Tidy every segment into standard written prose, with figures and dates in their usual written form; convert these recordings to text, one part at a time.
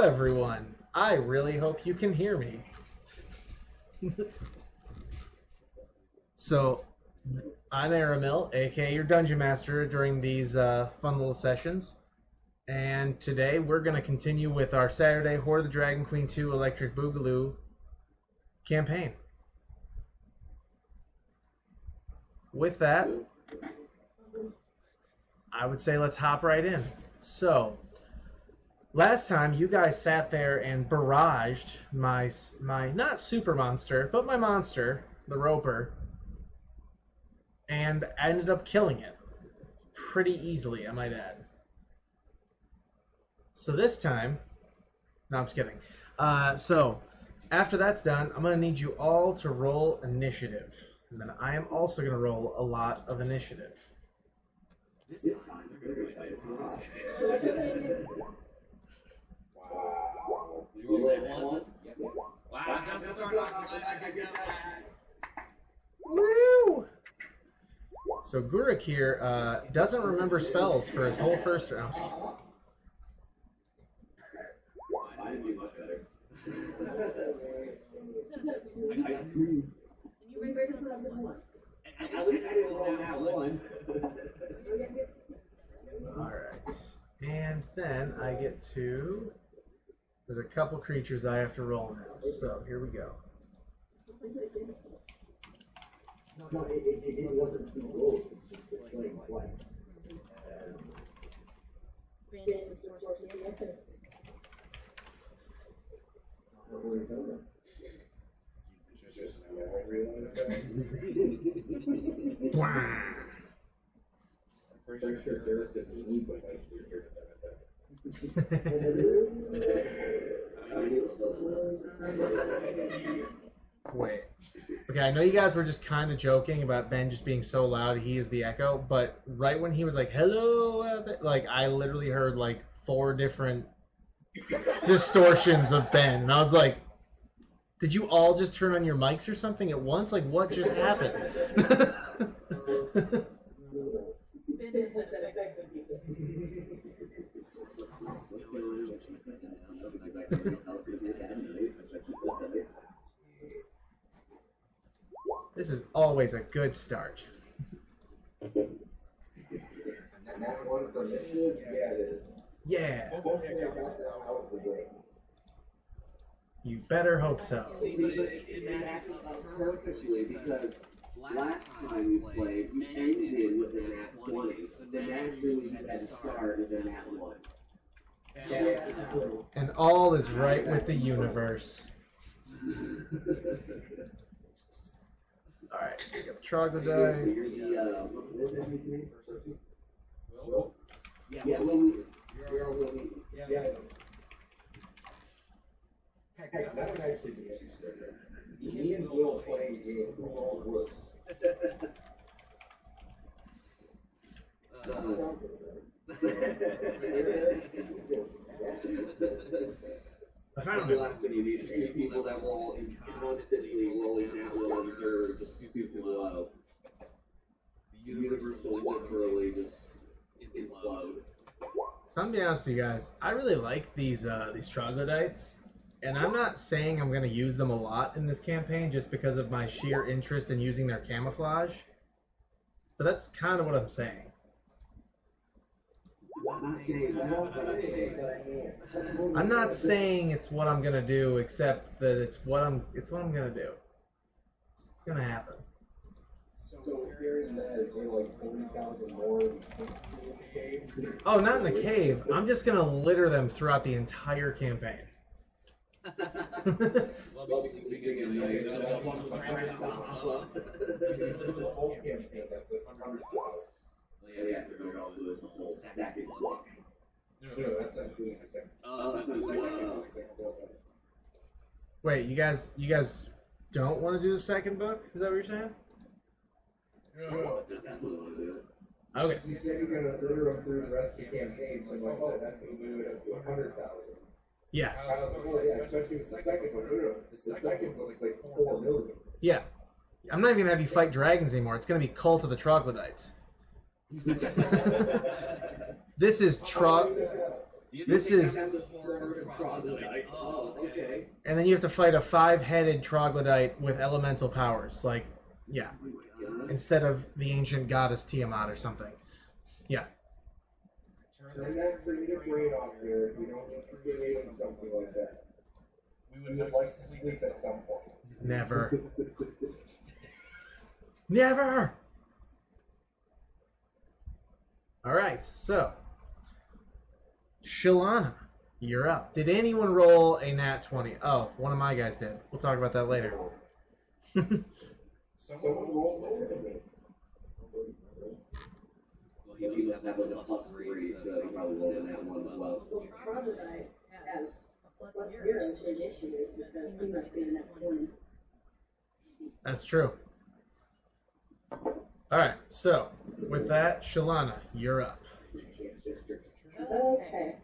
everyone. I really hope you can hear me. So, I'm Aramil, aka your Dungeon Master during these fun little sessions. And today we're going to continue with our Saturday Hoard of the Dragon Queen 2 Electric Boogaloo campaign. With that, I would say let's hop right in. So, last time you guys sat there and barraged my not super monster, but my monster, the Roper, and I ended up killing it pretty easily, I might add. So this time, no, I'm just kidding. So after that's done, I'm going to need you all to roll initiative. And then I am also going to roll a lot of initiative. This time, wow. You rolled one? Wow, just start off I could get that. Woo! So Gurik here doesn't remember spells for his whole first round. I didn't do much better. Alright. And then I get to... There's a couple creatures I have to roll now. So here we go. No, it wasn't two rolls. It's like what? Pretty sure there is an anybody here. Wait. Okay, I know you guys were just kind of joking about Ben just being so loud he is the echo, but right when he was like, hello, like, I literally heard like 4 different distortions of Ben, and I was like, did you all just turn on your mics or something at once? Like, what just happened? This is always a good start. Yeah. You better hope so. See, but it matched up perfectly because last time we played, we ended with an at 20. So naturally we had to start with an at 1. And all is right with the universe. Alright, so we got the troglodytes. Heck, that would actually be interesting. Me and Will playing a game who all works. I found the last video, these 3 people that roll constantly rolling at will observe just stupid low. The universe will literally just implode. So I'm gonna be honest with you guys, I really like these troglodytes, and I'm not saying I'm gonna use them a lot in this campaign just because of my sheer interest in using their camouflage, but that's kind of what I'm saying. I'm not saying it's what I'm gonna do, except that it's what I'm gonna do. It's gonna happen. So hearing that, is there like 40,000 more in the cave? Oh, not in the cave. I'm just gonna litter them throughout the entire campaign. Wait, you guys don't want to do the second book? Is that what you're saying? Okay. You said you're going to litter them through the rest of the campaign, so like, oh, that's going to move it up to 100,000. Yeah. Especially with the second book. The second book's like 4 million. Yeah. I'm not even going to have you fight dragons anymore. It's going to be Cult of the Troglodytes. This is This is, Oh, okay. and then you have to fight a 5-headed troglodyte with elemental powers. Like, yeah, instead of the ancient goddess Tiamat or something. Yeah. Turn that creative brain off there if you don't need to be doing something like that. We would like to sleep at some point. Never. Never! Alright, so. Shalana, you're up. Did anyone roll a nat 20? Oh, one of my guys did. We'll talk about that later. Someone rolled lower than me. Well, he must have like a +3, so he probably rolled in that one as well. Well, Troglodyte has +0 to initiative because he must be in that 20. That's true. Alright, so, with that, Shalana, you're up. Okay.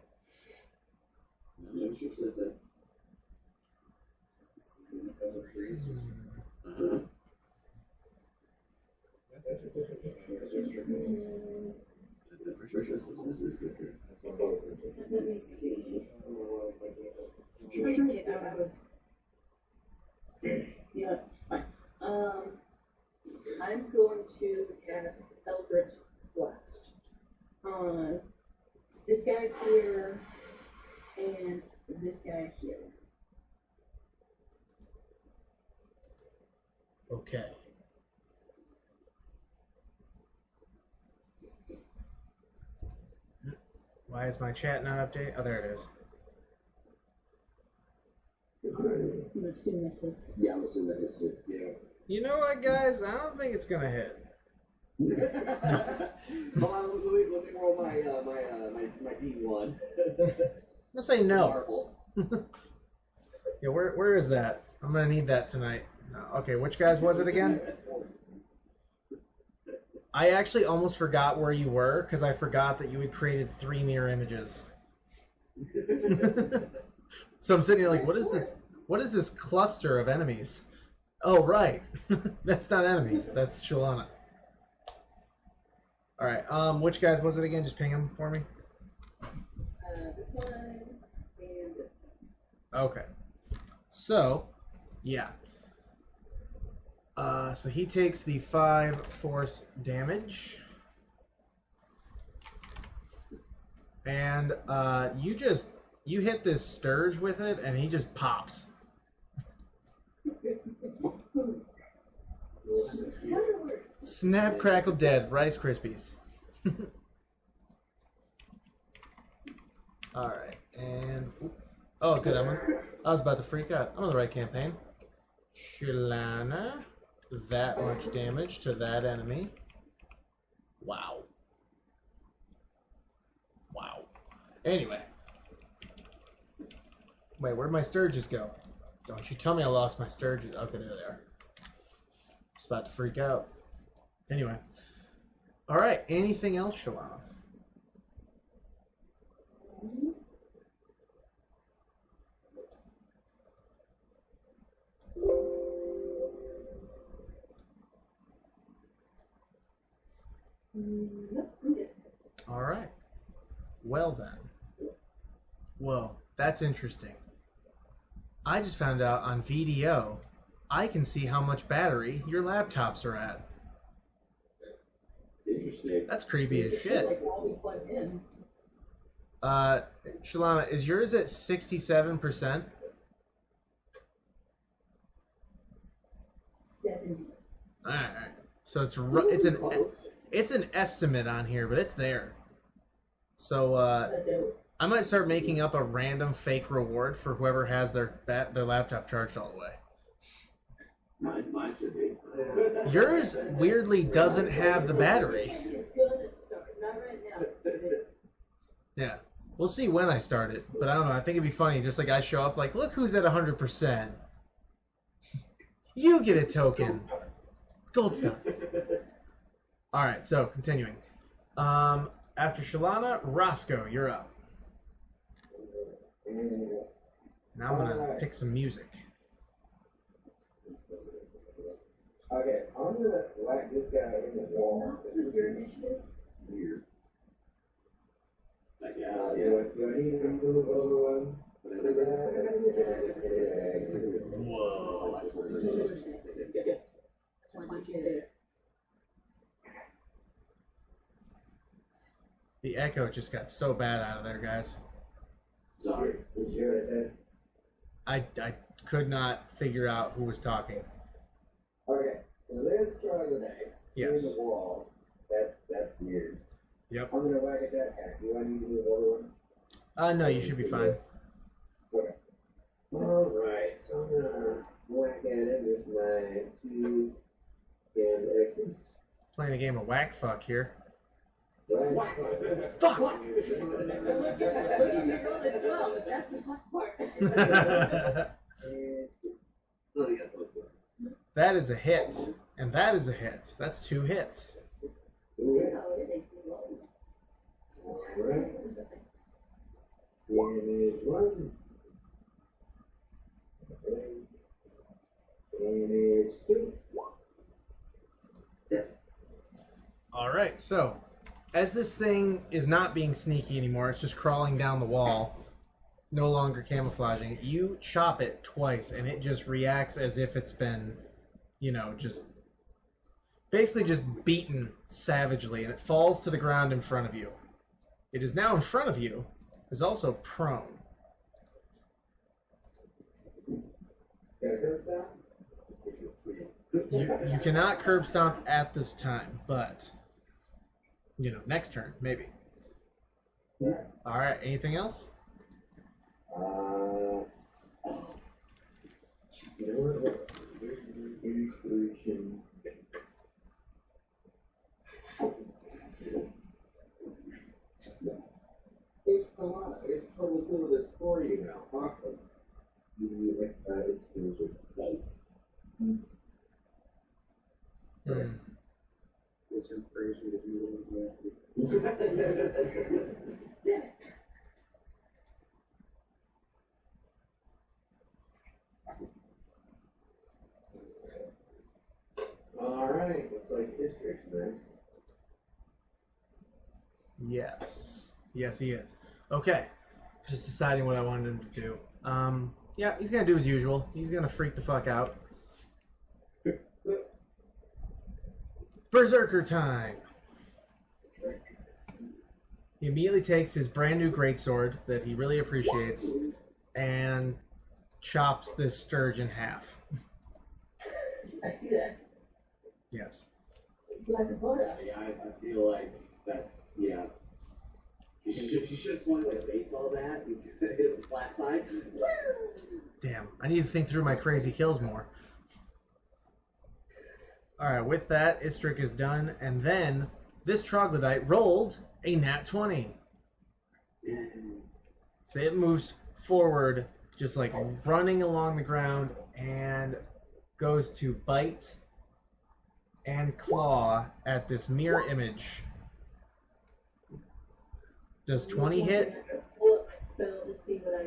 Let me see. Trying to get out of. Yeah, fine. I'm going to cast Eldritch Blast on this guy here and this guy here. Okay. Why is my chat not updated? Oh, there it is. I'm assuming that hits. Yeah, I'm assuming that is too. Yeah. You know what, guys? I don't think it's gonna hit. Hold on, let me roll my D1. I'm gonna say no. Marvel. Yeah, where is that? I'm gonna need that tonight. Okay, which guys was it again? I actually almost forgot where you were because I forgot that you had created 3 mirror images. So I'm sitting here like, what is this? What is this cluster of enemies? Oh, right. That's not enemies. That's Shalana. All right. Which guys was it again? Just ping them for me. This one and this one. Okay. So, yeah. So he takes the 5 force damage. And you hit this Sturge with it, and he just pops. Snap, crackle, dead. Rice Krispies. Alright, and... Oh, good, I was about to freak out. I'm on the right campaign. Shalana. That much damage to that enemy. Wow. Wow. Anyway. Wait, where'd my Sturges go? Don't you tell me I lost my Sturges. Okay, there they are. Just about to freak out. Anyway. Alright, anything else, Shalana? Alright. Well then. Whoa, that's interesting. I just found out on VDO, I can see how much battery your laptops are at. Interesting. That's creepy as shit. Like all we plugged in. Shalana, is yours at 67%? 70. Alright. So it's an estimate on here, but it's there. So I might start making up a random fake reward for whoever has their laptop charged all the way. Mine should be. Yours weirdly doesn't have the battery. It's gonna start. Not right now. Yeah. We'll see when I start it, but I don't know. I think it'd be funny. Just like I show up, like, look who's at 100%. You get a token. Gold star. All right. So continuing. After Shalana, Roscoe, you're up. Now I'm gonna pick some music. Okay, I'm gonna whack this guy in the wall. Your initiative? Weird. Like, yeah. Whoa. The echo just got so bad out of there, guys. Sorry, was yours, I could not figure out who was talking. Okay, so this troglodyte Yes. in the wall, that's weird. Yep. I'm gonna whack at that guy. Do I need to do the other one? No, you should be fine. Okay. Alright, so I'm gonna whack at it with my 2 and X's. Playing a game of whack fuck here. Right? Fuck! Look at your goal as well, but that's the fun part. That is a hit. And that is a hit. That's 2 hits. Alright. Damage 1. Damage 2. Alright, so as this thing is not being sneaky anymore, it's just crawling down the wall, no longer camouflaging, you chop it twice and it just reacts as if it's been, you know, just basically just beaten savagely, and it falls to the ground in front of you. It is now in front of you, is also prone. You cannot curb stomp at this time, but you know, next turn, maybe. Alright, anything else? You know what? Inspiration. It's a lot. It's totally doing this for you now. Awesome. You inspiration. Which inspiration did you want? Alright, looks like history's next. Yes. Yes, he is. Okay. Just deciding what I wanted him to do. Yeah, he's gonna do his usual. He's gonna freak the fuck out. Berserker time! He immediately takes his brand new greatsword that he really appreciates and chops this sturge in half. I see that. Yes. Like butter. Yeah, I feel like that's, yeah. You should have swung like a baseball bat and hit it with the flat side. Damn, I need to think through my crazy kills more. Alright, with that, Istrik is done, and then this troglodyte rolled a nat 20. So it moves forward, just like running along the ground, and goes to bite and claw at this mirror image. Does 20 hit? Pull up my spell to see what I.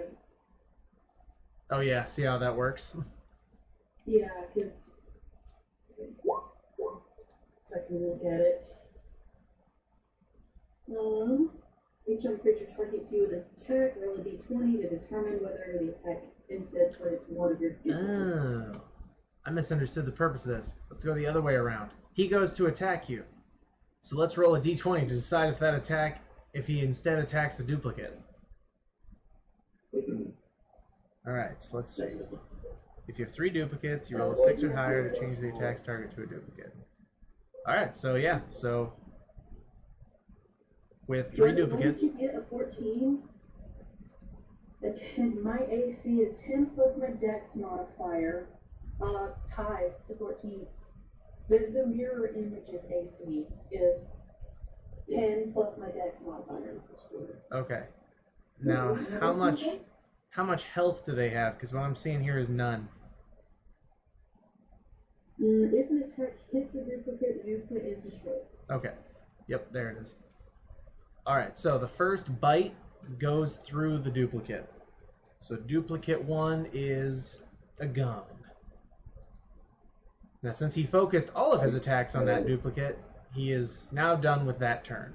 Oh yeah, see how that works? Yeah, because. So I can look at it. Each other creature targets you with an attack. Roll a d20 to determine whether the attack instead targets one of your duplicates. Oh. I misunderstood the purpose of this. Let's go the other way around. He goes to attack you. So let's roll a d20 to decide if that attack, if he instead attacks a duplicate. Alright, so let's see. If you have 3 duplicates, you roll a 6 or higher to change the attack's target to a duplicate. Alright, so yeah, so with 3 duplicates. Once you get a 14, my AC is 10 plus my dex modifier. It's tied to 14. The mirror image's AC is 10 plus my dex modifier. Okay. Now, how much health do they have? Because what I'm seeing here is none. If an attack hits the duplicate is destroyed. Okay. Yep, there it is. Alright, so the first bite goes through the duplicate. So duplicate 1 is a gun. Now, since he focused all of his attacks on that duplicate, he is now done with that turn.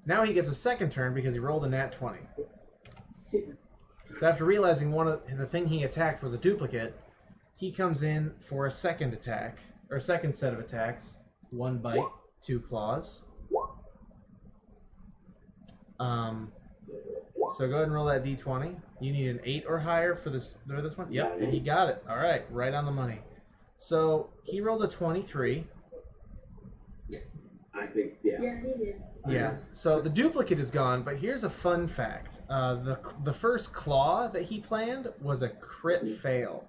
Now he gets a second turn because he rolled a nat 20. Super. So after realizing the thing he attacked was a duplicate, he comes in for a second attack, or a second set of attacks. 1 bite, 2 claws. So go ahead and roll that d20. You need an 8 or higher for this one? Yep, and he got it. All right, right on the money. So he rolled a 23. I think, yeah. Yeah, he did. Yeah, so the duplicate is gone, but here's a fun fact. The first claw that he planned was a crit fail.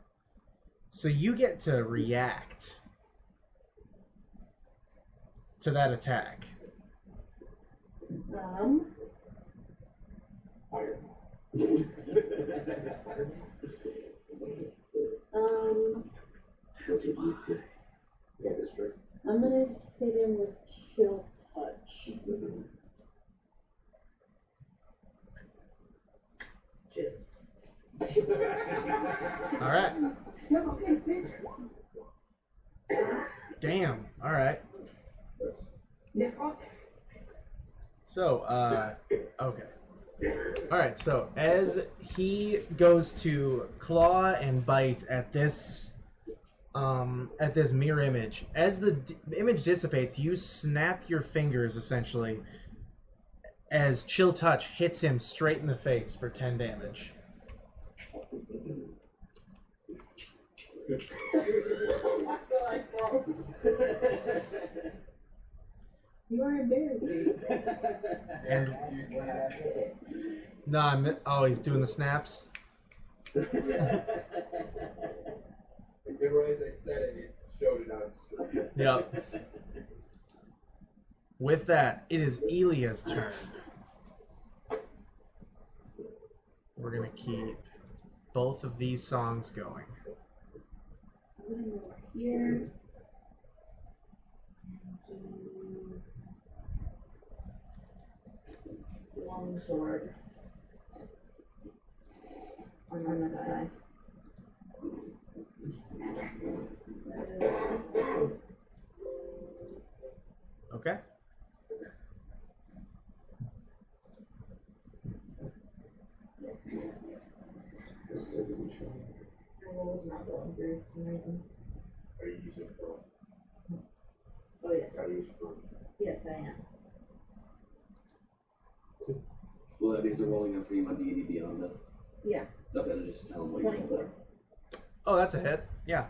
So you get to react to that attack. Fire. That's why. Yeah, that's true. I'm gonna hit him with chill touch. All right. Damn. All right. So, okay. All right. So as he goes to claw and bite at this mirror image, as the image dissipates, you snap your fingers essentially as Chill Touch hits him straight in the face for 10 damage. You are embarrassing. And no, oh, he's doing the snaps. And right as I said it, it showed it on screen. Yep. With that, it is Elia's turn. We're gonna keep both of these songs going. I'm gonna go here. Long sword. On this guy. Okay. My roll's not going through for some reason. Are you using it for? Oh yes. Are you using it for? Yes, I am. Well, that means they're rolling up for you on D&D Beyond that. Yeah. Okay, then just tell them what you're 24. Oh, that's a hit. Yeah.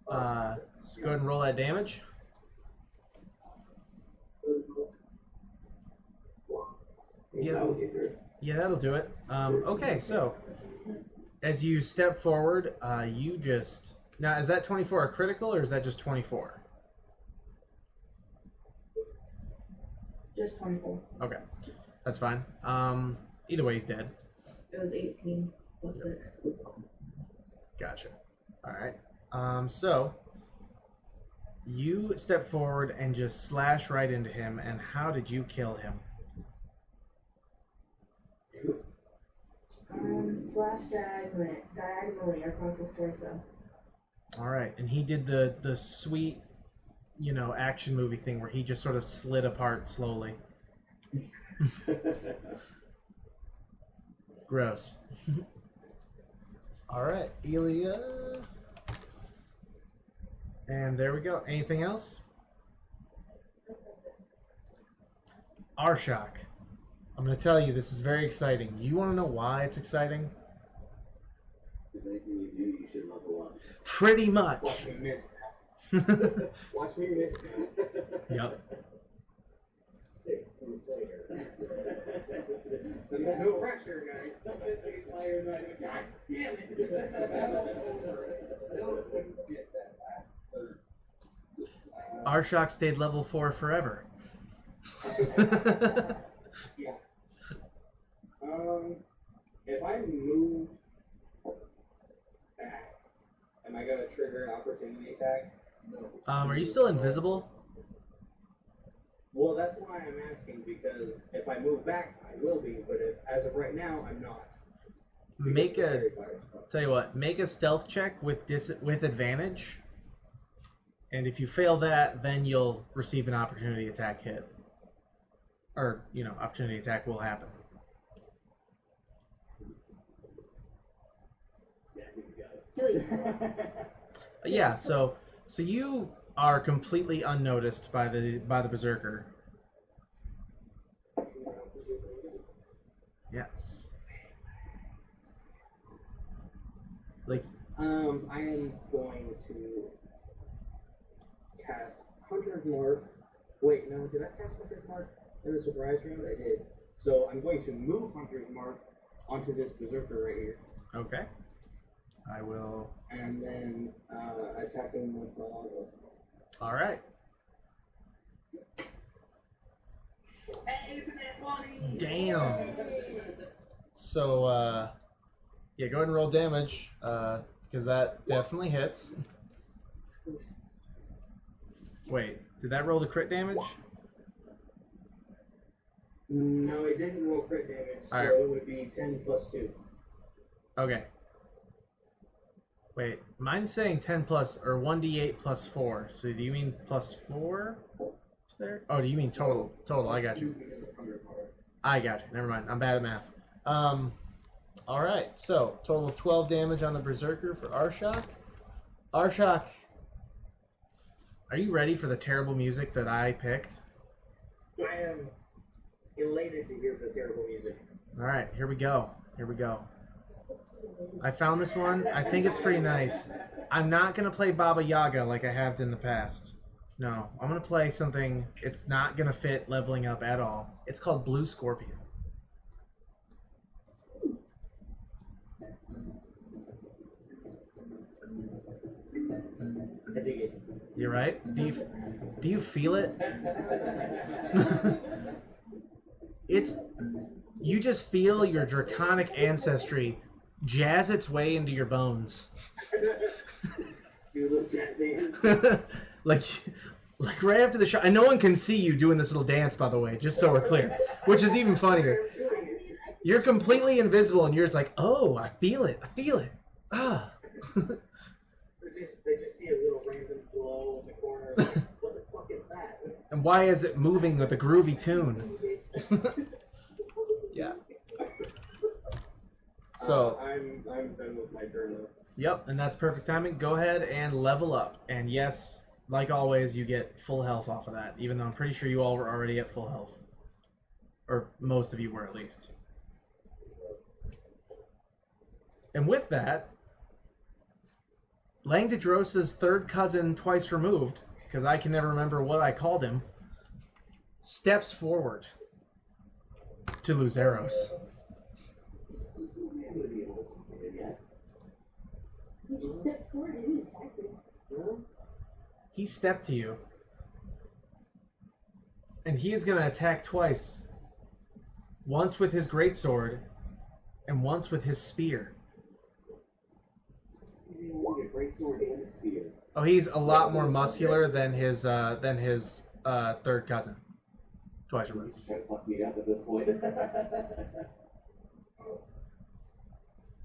So go ahead and roll that damage. Yeah. Yeah, that'll do it. Okay, so as you step forward, you just... Now, is that 24 a critical, or is that just 24? Just 24. Okay, that's fine. Either way, he's dead. It was 18 plus 6. Gotcha. All right. So you step forward and just slash right into him. And how did you kill him? Slash diagonally across his torso. All right, and he did the sweet, you know, action movie thing where he just sort of slid apart slowly. Gross. All right, Elia. And there we go. Anything else? Arshak. I'm going to tell you, this is very exciting. You want to know why it's exciting? Because anything you do, you should level up. Pretty Watch much. me miss. Watch me miss. Yep. 6 months later. There's no pressure, guys. Don't miss me entire night. God damn it. Still couldn't get that last third. Arshak stayed level 4 forever. Yeah. If I move back, am I gonna trigger an opportunity attack? No. Are you still invisible? Well, that's why I'm asking, because if I move back, I will be, but if, as of right now, I'm not. Tell you what, make a stealth check with advantage. And if you fail that, then you'll receive an opportunity attack hit. or, you know, opportunity attack will happen. Yeah, so you are completely unnoticed by the berserker. Yes. Like, I am going to cast Hunter's Mark. Wait, no, did I cast Hunter's Mark in the surprise round? I did. So I'm going to move Hunter's Mark onto this berserker right here. okay. I will. And then attack him with the longbow. All right. Hey, it's a nat 20! Damn. So, yeah, go ahead and roll damage, because that definitely hits. Wait, did that roll the crit damage? No, it didn't roll crit damage, so Alright. it would be 10 plus 2. Okay. Wait, mine's saying 10 plus, or 1d8 plus 4. So do you mean plus 4 there? Oh, do you mean total? Total, I got you. I got you. Never mind. I'm bad at math. Alright, so total of 12 damage on the Berserker for Arshak. Arshak, are you ready for the terrible music that I picked? I am elated to hear the terrible music. Alright, here we go. Here we go. I found this one. I think it's pretty nice. I'm not going to play Baba Yaga like I have in the past. No, I'm going to play something. It's not going to fit leveling up at all. It's called Blue Scorpion. I dig it. You right? Do you feel it? You just feel your draconic ancestry jazz its way into your bones. You look jazzy. like right after the shot, and no one can see you doing this little dance, by the way, just so we're clear, which is even funnier. You're completely invisible, and you're just like, oh, I feel it, ah. They just see a little random glow in the corner. Like, what the fuck is that? And why is it moving with a groovy tune? Yeah. So I'm done with my turn though. yep, and that's perfect timing. Go ahead and level up, and yes, like always, you get full health off of that. Even though I'm pretty sure you all were already at full health, or most of you were at least. And with that, Langdedrosa's third cousin, twice removed, because I can never remember what I called him, steps forward to Luzeros. He just stepped forward and he attacked me. He stepped to you, and he is going to attack twice. Once with his greatsword, and once with his spear. He's even got a great sword and a spear. Oh, he's a lot more muscular than his third cousin. Twice removed. He's trying to fuck me up at this point.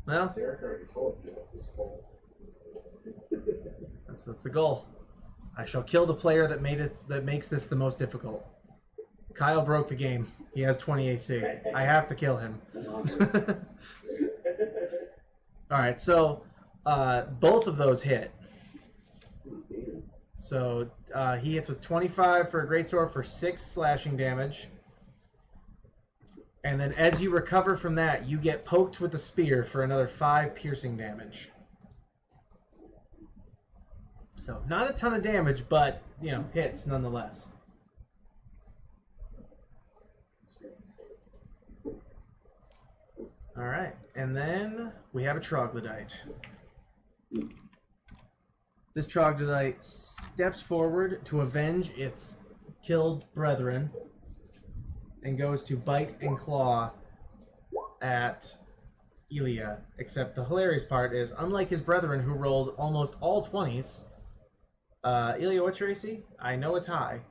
Well, Derek already told you what's his goal. that's the goal. I shall kill the player that makes this the most difficult. Kyle broke the game. He has 20 AC. I have to kill him. All right, so both of those hit. So he hits with 25 for a greatsword for 6 slashing damage. And then as you recover from that, you get poked with the spear for another 5 piercing damage. So not a ton of damage, but, you know, hits nonetheless. All right, and then we have a troglodyte. This troglodyte steps forward to avenge its killed brethren and goes to bite and claw at Elia. Except the hilarious part is, unlike his brethren who rolled almost all 20s, Elia, what's your AC? I know it's high.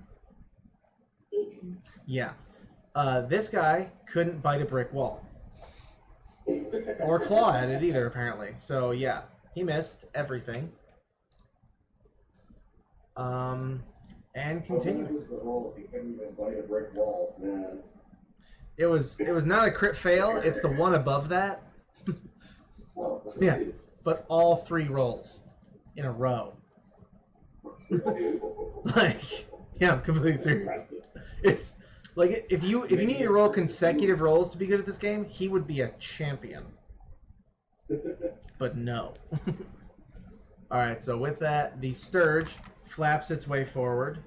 Yeah. This guy couldn't bite a brick wall. Or claw at it either, apparently. So, yeah. He missed everything. And continue. What was the roll if you couldn't even bite a brick wall? Yes. It was not a crit fail. It's the one above that. Oh, Yeah, but all 3 rolls in a row. Like, yeah, I'm completely serious. It's like if you need to roll consecutive rolls to be good at this game, he would be a champion. But no. All right, so with that, the Sturge flaps its way forward.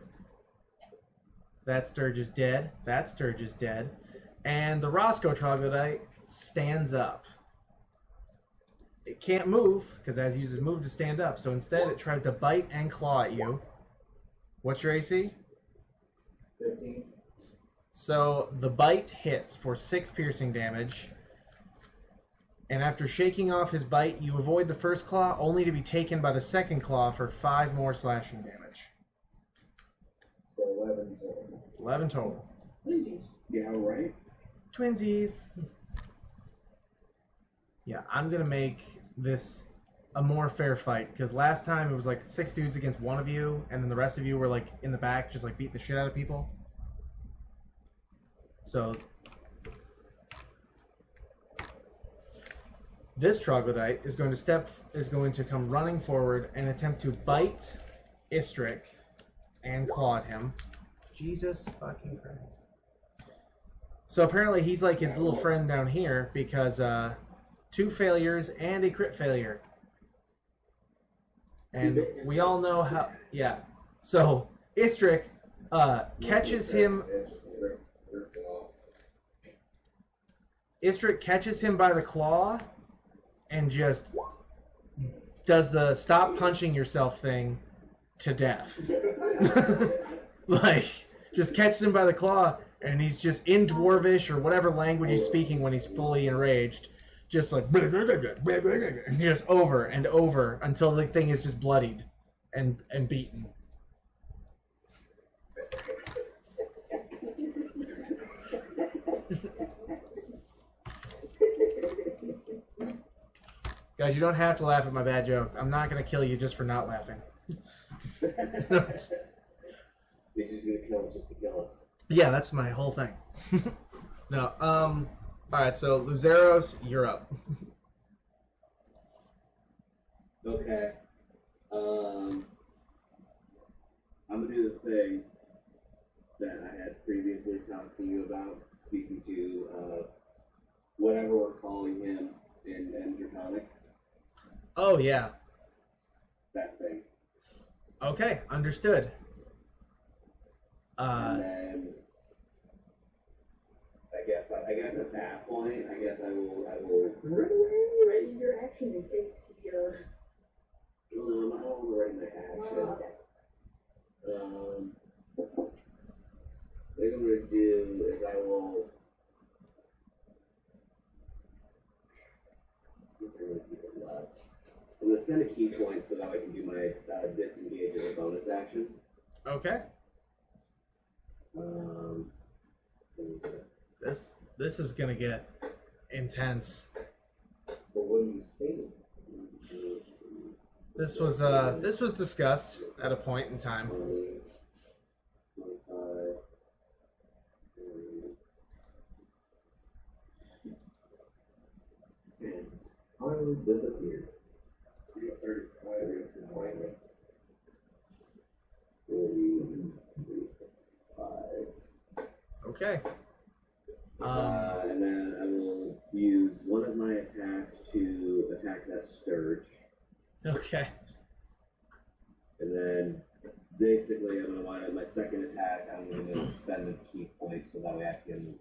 That Sturge is dead. That Sturge is dead. And the Roscoe Troglodyte stands up. It can't move, because as uses move to stand up, so instead it tries to bite and claw at you. What's your AC? 15. So the bite hits for 6 piercing damage. And after shaking off his bite, you avoid the first claw, only to be taken by the second claw for 5 more slashing damage. So 11 total. 11 total. Yeah, right? Twinsies. Yeah, I'm going to make this a more fair fight, because last time it was like 6 dudes against 1 of you, and then the rest of you were like in the back just like beating the shit out of people. So this troglodyte is going to come running forward and attempt to bite Istrick and claw at him. Jesus fucking Christ. So apparently he's like his little friend down here, because 2 failures and a crit failure. And we all know how, yeah. So Istrick catches him. Istrick catches him by the claw and just does the stop punching yourself thing to death. Like, just catches him by the claw, and he's just in Dwarvish or whatever language he's speaking when he's fully enraged. Just like, and just over and over until the thing is just bloodied and beaten. Guys, you don't have to laugh at my bad jokes. I'm not going to kill you just for not laughing. He's just gonna kill us just to kill us. Yeah, that's my whole thing. No, alright, so Luzeros, you're up. Okay. I'm gonna do the thing that I had previously talked to you about, speaking to whatever we're calling him in Draconic. Oh, yeah. That thing. Okay, understood. And then I guess at that point, I will Run away, ready your action in case he, no, I'm not all ready my action. okay. What I'm gonna do is I will I'm gonna spend a key point so that I can do my disengage as a bonus action. Okay. This is gonna get intense. But what do you say? This was discussed at a point in time. 25. And finally disappeared. 35. 35. Okay. And then I will use one of my attacks to attack that Sturge. Okay. And then basically, I'm going to want my second attack, I'm going to spend a key point so that way I can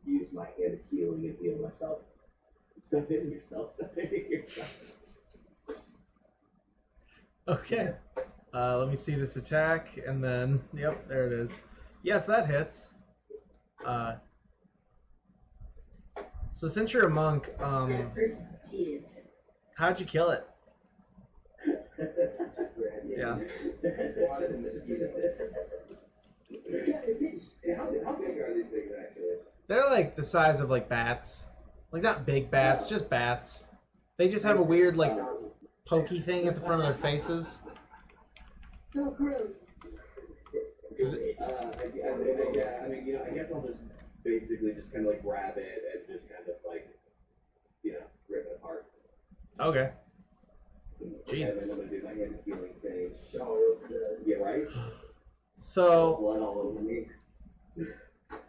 use my hand of healing and heal myself. Stop hitting yourself, stop hitting yourself. Okay. Let me see this attack, and then, yep, there it is. Yes, that hits. So since you're a monk, how'd you kill it? Yeah. How big are these things actually? They're like the size of like bats. Like not big bats, just bats. They just have a weird like pokey thing at the front of their faces. Yeah, I mean, you know, I guess I'll just basically just kind of like grab it and just kind of like, you know, rip it apart. Okay. Jesus. Jesus. And then I'm gonna do my hand healing thing. Yeah, right? So, Blood all over me.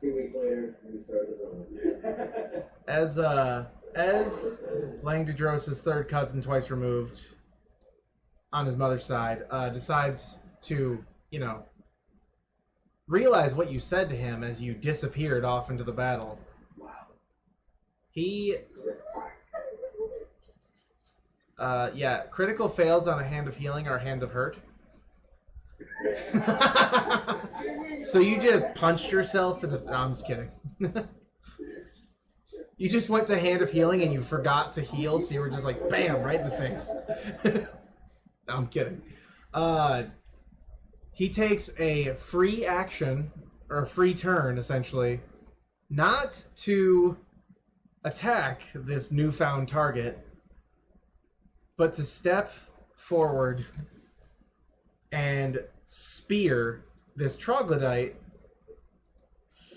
2 weeks later, we start the film. as Langdedros' third cousin, twice removed, on his mother's side, decides to, you know, realize what you said to him as you disappeared off into the battle. Wow. He, yeah, critical fails on a hand of healing or a hand of hurt. So you just punched yourself in the... No, I'm just kidding. You just went to hand of healing and you forgot to heal, so you were just like, bam, right in the face. No, I'm kidding. He takes a free action, or a free turn, essentially, not to attack this newfound target, but to step forward and spear this troglodyte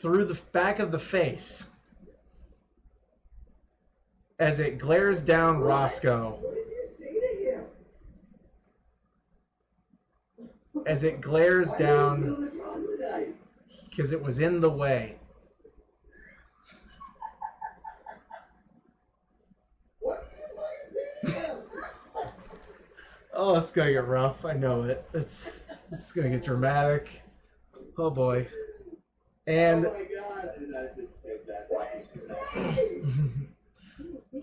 through the back of the face as it glares down Roscoe. As it glares down, because it was in the way. Oh, it's gonna get rough. I know it. This is gonna get dramatic. Oh boy. And Oh my god! And I just take that.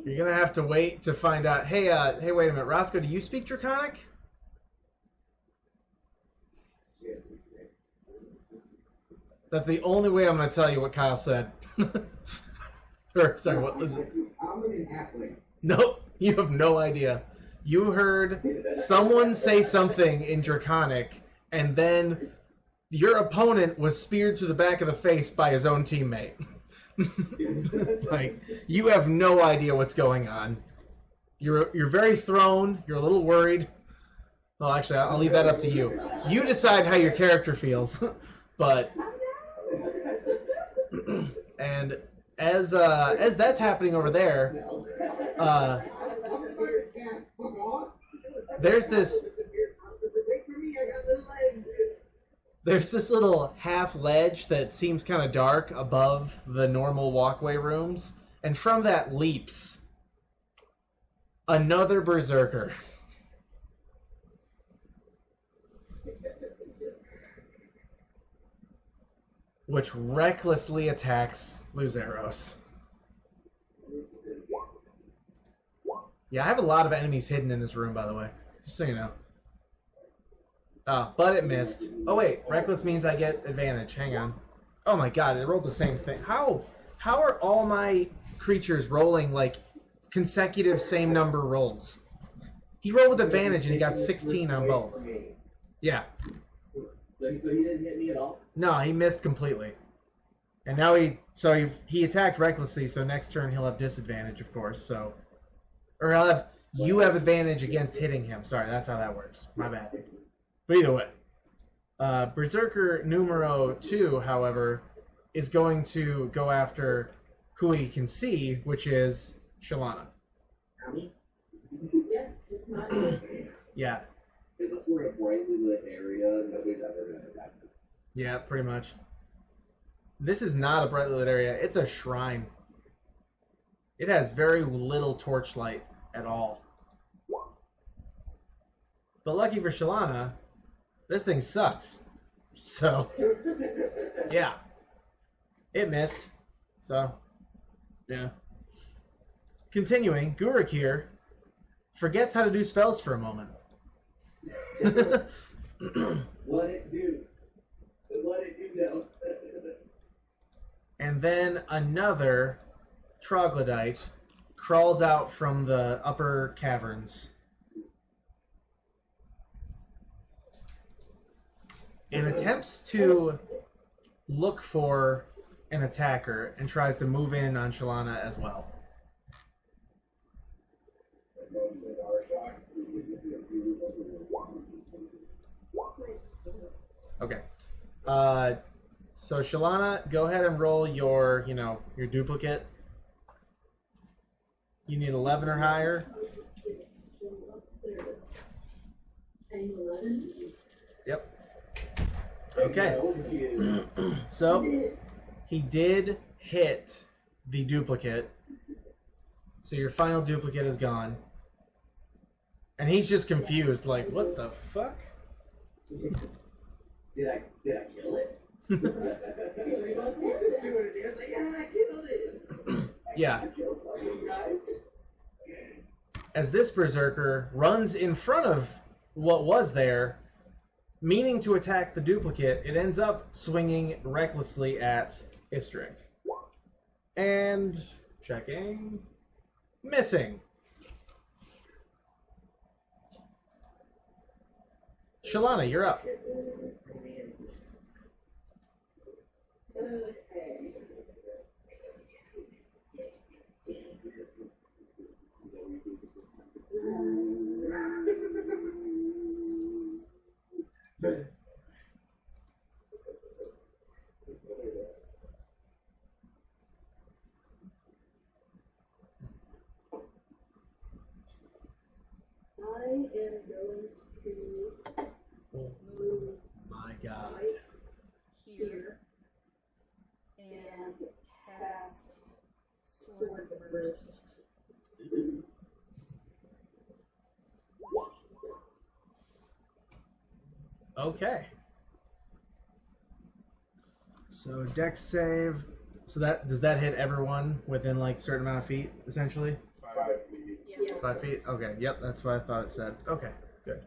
you're gonna have to wait to find out. Hey, hey, wait a minute, Roscoe. Do you speak Draconic? That's the only way I'm gonna tell you what Kyle said. Or sorry, what was it? I'm an halfling. Nope, you have no idea. You heard someone say something in Draconic, and then your opponent was speared to the back of the face by his own teammate. Like, you have no idea what's going on. You're very thrown. You're a little worried. Well, actually, I'll leave that up to you. You decide how your character feels. But and as that's happening over there, there's this little half ledge that seems kind of dark above the normal walkway rooms, and from that leaps another berserker. Which recklessly attacks Luzeros. Yeah, I have a lot of enemies hidden in this room, by the way. Just so you know. Oh, but it missed. Oh wait, reckless means I get advantage. Hang on. Oh my god, it rolled the same thing. How are all my creatures rolling like consecutive same number rolls? He rolled with advantage and he got 16 on both. Yeah. So he didn't hit me at all? No, he missed completely. And now he attacked recklessly, so next turn he'll have disadvantage, of course, so... Or you have advantage against hitting him. Sorry, that's how that works. My bad. But either way. Berserker numero 2, however, is going to go after who he can see, which is Shalana. Yes, it's not good. Yeah. Unless we're in a brightly lit area, nobody's ever going to attack me. Yeah, pretty much. This is not a brightly lit area. It's a shrine. It has very little torchlight at all. But lucky for Shalana, this thing sucks. So, yeah. It missed. So, yeah. Continuing, Gurik here forgets how to do spells for a moment. What it do? What it do now? And then another troglodyte crawls out from the upper caverns and attempts to look for an attacker and tries to move in on Shalana as well. Okay. So Shalana, go ahead and roll your, your duplicate. You need 11 or higher. Yep. Okay. So he did hit the duplicate. So your final duplicate is gone. And he's just confused, like, what the fuck? Did I kill it? Yeah. As this berserker runs in front of what was there, meaning to attack the duplicate, it ends up swinging recklessly at Istrick. And checking. Missing. Shalana, you're up. I am going to move My God. right here and cast Sword Burst. Okay. So dex save. So that does that hit everyone within like a certain amount of feet, essentially? 5 feet. Yeah. 5 feet? Okay, yep, that's what I thought it said. Okay, good.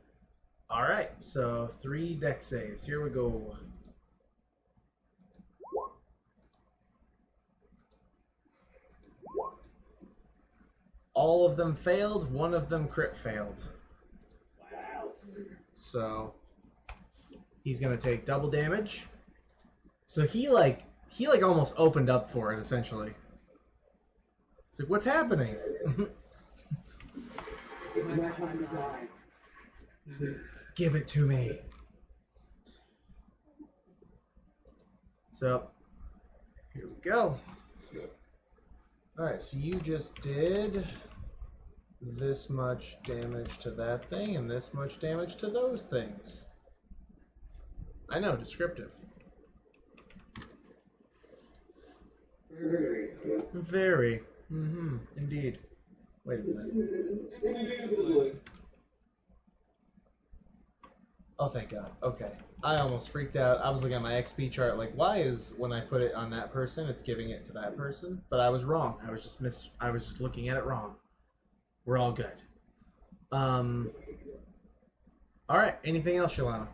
Alright, so 3 dex saves. Here we go. All of them failed, one of them crit failed. Wow. So he's gonna take double damage. So he like almost opened up for it essentially. It's like, what's happening? Give it to me. So here we go. Alright, so you just did this much damage to that thing and this much damage to those things. I know, descriptive. Very. Mm-hmm. Indeed. Wait a minute. Oh, thank God. Okay. I almost freaked out. I was looking at my XP chart, like, why is when I put it on that person, it's giving it to that person? But I was wrong. I was just looking at it wrong. We're all good. All right. Anything else, Shalana?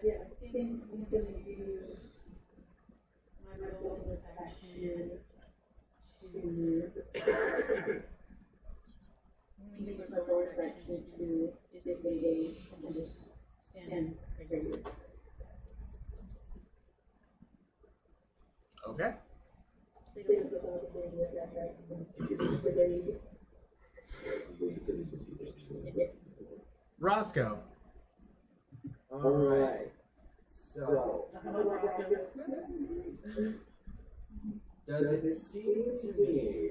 Yeah, I think I'm gonna use my bonus action to use my bonus action to disengage and just stand right here. Okay. Roscoe. Alright. So, does it seem to me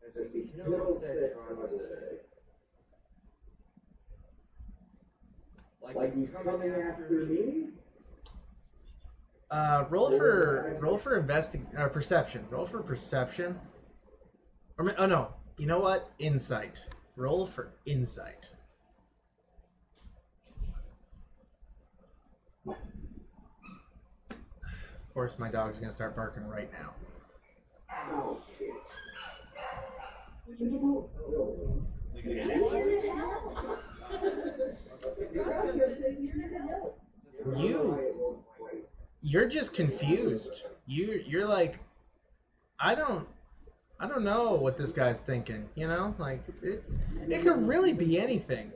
as if he knows that like he's coming after me? Roll for perception. Roll for perception. Or oh no, you know what? Insight. Roll for insight. Of course, my dog's gonna start barking right now. Oh shit. You're just confused. You're like, I don't know what this guy's thinking. You know, like it could really be anything.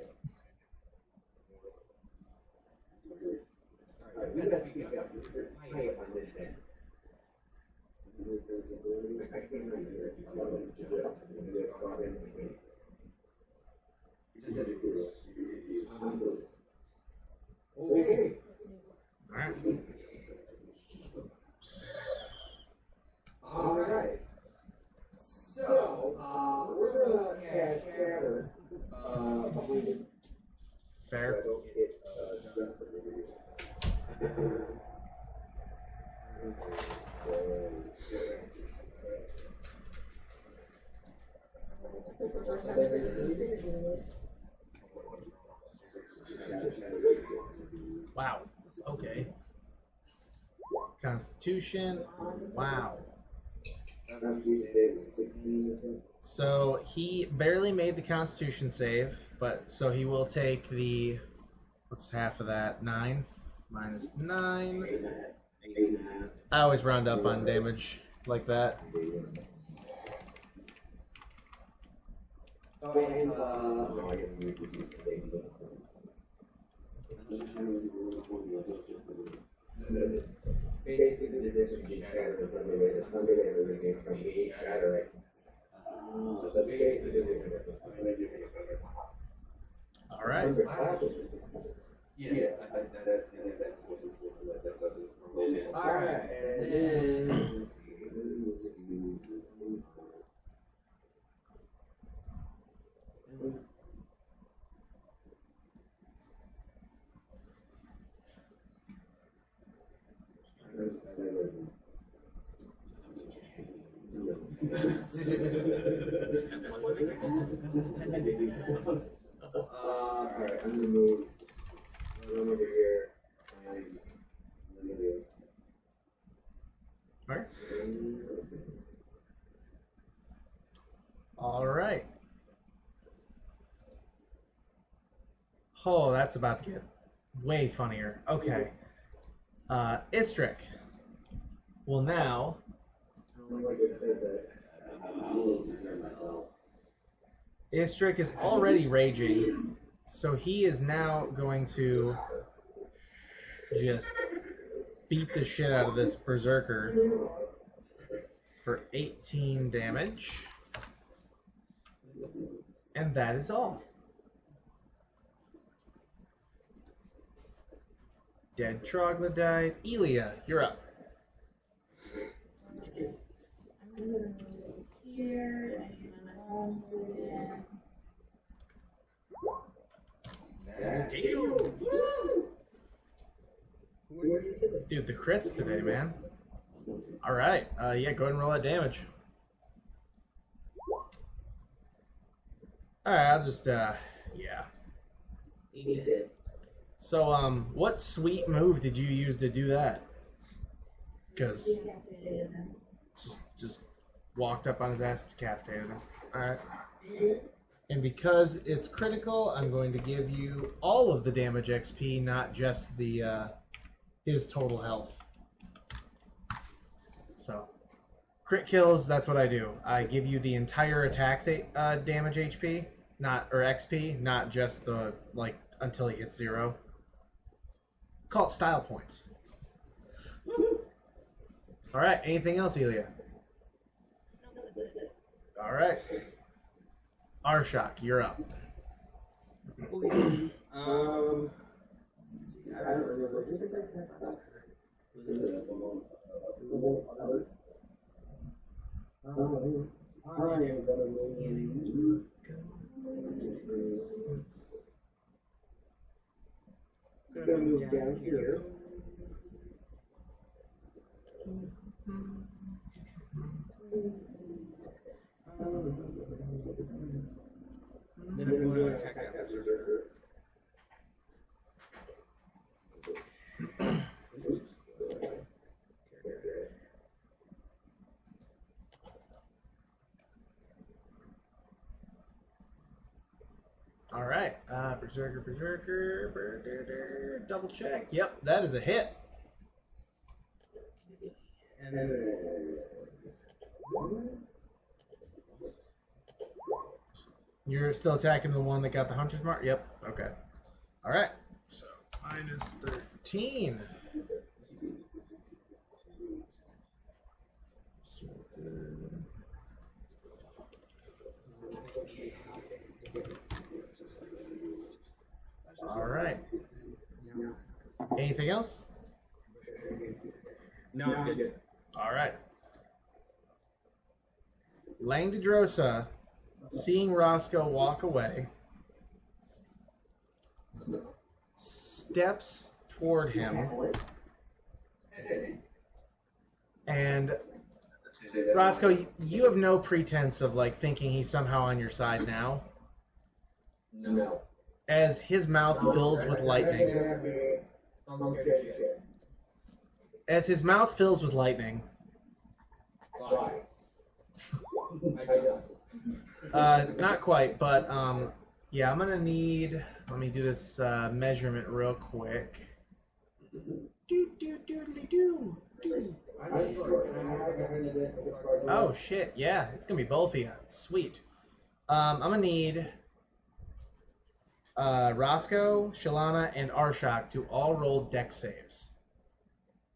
Okay. Alright. Alright. So, we're gonna cast Shatter. Fair. Wow. Okay. Constitution. Wow. So he barely made the Constitution save, but so he will take the, what's half of that? 9 minus 9. I always round up on damage like that. Basically, the difference between Shatter and Thunder is that Thunder damage came from the Shatter. So that's basically the difference. All right. Alright, and then. Alright, I'm gonna move. Run over here. All right. All right. Oh, that's about to get way funnier. Okay. Istrick will now. Istrick is already raging, so he is now going to just beat the shit out of this berserker for 18 damage. And that is all. Dead troglodyte. Elia, you're up. I'm gonna move here, and I'm Dude, the crits today, man. Alright, yeah, go ahead and roll that damage. Alright, I'll just, yeah. So, what sweet move did you use to do that? Because just walked up on his ass, decapitated him. Alright. And because it's critical, I'm going to give you all of the damage XP, not just the his total health. So, crit kills, that's what I do. I give you the entire attack's damage HP, or XP, not just the, like, until he hits 0. Call it style points. Alright, anything else, Elia? Alright. Arshak, you're up. I don't remember. Gonna move down here. Then we're going to attack that berserker. All right, berserker, double check. Yep, that is a hit. And then You're still attacking the one that got the hunter's mark? Yep, okay. All right, so minus 13. Anything else? No, I'm good. All right. Langdedrosa, seeing Roscoe walk away, steps toward him, and Roscoe, you have no pretense of like thinking he's somehow on your side now. No. As his mouth fills with lightning. I'm scared shit. As his mouth fills with lightning. Why? Not quite, but yeah, I'm gonna need. Let me do this measurement real quick. Oh shit! Yeah, it's gonna be both of you. Sweet. I'm gonna need Roscoe, Shalana, and Arshak to all roll dex saves.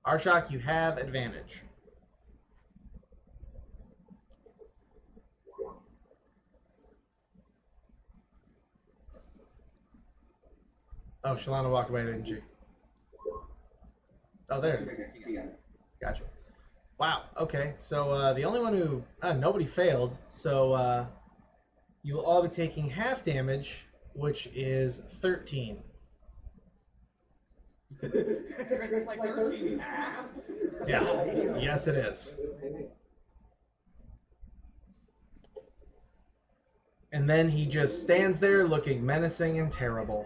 Arshak, you have advantage. Oh, Shalana walked away, didn't she? Oh, there it is. Gotcha. Wow, okay. So the only one who... nobody failed. So you will all be taking half damage, which is 13. Chris is like 13 and a half. Yeah, yes it is. And then he just stands there looking menacing and terrible.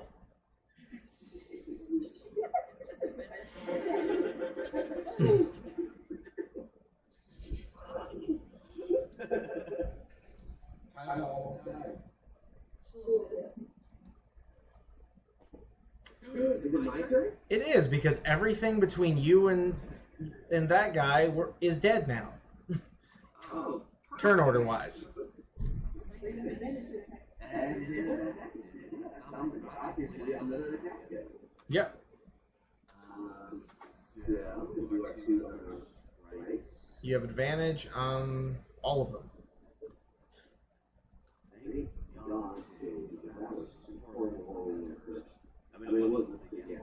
Is it my turn? It is, because everything between you and that guy is dead now. Oh. Turn order wise. Yep. You have advantage on all of them. I mean, it was yeah.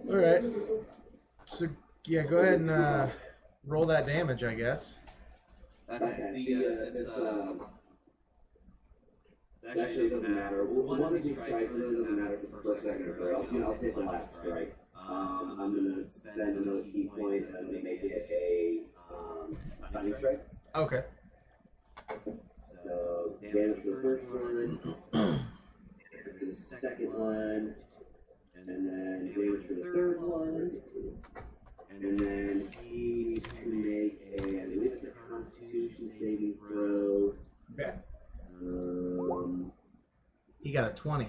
All right. So yeah, go ahead and roll that damage, I guess. Actually, doesn't matter. One of these strikes really doesn't matter if it's the first, second, or third. I'll take the last strike. I'm going to spend another key point and make it a stunning strike. Okay. So, damage for the first one, the second one, and then damage for the third one, and then he needs to make a, I believe it's a Constitution saving throw. Okay. He got a 20.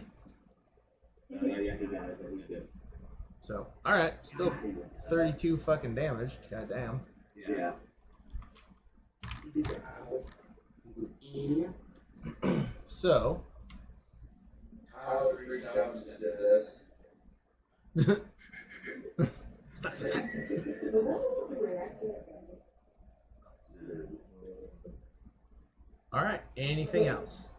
Yeah, he got it. He's good. So, all right, still 32 fucking damage. Goddamn. Yeah. So. How 3 jumps into this? Stop. All right. Anything else?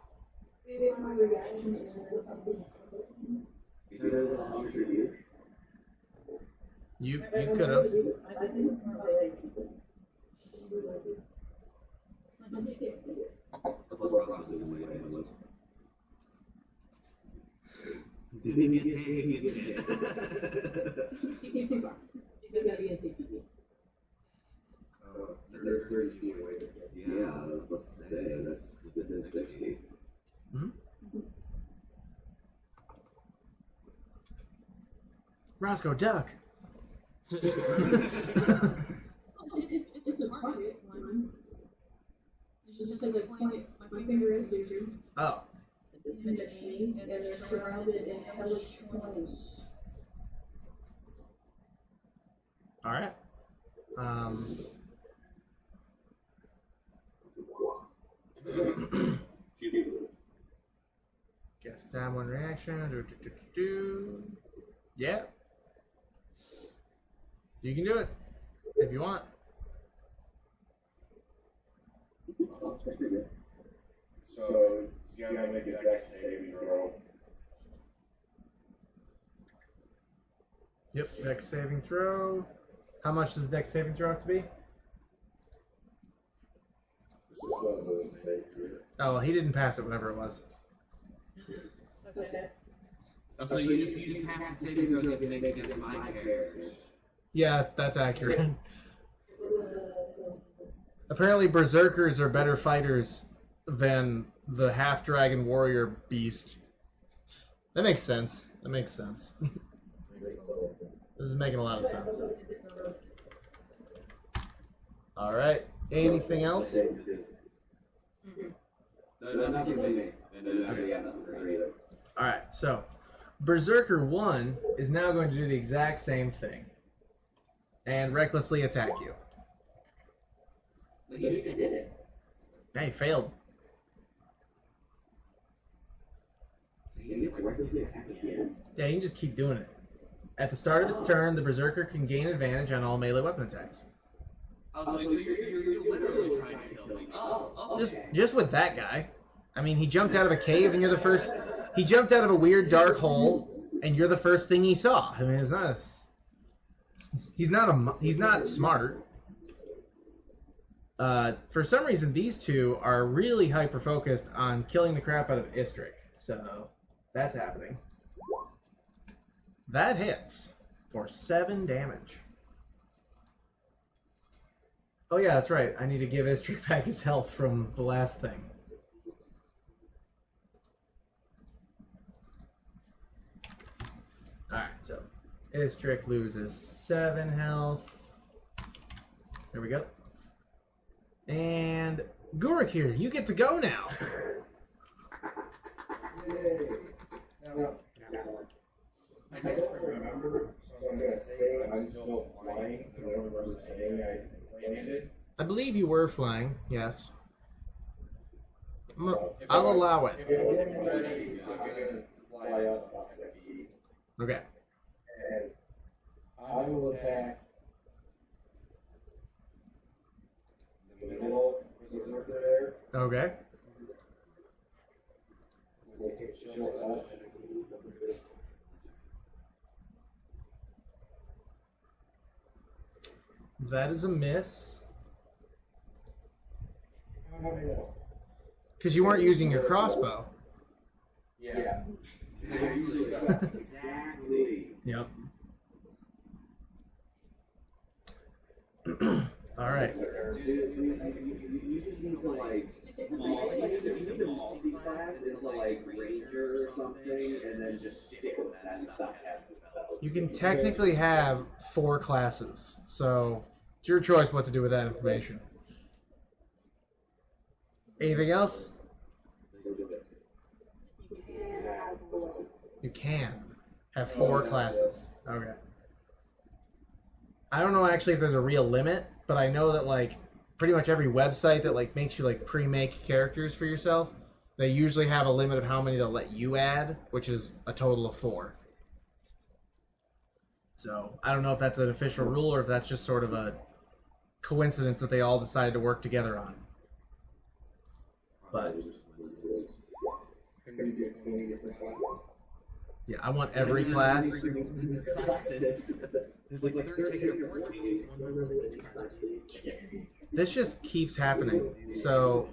You could have. They're 30 feet away. Yeah, I was about to say, that's within 60. Roscoe, duck. It's a target one. It's just like a point. My finger is laser. Oh. And they're surrounded in hellish flames. All right. Guess time one reaction. Yeah. You can do it. if you want. So you gotta make a dex saving throw. Yep, dex saving throw. How much does dex saving throw have to be? This is one of those mistakes. Oh, well, he didn't pass it, whatever it was. Oh, so you just pass the saving throws you have to make against my characters. Yeah, that's accurate. Apparently, berserkers are better fighters than the half-dragon warrior beast. That makes sense. That makes sense. This is making a lot of sense. All right. Anything else? No, nothing for me. Yeah, nothing for me either. All right. So, Berserker 1 is now going to do the exact same thing and recklessly attack you. Yeah, he failed. Yeah, you can just keep doing it. At the start of its turn, the Berserker can gain advantage on all melee weapon attacks. Oh, so you're literally trying to kill me. Oh, okay. Just with that guy. I mean, he jumped out of a cave, and you're the first. He jumped out of a weird dark hole, and you're the first thing he saw. I mean, it's not. He's not smart. For some reason, these two are really hyper focused on killing the crap out of Istrick. So that's happening. That hits for 7 damage. Oh yeah, that's right. I need to give Istrick back his health from the last thing. Alright, so Istrick loses 7 health. There we go. And Gurik here, you get to go now. I don't remember, so I'm gonna say I'm still flying, because I don't remember saying I landed. I believe you were flying, yes. I'll allow it. If it wasn't ready, I'm gonna fly up about 10 feet. Okay. And I will attack the middle berserker there. Okay. We'll hit short touch. That is a miss. How do I know? Because you weren't using your crossbow. Yeah. Exactly. Yep. Alright. Dude, you just need to like, you need to multi-class into like ranger or something, and then just stick with that and stop casting spells. You can technically have 4 classes, so it's your choice what to do with that information. Anything else? You can have 4 classes. Okay. I don't know actually if there's a real limit, but I know that like pretty much every website that like makes you like pre-make characters for yourself, they usually have a limit of how many they'll let you add, which is a total of 4. So I don't know if that's an official rule or if that's just sort of a coincidence that they all decided to work together on. But Can we do 20 different classes? yeah, I want every class. Classes. There's like 13 or 14. This just keeps happening. So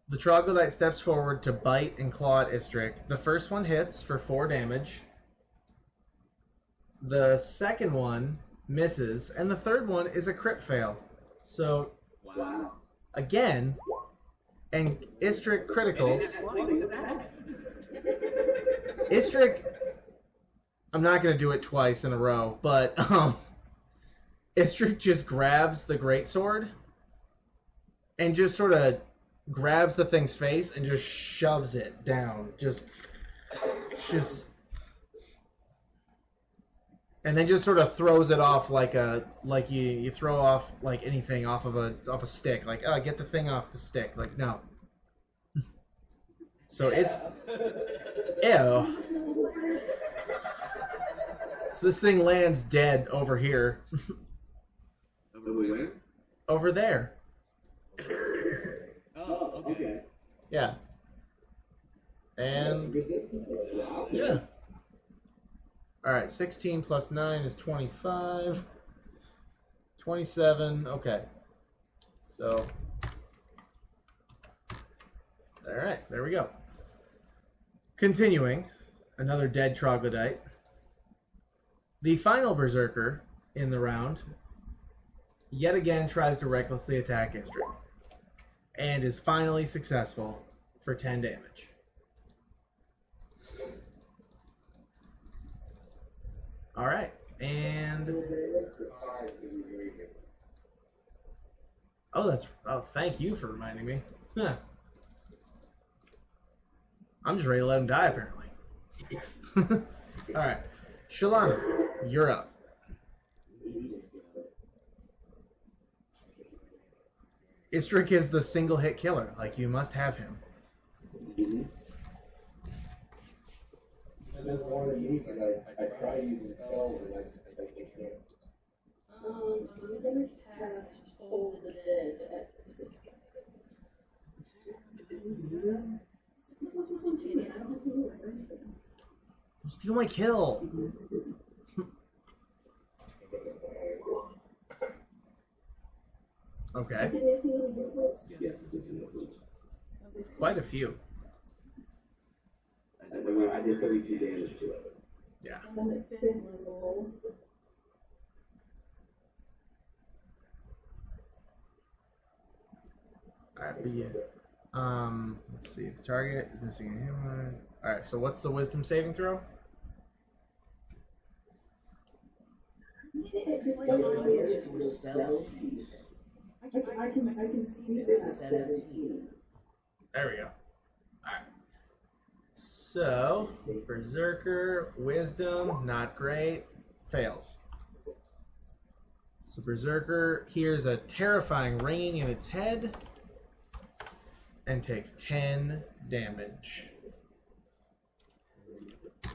the troglodyte steps forward to bite and claw at Istrick. The first one hits for 4 damage. The second one misses, and the third one is a crit fail. So Wow. again, and Istrick criticals. Istrick, I'm not going to do it twice in a row, but Istrick just grabs the greatsword and just sort of grabs the thing's face and just shoves it down. Just, and then just sort of throws it off like you throw off like anything off of a stick. Like, oh, get the thing off the stick. Like, no. So it's ew. So this thing lands dead over here. Over there? Over there. Oh, okay. Yeah. And yeah. All right, 16 plus 9 is 25. 27. Okay. So all right, there we go. Continuing, another dead troglodyte. The final berserker in the round yet again tries to recklessly attack Istrick and is finally successful for 10 damage. All right, and thank you for reminding me. Huh. I'm just ready to let him die, apparently. All right, Shalana, you're up. Istrick is the single hit killer. Like, you must have him. This is one of these, and I try using spells, and I can't. I'm gonna cast Hold the Dead at this. Don't steal my kill. Okay. Yes, it's in the food. Quite a few. I did 32 damage to it. Yeah. Alright, but yeah. Let's see. The target is missing a hammer. Alright, so what's the wisdom saving throw? I can see this 17. There we go. Alright. So, Berserker, Wisdom, not great, fails. So Berserker hears a terrifying ringing in its head and takes 10 damage. I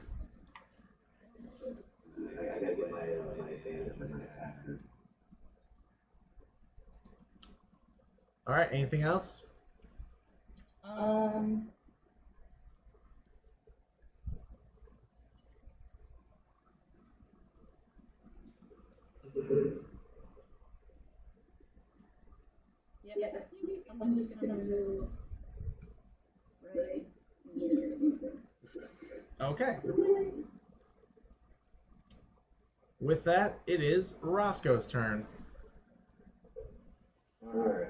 gotta get my advantage on my attack. Alright, anything else? Yeah, I'm just gonna move right here. Okay. With that, it is Roscoe's turn. Alright.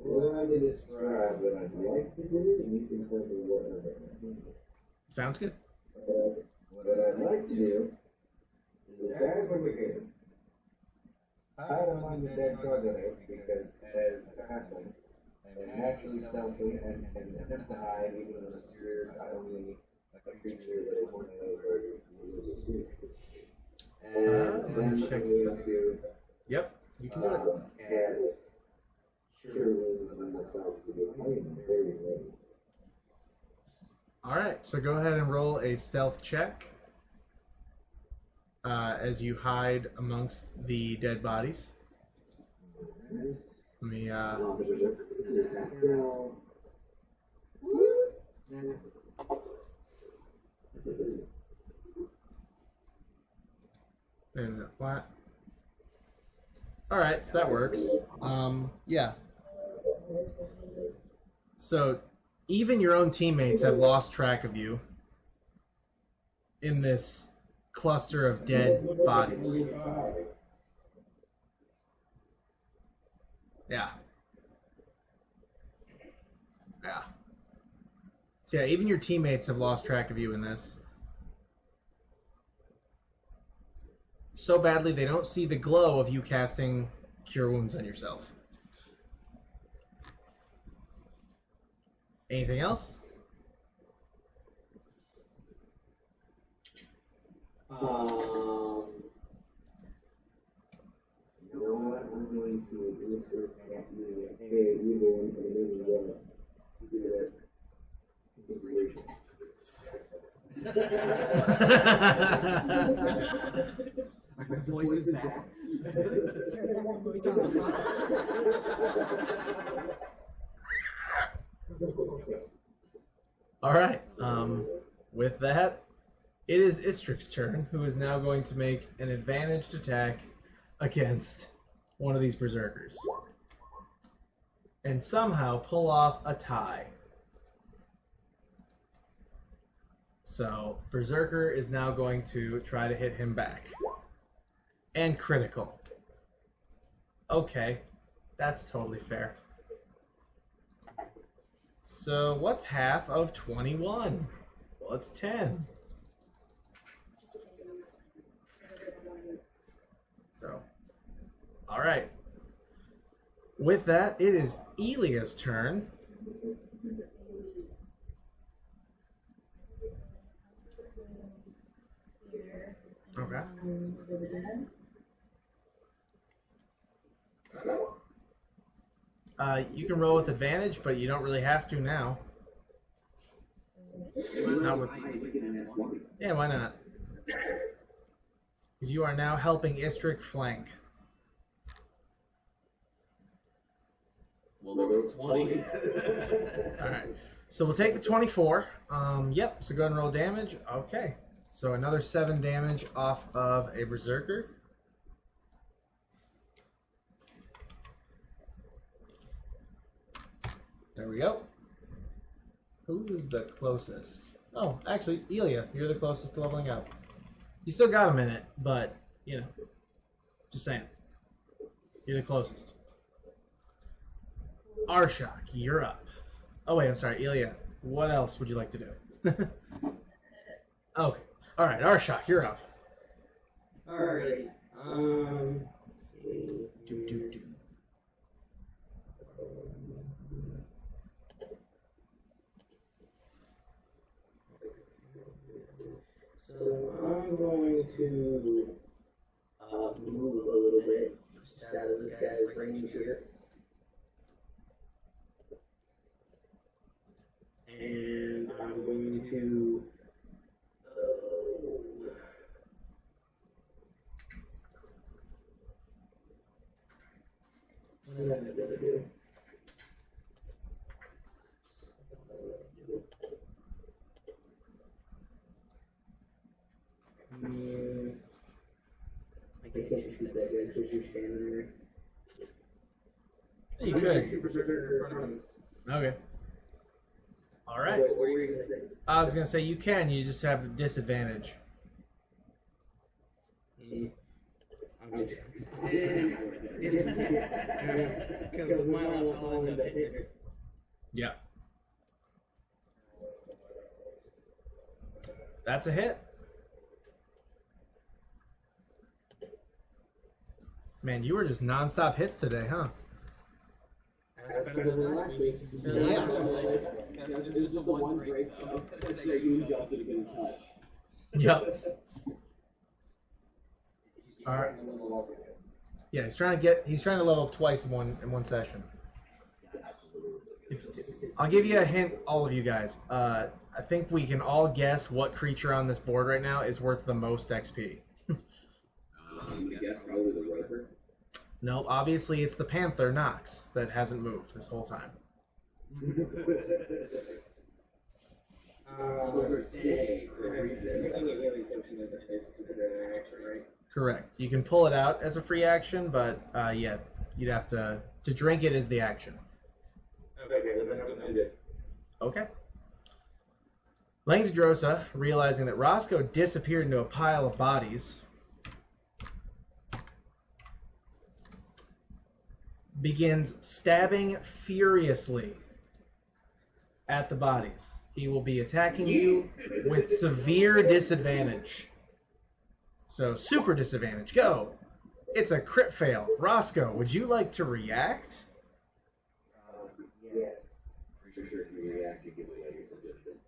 Well, I did describe what I'd like to do, and you can tell me what I don't. Sounds good. What I'd like to do is attack over here. Hide among the dead troglodytes because, as a halfling, I'm naturally stealthy and attempt to hide even in a spirit, I only like a creature that is working over you. And then check I'm this going out. to Yep, you can do it. cast Sure Wounds on myself because I am very ready. Alright, so go ahead and roll a stealth check as you hide amongst the dead bodies. Let me, and flat. Alright, so that works. Yeah. So, even your own teammates have lost track of you in this cluster of dead bodies. Yeah. Yeah. So yeah, even your teammates have lost track of you in this. So badly they don't see the glow of you casting Cure Wounds on yourself. Anything else? You know what? I'm going to whisper past you. Hey, you going to the middle of do that consideration. My voice is back. All right. With that, it is Istrik's turn, who is now going to make an advantaged attack against one of these berserkers, and somehow pull off a tie. So berserker is now going to try to hit him back, and critical. Okay, that's totally fair. So what's half of 21? Well, it's 10. So, all right. With that, it is Elia's turn. Okay. You can roll with advantage, but you don't really have to now. Not with... Yeah, why not? Because you are now helping Istrik flank. Well, there was 20. Alright. So we'll take the 24. Yep, so go ahead and roll damage. Okay. So another 7 damage off of a berserker. There we go. Who is the closest? Oh, actually, Elia, you're the closest to leveling up. You still got a minute, but, you know, just saying. You're the closest. Arshak, you're up. Oh, wait, I'm sorry, Elia. What else would you like to do? Okay. All right, Arshak, you're up. Alright. Do. So I'm going to move a little bit just out of this guy's range here. And I'm going to what am I gonna do? I can't shoot that guy because you're standing there. You could. Okay. All right. What were you going to say? I was going to say you can, you just have a disadvantage. Because my level all in the hit. Yeah. That's a hit. Man, you were just non-stop hits today, huh? That's better than last week. Yeah. This is the one break that you and Justin can touch. Yep. All right. Yeah, he's trying to level up twice in one session. I'll give you a hint, all of you guys. I think we can all guess what creature on this board right now is worth the most XP. I guess probably the Roper. No, obviously it's the Panther Nox that hasn't moved this whole time. Correct. You can pull it out as a free action, but yeah, you'd have to drink it as the action. Okay. Langdedrosa, realizing that Roscoe disappeared into a pile of bodies, begins stabbing furiously at the bodies. He will be attacking you with severe disadvantage. So, super disadvantage. Go! It's a crit fail. Roscoe, would you like to react? Yes. For sure, if you react, you give away your suggestion.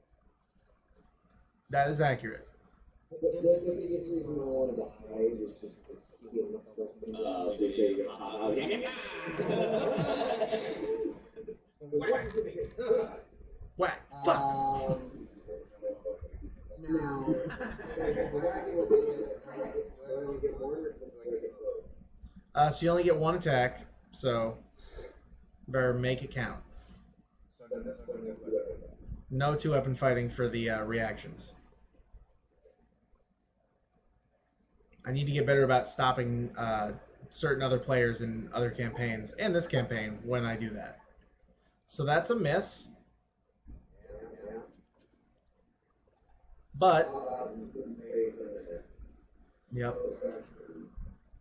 That is accurate. The biggest reason I wanted to hide is just to get myself in So you say you're gonna Whack! Fuck! Now, So you only get one attack, so better make it count. No two-weapon fighting for the reactions. I need to get better about stopping certain other players in other campaigns, and this campaign, when I do that. So that's a miss. But, yep.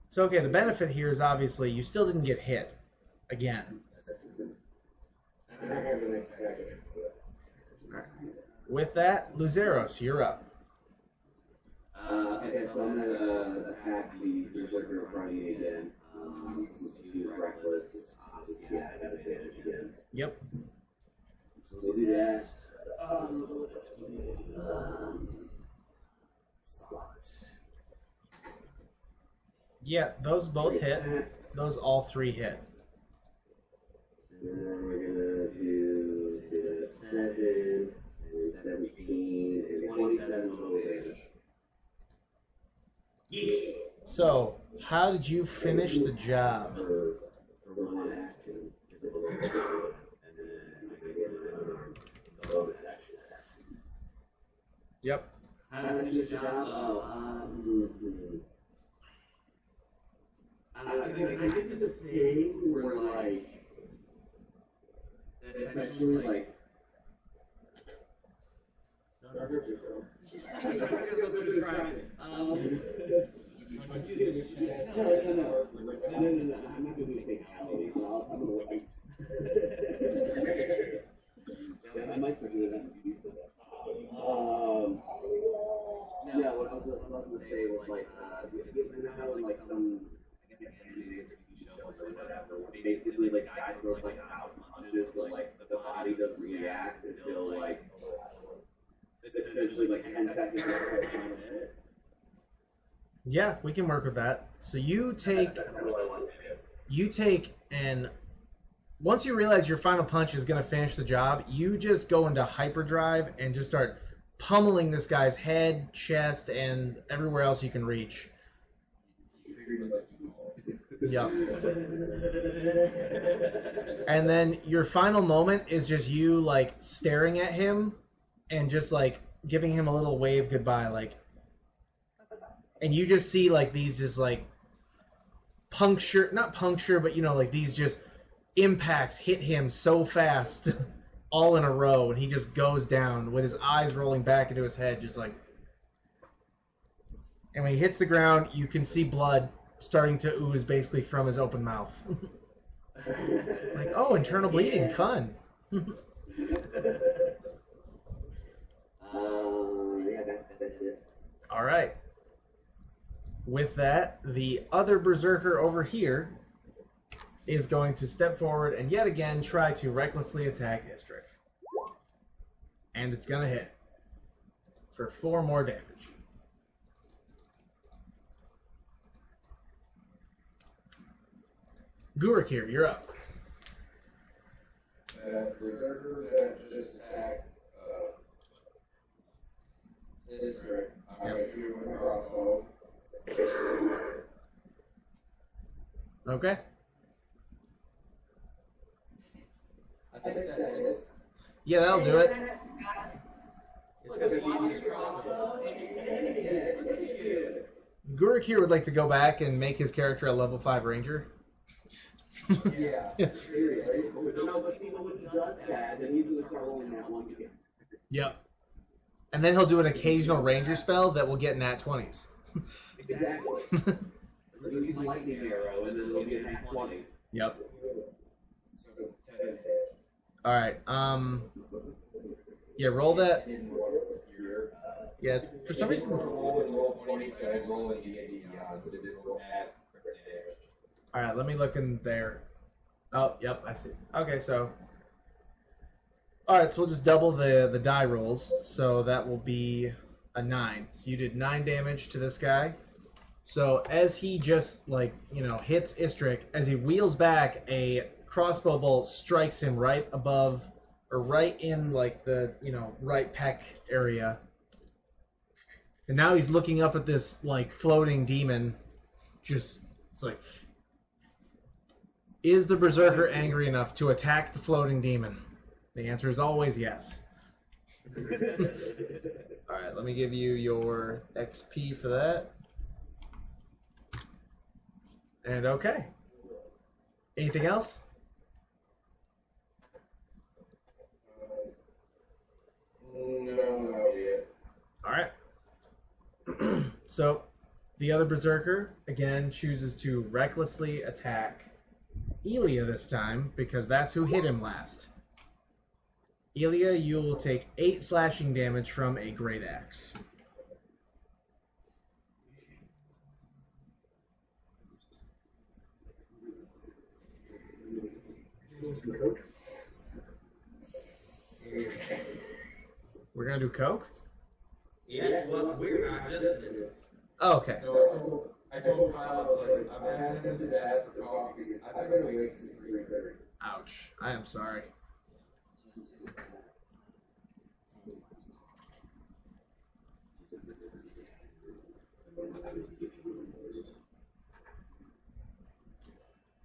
It's okay. The benefit here is obviously you still didn't get hit again. Right. With that, Luzeros, you're up. Okay, so I'm gonna attack the berserker in front of you again. Since he was reckless, yeah, I got advantage again. Yep. So we'll do that. Yeah, those both hit. Those all three hit. And then we're gonna do 7, and 17, and 27 total damage. So, how did you finish the job? For one action. And then I get another bonus action. Yep. How did I finish the job? I did the thing where, like, essentially, like, don't hurt yourself. I'm trying to go through describing it. No. I'm not going to do a fatality, but I'm going to wait. I might start doing that in the future. Yeah, what I was going to say was, like, you know how in, like, some, I guess, anime or TV show or whatever, basically, like, guy throws, like, 1,000 punches, but, like, the body doesn't react until, like, essentially, like, 10 seconds after the final hit. Yeah, we can work with that. So you take, and once you realize your final punch is going to finish the job, you just go into hyperdrive and just start pummeling this guy's head, chest, and everywhere else you can reach. Yep. And then your final moment is just you, like, staring at him and just, like, giving him a little wave goodbye, like, and you just see, like, these just, like, not puncture, but, you know, like, these just impacts hit him so fast, all in a row, and he just goes down with his eyes rolling back into his head, just like... And when he hits the ground, you can see blood starting to ooze basically from his open mouth. Like, oh, internal bleeding, fun. Yeah, that's it. All right. With that, the other berserker over here is going to step forward and yet again try to recklessly attack Istrick. And it's going to hit for 4 more damage. Gurakir, you're up. Berserker that just attacked Istrick. I'm going to shoot him with a crossbow. Okay. I think that is. Yeah, that'll do it. It's because he uses crossbow. Gurakir would like to go back and make his character a level 5 ranger. Yeah. Seriously. No, but see, when he does that, then he's going to start rolling that one again. Yep. And then he'll do an occasional ranger spell that will get nat 20s. Exactly. He'll use a lightning arrow, and then it'll be a nat 20. Yep. Alright, yeah, roll that. Yeah, it's, for some reason it's... Alright, let me look in there. Oh, yep, I see. Okay, so... Alright, so we'll just double the die rolls. So that will be a 9. So you did 9 damage to this guy. So as he just, like, you know, hits Istrick, as he wheels back, a crossbow bolt strikes him right above, or right in, like, the, you know, right pec area. And now he's looking up at this, like, floating demon. Just, it's like... Is the Berserker angry enough to attack the floating demon? The answer is always yes. Alright, let me give you your XP for that. And okay. Anything else? No, yet. Alright. So, the other Berserker, again, chooses to recklessly attack Elia this time, because that's who hit him last. Elia, you will take 8 slashing damage from a Great Axe. We're gonna do Coke? Yeah, well, we're not just this. Oh, okay. So I told Kyle, it's like, I'm asking him to ask for coffee because I've been awake since 3:30. Ouch. I am sorry.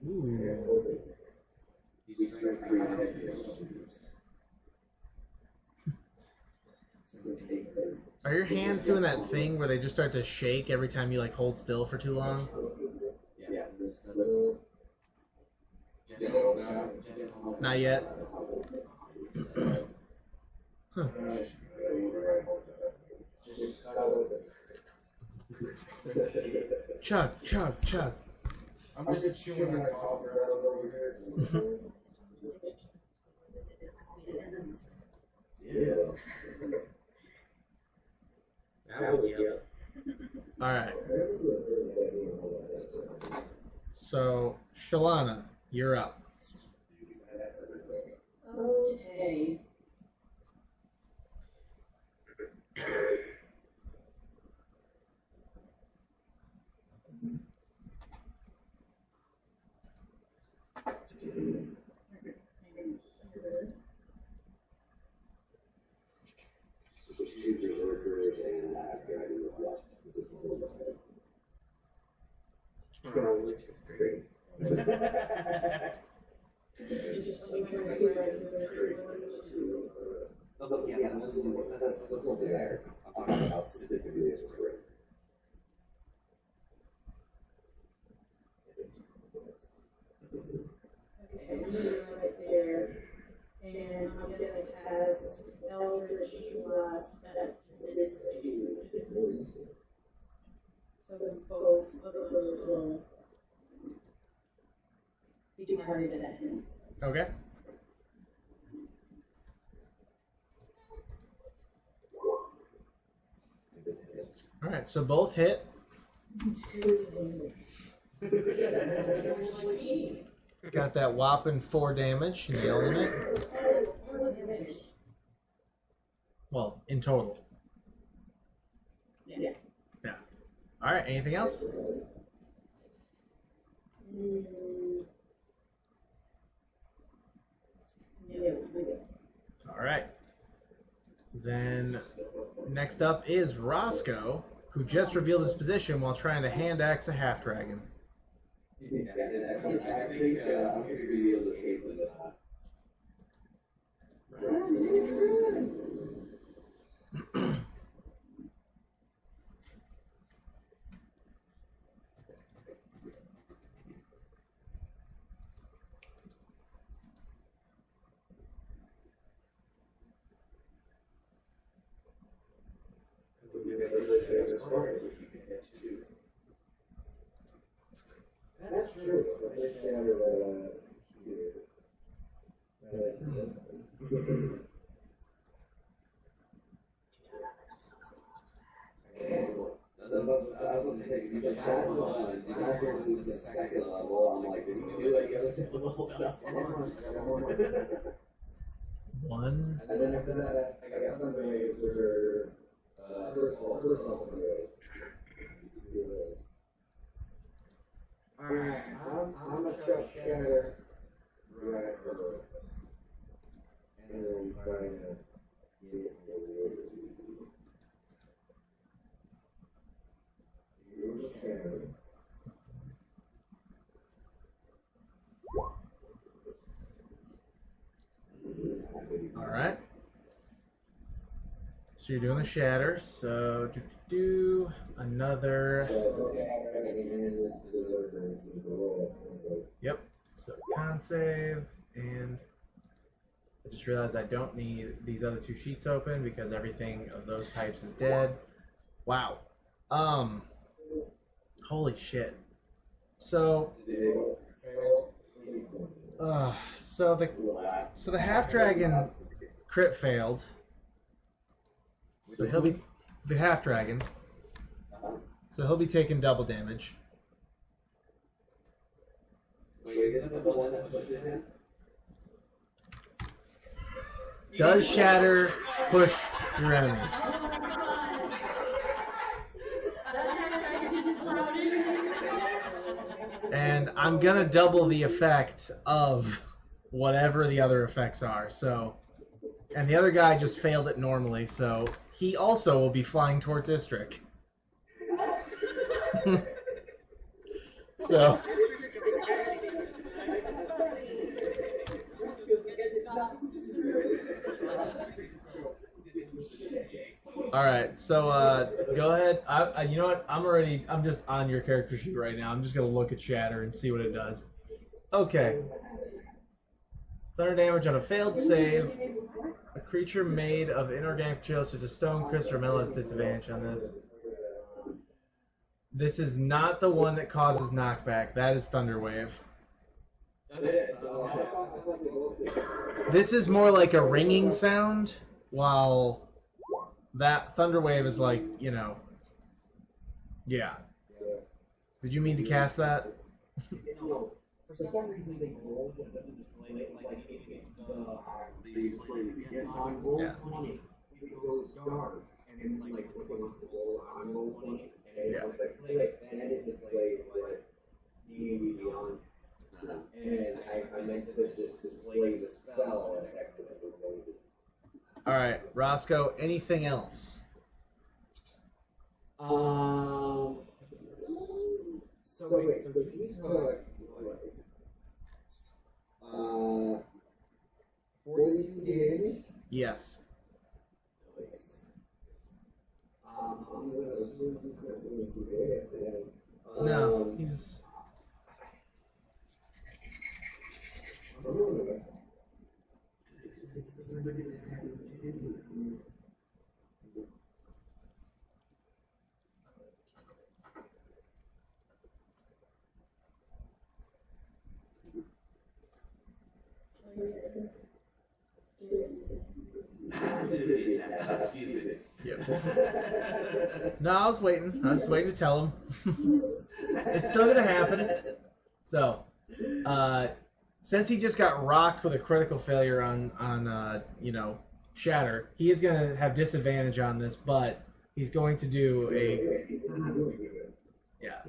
Ooh. He's strength 3 since 8:30. Are your hands doing that thing where they just start to shake every time you like hold still for too long? Yeah, this Not yet. Huh. Chug, chug, chug. I'm just chewing my coffee rattles over here. Yeah. That will be up. All right. So, Shalana, you're up. Okay. There's 2 berserkers and a half dragon with left. This is a little bit. Oh, yeah, that's something there. I'm talking about specifically this was great. Okay, I'm gonna go right there. And I'm gonna cast Eldritch Blast at this dude. So both of those will be targeted at him. Okay. All right, so both hit. Got that whopping 4 damage, nailing it. Well, in total. Yeah. Yeah. All right, anything else? All right. Then next up is Roscoe, who just revealed his position while trying to hand axe a half dragon. Yeah, and I think I'm going to reveal the shape of this one. That's true. I just gathered I was thinking, you just pass on, you have to move to the second level. I'm like, did you do like the other level stuff? One. And then after that, I got something for first level. Alright, I'm gonna shut Shatter right first. And then try to get Shatter. So you're doing the shatter. So do another. Yep. So con save, and I just realized I don't need these other two sheets open because everything of those types is dead. Wow. Holy shit. So the half dragon crit failed. So he'll be the half dragon. So he'll be taking double damage. Does shatter push your enemies? And I'm gonna double the effect of whatever the other effects are. So, and the other guy just failed it normally, so he also will be flying towards Istrick. So. All right, so go ahead. You know what? I'm just on your character sheet right now. I'm just gonna look at Shatter and see what it does. Okay. Thunder damage on a failed save. A creature made of inorganic materials such as stone, crystal, or metal has disadvantage on this. This is not the one that causes knockback. That is Thunderwave. This is more like a ringing sound, while that Thunderwave is like, you know, yeah. Did you mean to cast that? No. For some reason they rolled this on roll 20, it goes dark, and then like what goes to roll on roll 20, and it goes like click, and it is displayed what D&D Beyond. And I meant to just display the spell and accidentally rolled it. Alright, Roscoe, anything else? So these are 42 damage. Yes. I'm gonna assume he's not really good. No, he's... Yep. No, I was waiting. I was waiting to tell him. It's still gonna happen. So, since he just got rocked with a critical failure on you know, Shatter, he is gonna have disadvantage on this, but he's going to do yeah.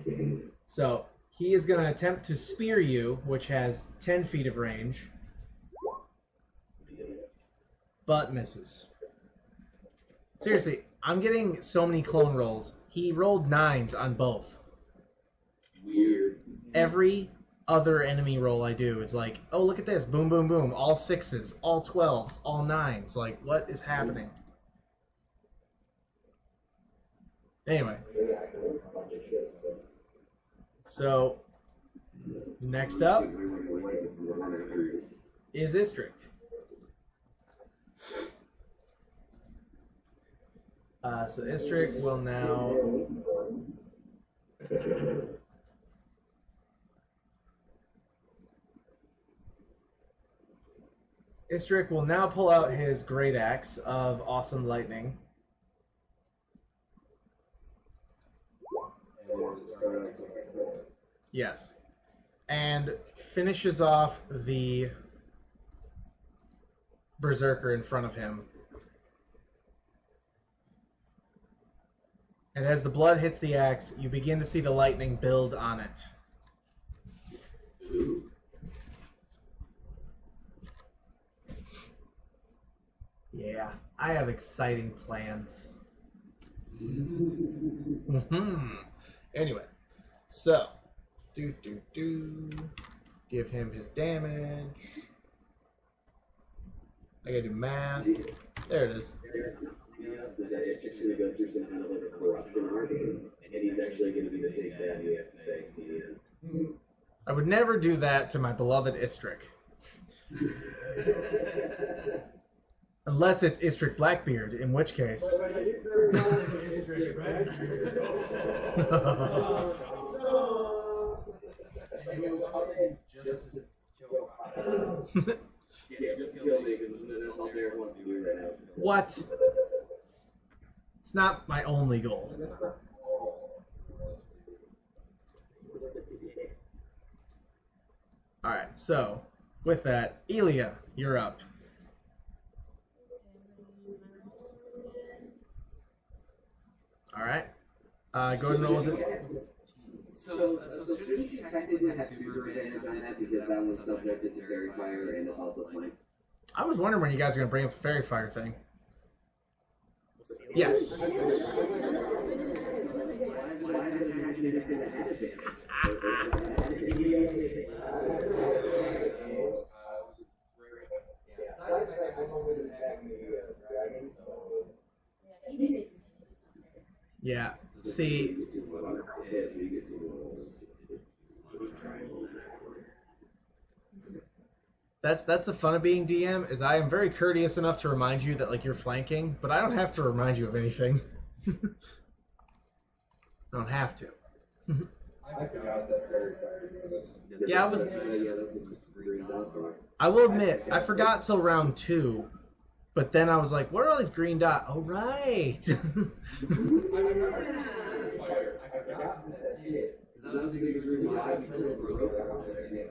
So he is gonna attempt to spear you, which has 10 feet of range, but misses. Seriously, I'm getting so many clone rolls. He rolled 9s on both. Weird. Every other enemy roll I do is like, oh, look at this. Boom, boom, boom. All 6s, all 12s, all 9s. Like, what is happening? Anyway. So, next up is Istrick. So Istrick will now... Istrick will now pull out his Great Axe of Awesome Lightning. Yes. And finishes off the Berserker in front of him. And as the blood hits the axe, you begin to see the lightning build on it. Yeah, I have exciting plans. Anyway, so give him his damage. I gotta do math. There it is. that it's actually going to go through some kind of like a corruption arc, and he's actually going to be the big bad we have to face in the end. I would never do that to my beloved Istrick. Unless it's Istrick Blackbeard, in which case. What? It's not my only goal. Alright, so, with that, Elia, you're up. Alright. Go ahead and roll with it. So shouldn't you technically have super advantage on that because that one's subjected to fairy fire and it's also flank? I was wondering when you guys are going to bring up the fairy fire thing. Yeah. Yeah. See, that's the fun of being DM, is I am very courteous enough to remind you that like you're flanking, but I don't have to remind you of anything. I don't have to. I forgot that very Yeah, I will admit, I forgot till round 2, but then I was like, what are all these green dots? Oh, right.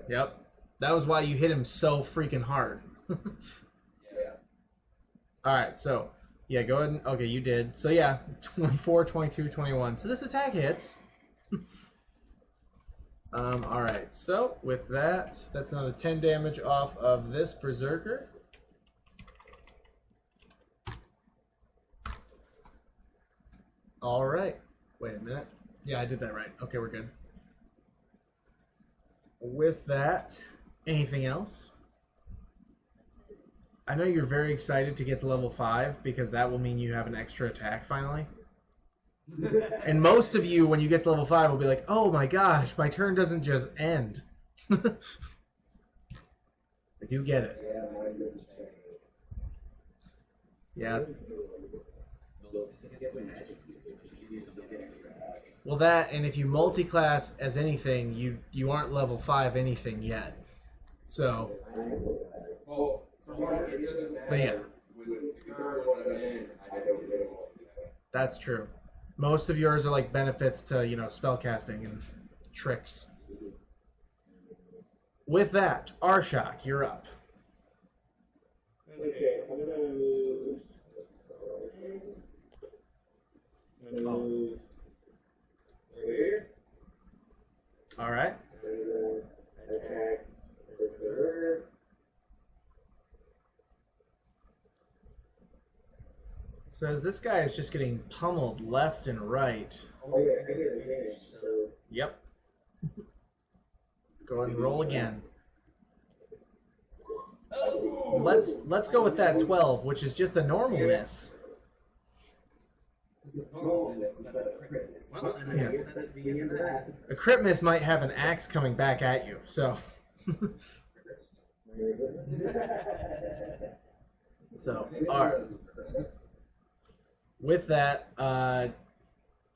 Yep. That was why you hit him so freaking hard. Alright, so, yeah, go ahead and, okay, you did. So, yeah, 24, 22, 21. So this attack hits. Alright, so, with that, that's another 10 damage off of this Berserker. Alright. Wait a minute. Yeah, I did that right. Okay, we're good. With that, anything else? I know you're very excited to get to level 5 because that will mean you have an extra attack finally. And most of you, when you get to level 5, will be like, oh my gosh, my turn doesn't just end. I do get it. Yeah. Well, that, and if you multi-class as anything, you aren't level 5 anything yet. So, but yeah, that's true. Most of yours are like benefits to, you know, spellcasting and tricks. With that, Arshak, you're up. Okay, I'm gonna move. Here. All right. Attack the third. Says this guy is just getting pummeled left and right. Oh yeah, I get advantage. So Yep. Go ahead and roll again. Let's go with that 12, which is just a normal miss. Yes. that's the end of that. A crit miss might have an axe coming back at you, so. So, alright. With that,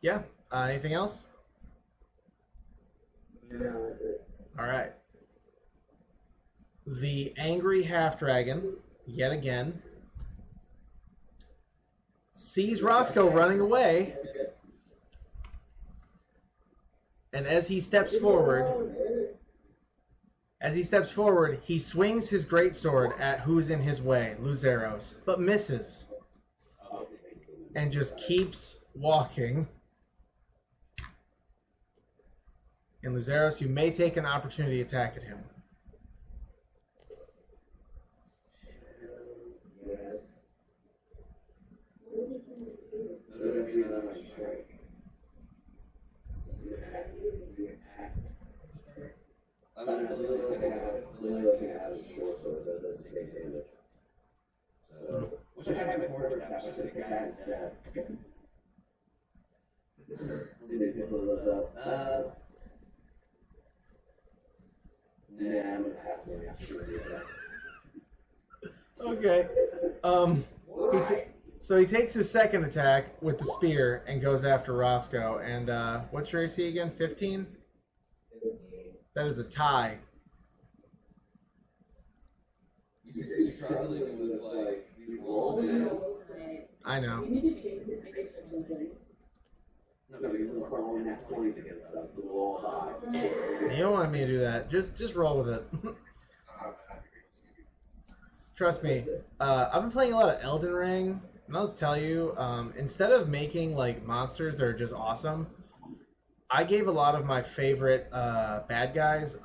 yeah, anything else? Alright. The angry half-dragon, yet again, sees Roscoe running away, and as he steps forward, he swings his greatsword at who's in his way, Luzeros, but misses, and just keeps walking. And Luzeros, you may take an opportunity attack at him. So, which I have before established, I think, guys. Did they pull those up? Nah, I'm gonna pass on that. Sure, Okay. So he takes his second attack with the spear and goes after Roscoe. And what's your AC again? 15? That is a tie. You said you're struggling with like these rolls now. I know. You need to change the face or something. No, you're just rolling that 20s against us. It's a little high. You don't want me to do that. Just roll with it. Trust me. I've been playing a lot of Elden Ring, and I'll just tell you, instead of making like monsters that are just awesome, I gave a lot of my favorite bad guys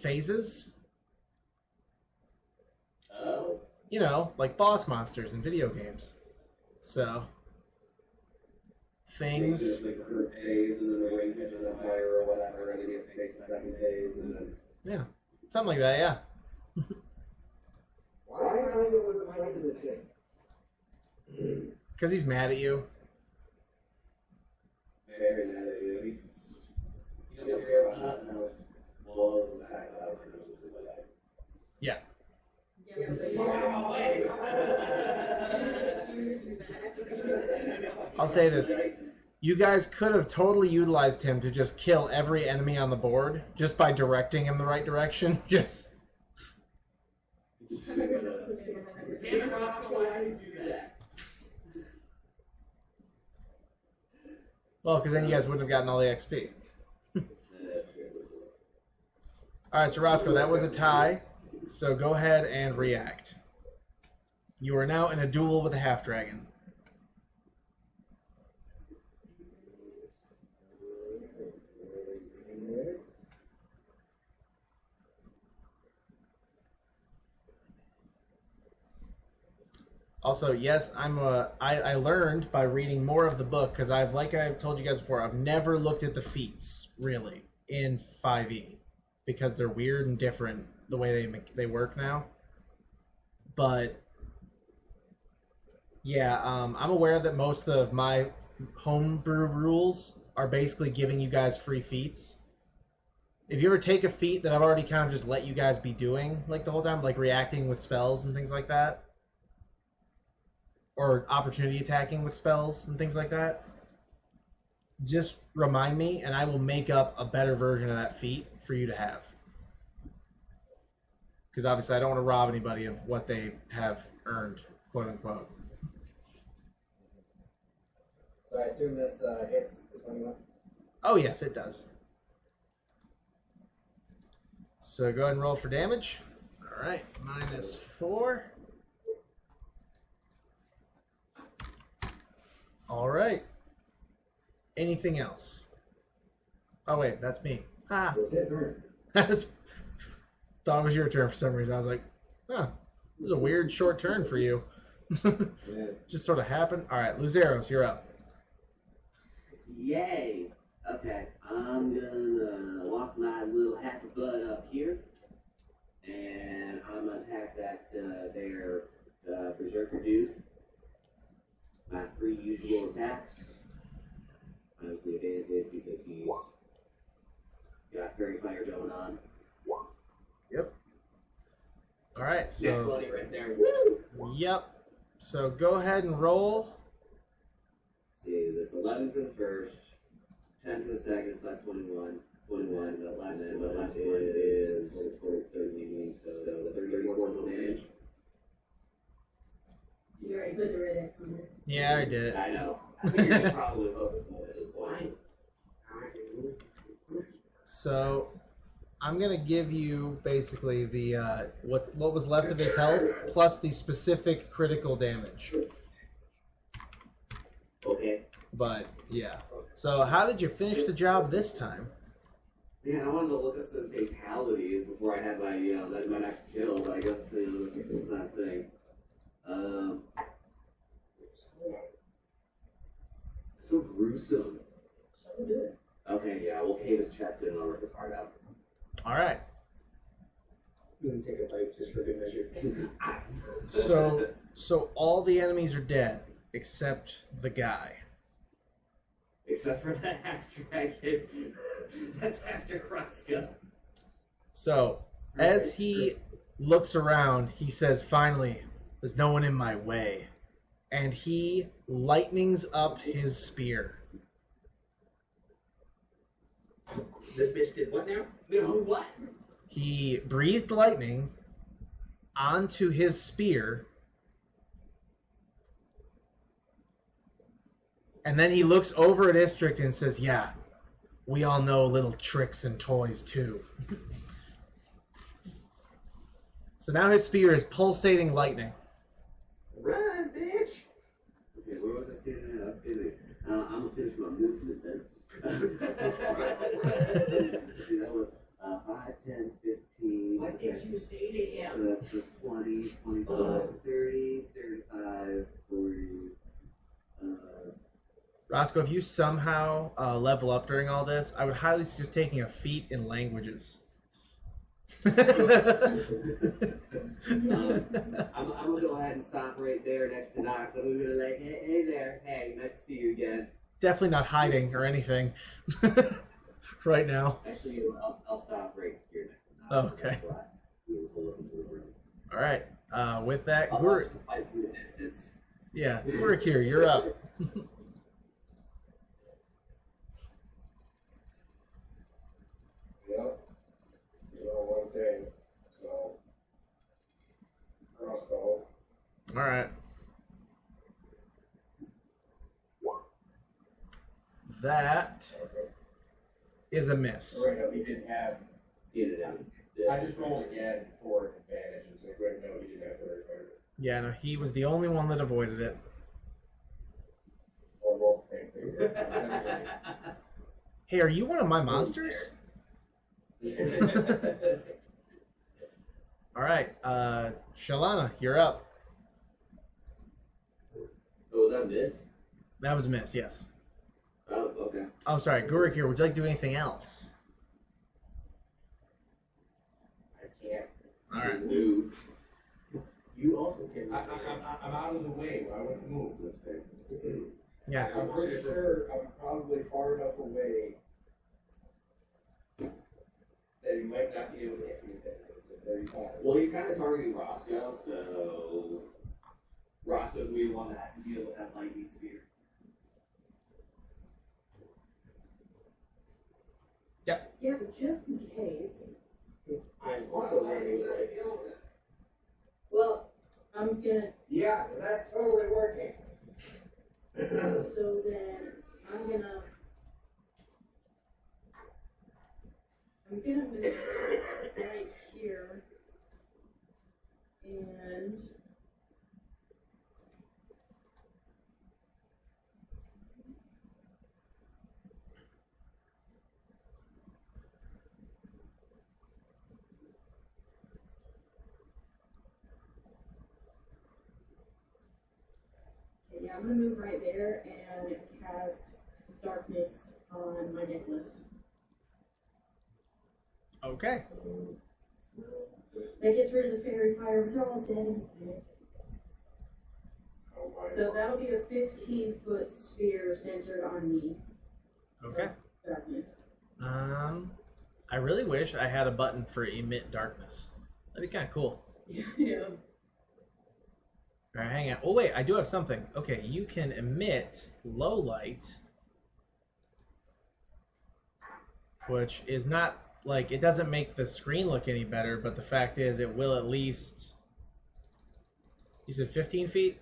phases. Oh. You know, like boss monsters in video games. So things. Just like the first phase and then the range of the fire or whatever, and then you face the second phase, and then. Yeah, something like that. Yeah. Why am I able to find this thing? Because he's mad at you. Very mad at you. You don't care about that? No. Well, the fact that I was going to listen to that. Yeah. I'll say this. You guys could have totally utilized him to just kill every enemy on the board just by directing him the right direction. Just. Damn it, Roscoe, why did you do that? Well, because then you guys wouldn't have gotten all the XP. Alright, so Roscoe, that was a tie. So go ahead and react. You are now in a duel with a half-dragon. Also, yes, I learned by reading more of the book, because like I've told you guys before, I've never looked at the feats, really, in 5e. Because they're weird and different the way they work now. But yeah, I'm aware that most of my homebrew rules are basically giving you guys free feats. If you ever take a feat that I've already kind of just let you guys be doing like the whole time, like reacting with spells and things like that, or opportunity attacking with spells and things like that, just remind me and I will make up a better version of that feat for you to have. Because obviously I don't want to rob anybody of what they have earned, quote unquote. So I assume this hits the 21? Oh yes, it does. So go ahead and roll for damage. Alright, -4. Alright. Anything else? Oh wait, that's me. Ah. Thought it was your turn for some reason. I was like, huh, it was a weird short turn for you. Just sort of happened. Alright, Luzeros, you're up. Yay! Okay, I'm gonna walk my little half a butt up here, and I'm gonna attack that their berserker dude. My 3 usual attacks. Obviously advantage because he's got fairy fire going on. Yep. Alright, Next so. buddy right there. Woo! Yep. So go ahead and roll. See, that's 11 for the first, 10 for the second, so that's 21. 21, the last one is 30, so that's 34 total damage. You already put the red X on there. Yeah, I did. I know. I figured you probably voted for it at this point. So I'm gonna give you basically the what was left of his health plus the specific critical damage. Okay. But yeah. So how did you finish the job this time? Man, I wanted to look up some fatalities before I had my, my next kill, but I guess it's not a thing. So gruesome. Okay, yeah, we'll cave his chest in and I'll rip the part out. All right. gonna take a bite just for good measure. So all the enemies are dead except the guy. Except for that half-dragon. That's after Roscoe. So as he looks around, he says, "Finally, there's no one in my way," and he lightnings up his spear. This bitch did what now? No, what? He breathed lightning onto his spear, and then he looks over at Istrict and says, "Yeah, we all know little tricks and toys too." So now his spear is pulsating lightning. Run, bitch! Okay, where was I standing at? I was standing. I'm gonna finish my movement then. See, that was 5, 10, 15. What did you say to him? So that's just 20, 25, 30, 35, 40. Roscoe, if you somehow level up during all this, I would highly suggest taking a feat in languages. I'm gonna go ahead and stop right there next to Knox. I'm gonna be like, hey there, hey, nice to see you again. Definitely not hiding or anything right now. Actually, I'll stop right here next to Knox. Okay. We'll look into the room. All right. With that, I'll Gurik. also fight through the distance. Yeah, Gurik here. You're up. Yep. You know one thing. So, crossbow. All right. That is a miss. Right now, he didn't have. Get it out. I just rolled again for advantage. It's like right now, he didn't have very far. Yeah, no, he was the only one that avoided it. Or roll the same thing. Hey, are you one of my monsters? All right, Shalana, you're up. Oh, was that miss? That was a miss, yes. Oh, okay. Oh, I'm sorry, Gurik here. Would you like to do anything else? I can't. All right. Move. You also can. I'm out of the way. I wouldn't move this thing. Yeah. I'm pretty sure I'm probably far enough away that he might not be able to hit me with that. It's a 35. Well, he's kind of targeting Roscoe, so Roscoe's the one that has to deal with that lightning spear. Yep. Yeah, but just in case. I'm also running away. Well, I'm gonna. Yeah, that's totally working. So then I'm gonna move right here and yeah, I'm gonna move right there and cast darkness on my necklace. Okay. That gets rid of the fairy fire retardant. Oh my. So that'll be a 15-foot sphere centered on me. Okay. Darkness. I really wish I had a button for emit darkness. That'd be kind of cool. Yeah. All right, hang on. Oh wait, I do have something. Okay, you can emit low light, which is not like it doesn't make the screen look any better, but the fact is it will at least. You said 15 feet?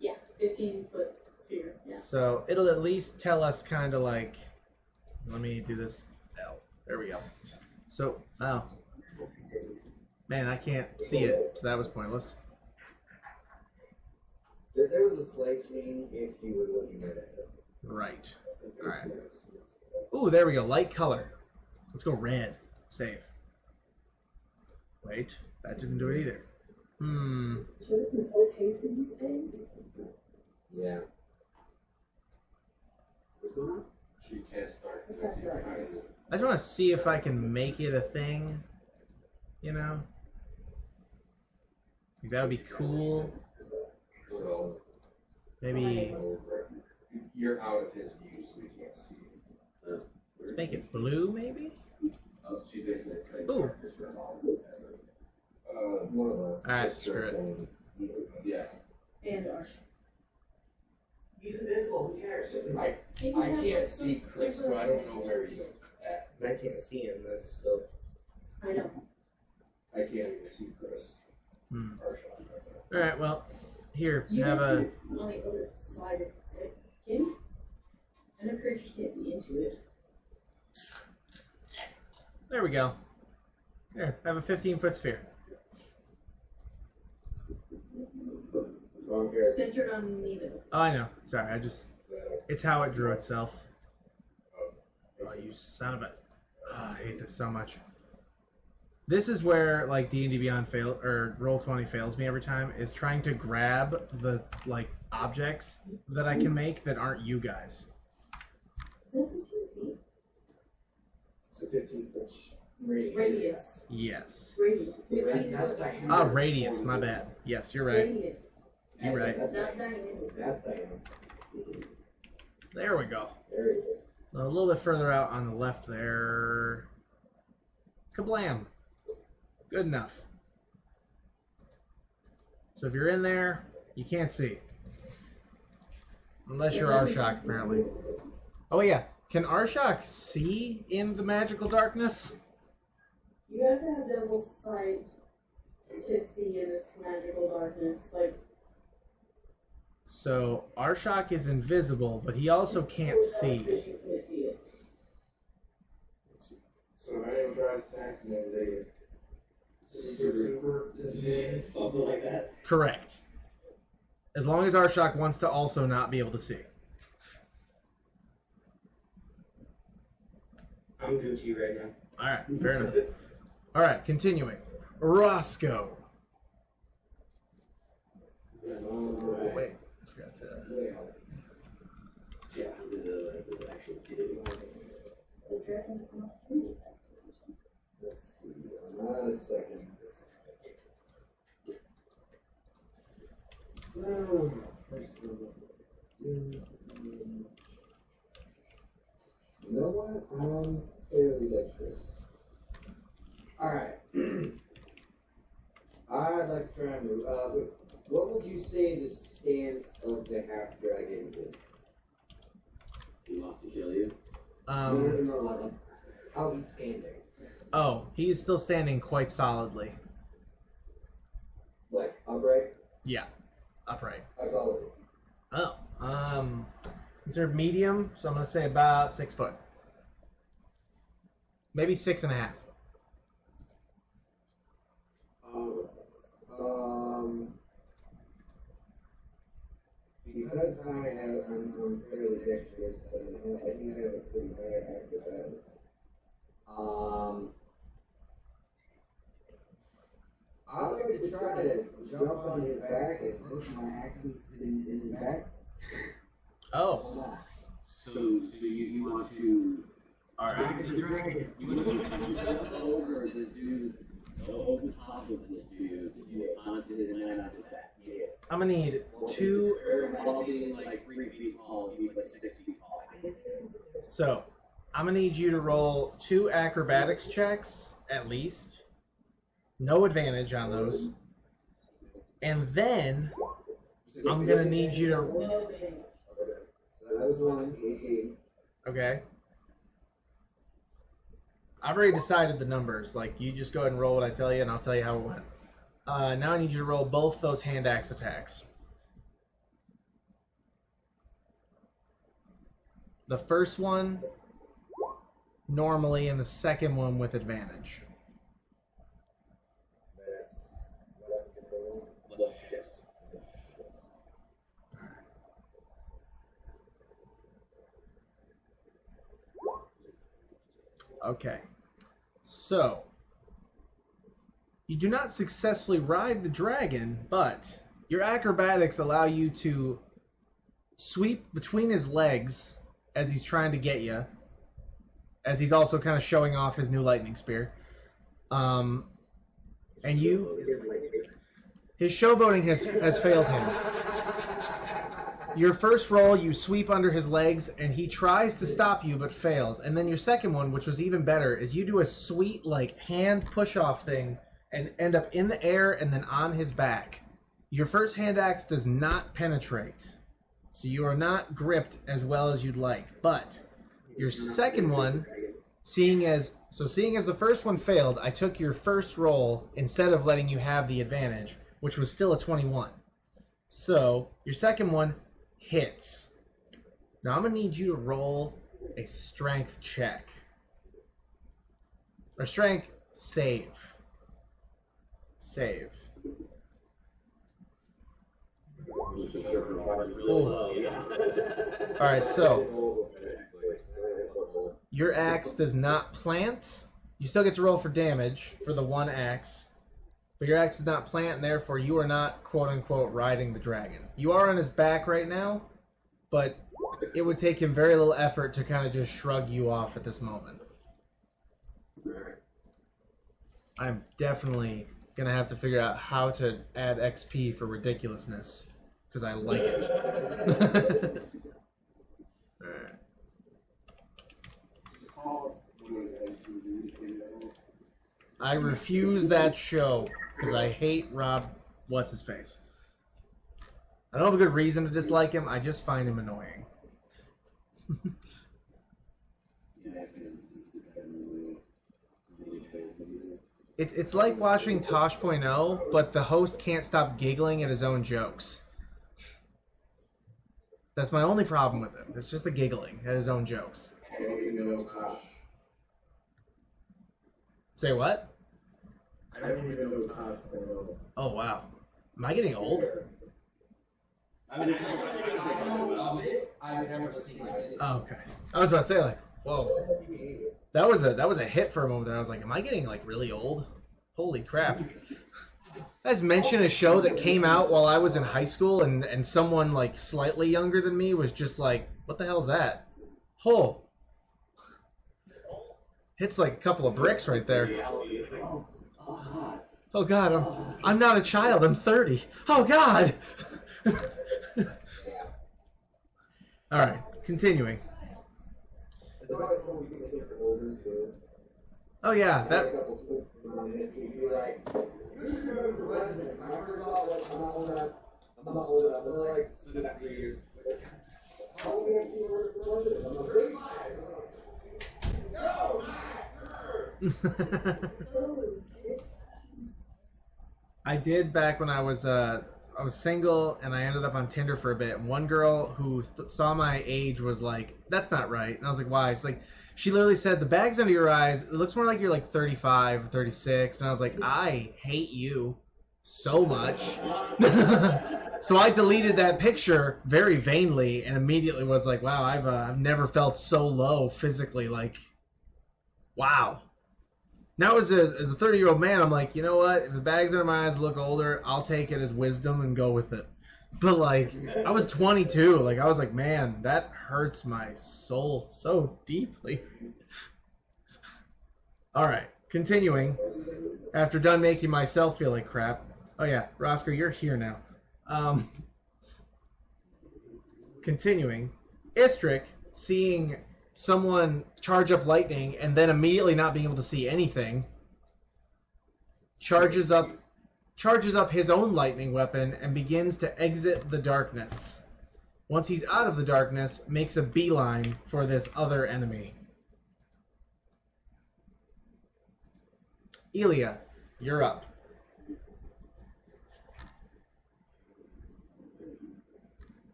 Yeah, 15-foot sphere. Yeah. So it'll at least tell us kind of like. Let me do this. L. There we go. So, oh. Man, I can't see it, so that was pointless. There was a slight change if you were looking at it. Right. Alright. Ooh, there we go. Light color. Let's go red. Save. Wait, that didn't do it either. Should it be okay for you stay? Yeah. What's going on? She cast darkness. Cast darkness. I just want to see if I can make it a thing. you know? Like, that would be cool. So Maybe you're out of his view, so we can't see. let's make it blue, maybe? She's basically cutting Ooh. darkness from all More or less. Alright, screw it. Yeah. And Arsh. He's invisible, who cares? I He can have, can't like, some see Chris, so I don't know where he's at. And I can't see him, that's so. I know. I can't even see Chris. Alright, well, here, You have guys a... can on the other side of it. Can you? I know creatures can't see into it. There we go. There, have a 15-foot sphere. Wrong character. Centered on me though. Oh, I know. Sorry, I just... It's how it drew itself. Oh, you son of a... Oh, I hate this so much. This is where, like, D&D Beyond fail or Roll20 fails me every time, is trying to grab the, like, objects that I can make that aren't you guys. Is that 15 feet? It's a 15-foot Radius. Yes. Radius. That's diameter. Ah, radius, my bad. Yes, you're right. Radius. You're right. It's not diameter. That's diameter. There we go. There you go. A little bit further out on the left there. Kablam. Good enough. So if you're in there, you can't see. Unless you're Arshak, apparently. Oh yeah, can Arshak see in the magical darkness? You have to have double sight to see in this magical darkness. Like, So Arshak is invisible, but he also can't see. because you can see it. So if anyone tries to attack me, they super disadvantage. Something like that. Correct. As long as Arshak wants to also not be able to see. I'm Gucci right now. Alright, fair enough. Alright, continuing. Roscoe. Oh, wait. I forgot to... Yeah, the actual kid. The dragon is not free. Let's see. Another second. Oh, first level. You know what? I'm fairly dexterous. Alright. I'd like to try and move. What would you say the stance of the half dragon is? He wants to kill you. No, how he's standing. Oh, he's still standing quite solidly. Like, upright? Yeah, upright. How tall is he? Oh, it's considered medium, so I'm gonna say about 6 foot. Maybe 6.5. Because I'm fairly dexterous, and I think I have a pretty high acrobatics. I'd like to try to jump on his back and push my axes in his back. Oh, So you want to alright. The dragon. you want to jump over the dude, over top of this dude, onto his land onto that. Yeah. I'm gonna need 2. While being like 3 feet tall, he's like 6 feet tall. So, I'm gonna need you to roll 2 acrobatics checks, at least. No advantage on those. And then, I'm gonna need you to... No advantage. So that was 1, 18. Okay. I've already decided the numbers. Like, you just go ahead and roll what I tell you, and I'll tell you how it went. Now I need you to roll both those hand axe attacks. The first one, normally, and the second one with advantage. Okay. So, you do not successfully ride the dragon, but your acrobatics allow you to sweep between his legs as he's trying to get you, as he's also kind of showing off his new lightning spear. And you, Is like his showboating has failed him. Your first roll, you sweep under his legs, and he tries to stop you but fails. And then your second one, which was even better, is you do a sweet like hand push-off thing and end up in the air and then on his back. Your first hand axe does not penetrate, so you are not gripped as well as you'd like. But your second one, seeing as the first one failed, I took your first roll instead of letting you have the advantage, which was still a 21. So your second one hits. Now I'm gonna need you to roll a strength check. Or strength save. Save. Alright, so your axe does not plant. You still get to roll for damage for the one axe. But your axe does not plant, and therefore you are not, quote-unquote, riding the dragon. You are on his back right now, but it would take him very little effort to kind of just shrug you off at this moment. I'm definitely going to have to figure out how to add XP for ridiculousness, because I like it. I refuse that show because I hate Rob. What's his face? I don't have a good reason to dislike him. I just find him annoying. It's like watching Tosh.0, but the host can't stop giggling at his own jokes. That's my only problem with him. It's just the giggling at his own jokes. Say what? I don't even know Tosh.0. Oh, wow. Am I getting old? I mean, I've never seen it. Oh, okay. I was about to say, like, whoa. That was a hit for a moment there. I was like, am I getting, like, really old? Holy crap. Guys mentioned a show that came out while I was in high school, and someone, like, slightly younger than me was just like, what the hell's that? Oh. Hits like a couple of bricks right there. Oh God, I'm not a child. I'm 30. Oh God. All right, continuing. Oh yeah, that. I did back when I was single, and I ended up on Tinder for a bit. And one girl who saw my age was like, "That's not right," and I was like, "Why?" It's like, she literally said, "The bags under your eyes, it looks more like you're like 35 or 36," and I was like, "I hate you so much." So I deleted that picture very vainly, and immediately was like, "Wow, I've never felt so low physically. Like, wow." Now, as a 30-year-old man, I'm like, you know what? If the bags under my eyes look older, I'll take it as wisdom and go with it. But, like, I was 22. Like, I was like, man, that hurts my soul so deeply. All right, continuing. After done making myself feel like crap. Oh, yeah, Roscoe, you're here now. Continuing. Istrick, seeing someone charge up lightning and then immediately not being able to see anything, charges up his own lightning weapon and begins to exit the darkness. Once he's out of the darkness, makes a beeline for this other enemy. Elia, you're up.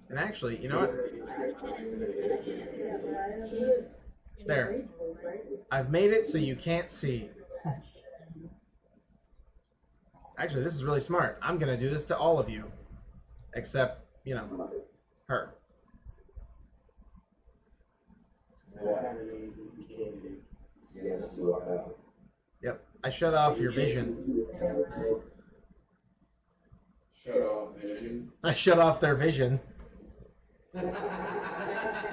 And actually, you know what? There. I've made it so you can't see. Actually, this is really smart. I'm going to do this to all of you. Except, you know, her. Yep. I shut off your vision. Shut off vision. I shut off their vision.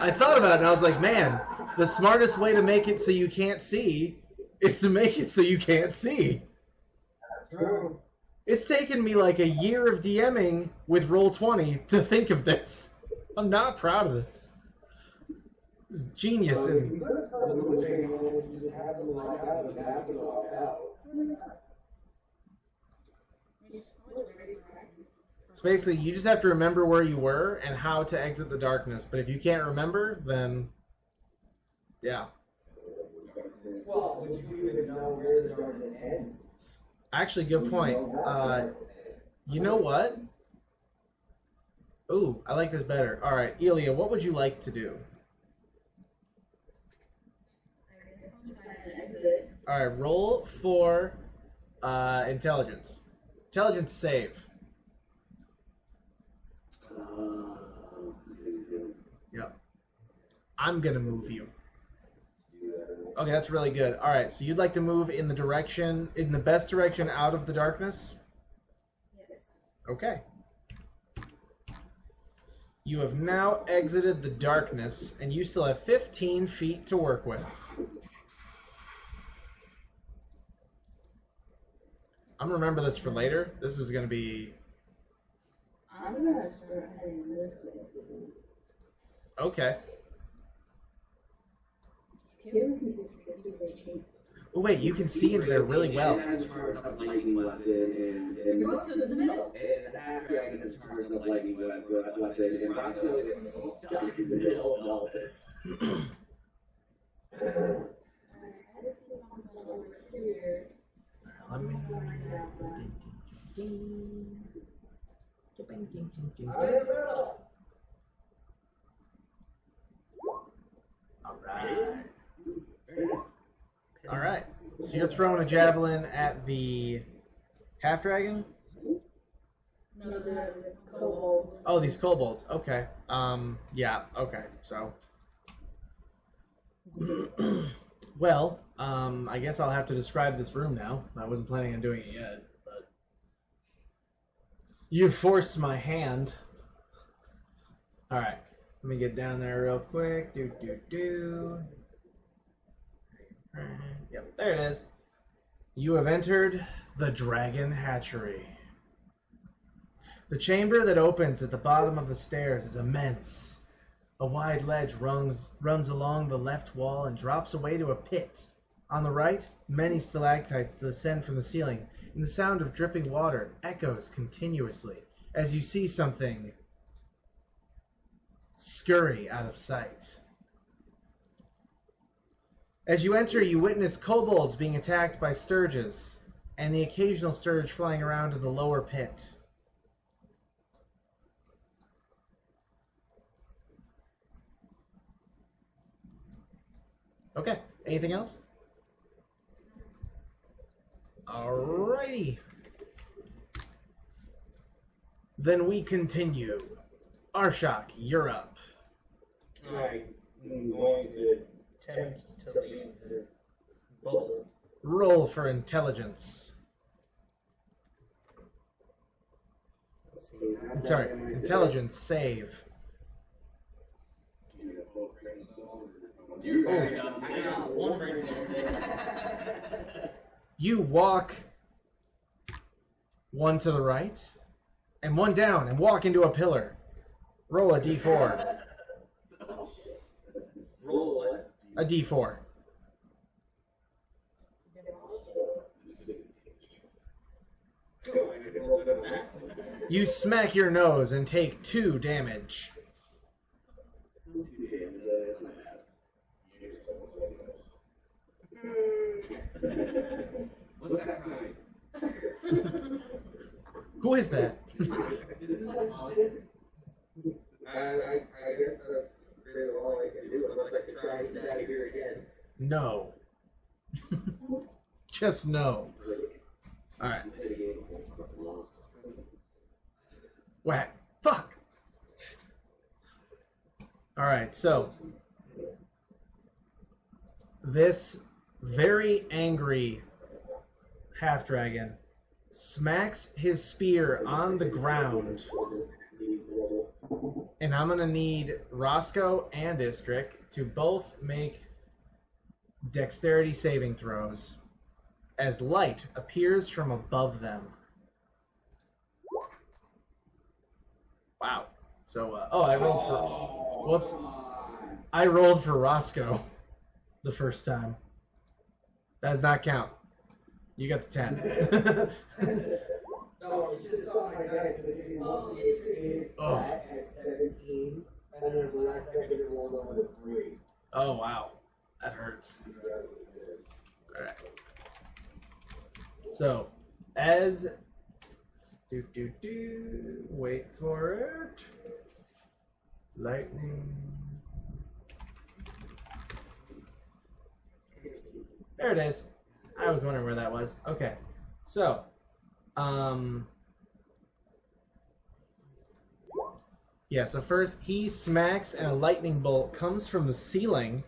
I thought about it and I was like, man, the smartest way to make it so you can't see is to make it so you can't see. True. It's taken me like a year of DMing with Roll20 to think of this. I'm not proud of this. This is genius. And so basically, you just have to remember where you were and how to exit the darkness. But if you can't remember, then yeah. Well, would you even know where the darkness ends? Actually, good point. You know what? Ooh, I like this better. All right, Elia, what would you like to do? All right, roll for intelligence. Intelligence save. Yep. I'm gonna move you. Okay, that's really good. All right, so you'd like to move in the best direction out of the darkness? Yes. Okay. You have now exited the darkness, and you still have 15 feet to work with. I'm gonna remember this for later. This is gonna be... I'm gonna start heading this way. Okay. Oh wait, you can see into there really well. Lightning weapon and Roscoe's in the middle. and the half dragon is charged up lightning weapon and Roscoe is stuck in the middle of all this. Let me... All right. So you're throwing a javelin at the half dragon? No, the kobold. Oh, these kobolds. Okay. Yeah. Okay. So. Well, I guess I'll have to describe this room now. I wasn't planning on doing it yet, but you forced my hand. All right. Let me get down there real quick. Yep, there it is. You have entered the Dragon Hatchery. The chamber that opens at the bottom of the stairs is immense. A wide ledge runs along the left wall and drops away to a pit. On the right, many stalactites descend from the ceiling, and the sound of dripping water echoes continuously as you see something scurry out of sight. As you enter, you witness kobolds being attacked by sturges, and the occasional sturge flying around in the lower pit. Okay, anything else? Alrighty. Then we continue. Arshak, you're up. Alright, I'm going to attempt to leave the bubble. Roll for intelligence. Sorry, intelligence save. You walk one to the right and one down and walk into a pillar. Roll a d4. Roll what? A d4. You smack your nose and take 2 damage. What's that crying? Who is that? I guess that's really all I can do unless I can try and get out of here again. No. Just no. Alright. Whack. Fuck! Alright, so. This very angry half-dragon smacks his spear on the ground. And I'm going to need Roscoe and Istrick to both make dexterity saving throws as light appears from above them. Wow. So, I rolled for... Whoops. I rolled for Roscoe the first time. That does not count. You got the 10. No, it's just oh my god, it's flat at 17, and then the last second it rolled over to 3. Oh, wow. That hurts. Alright. So, as... Wait for it. Lightning. There it is. I was wondering where that was. Okay. So, yeah, so first he smacks and a lightning bolt comes from the ceiling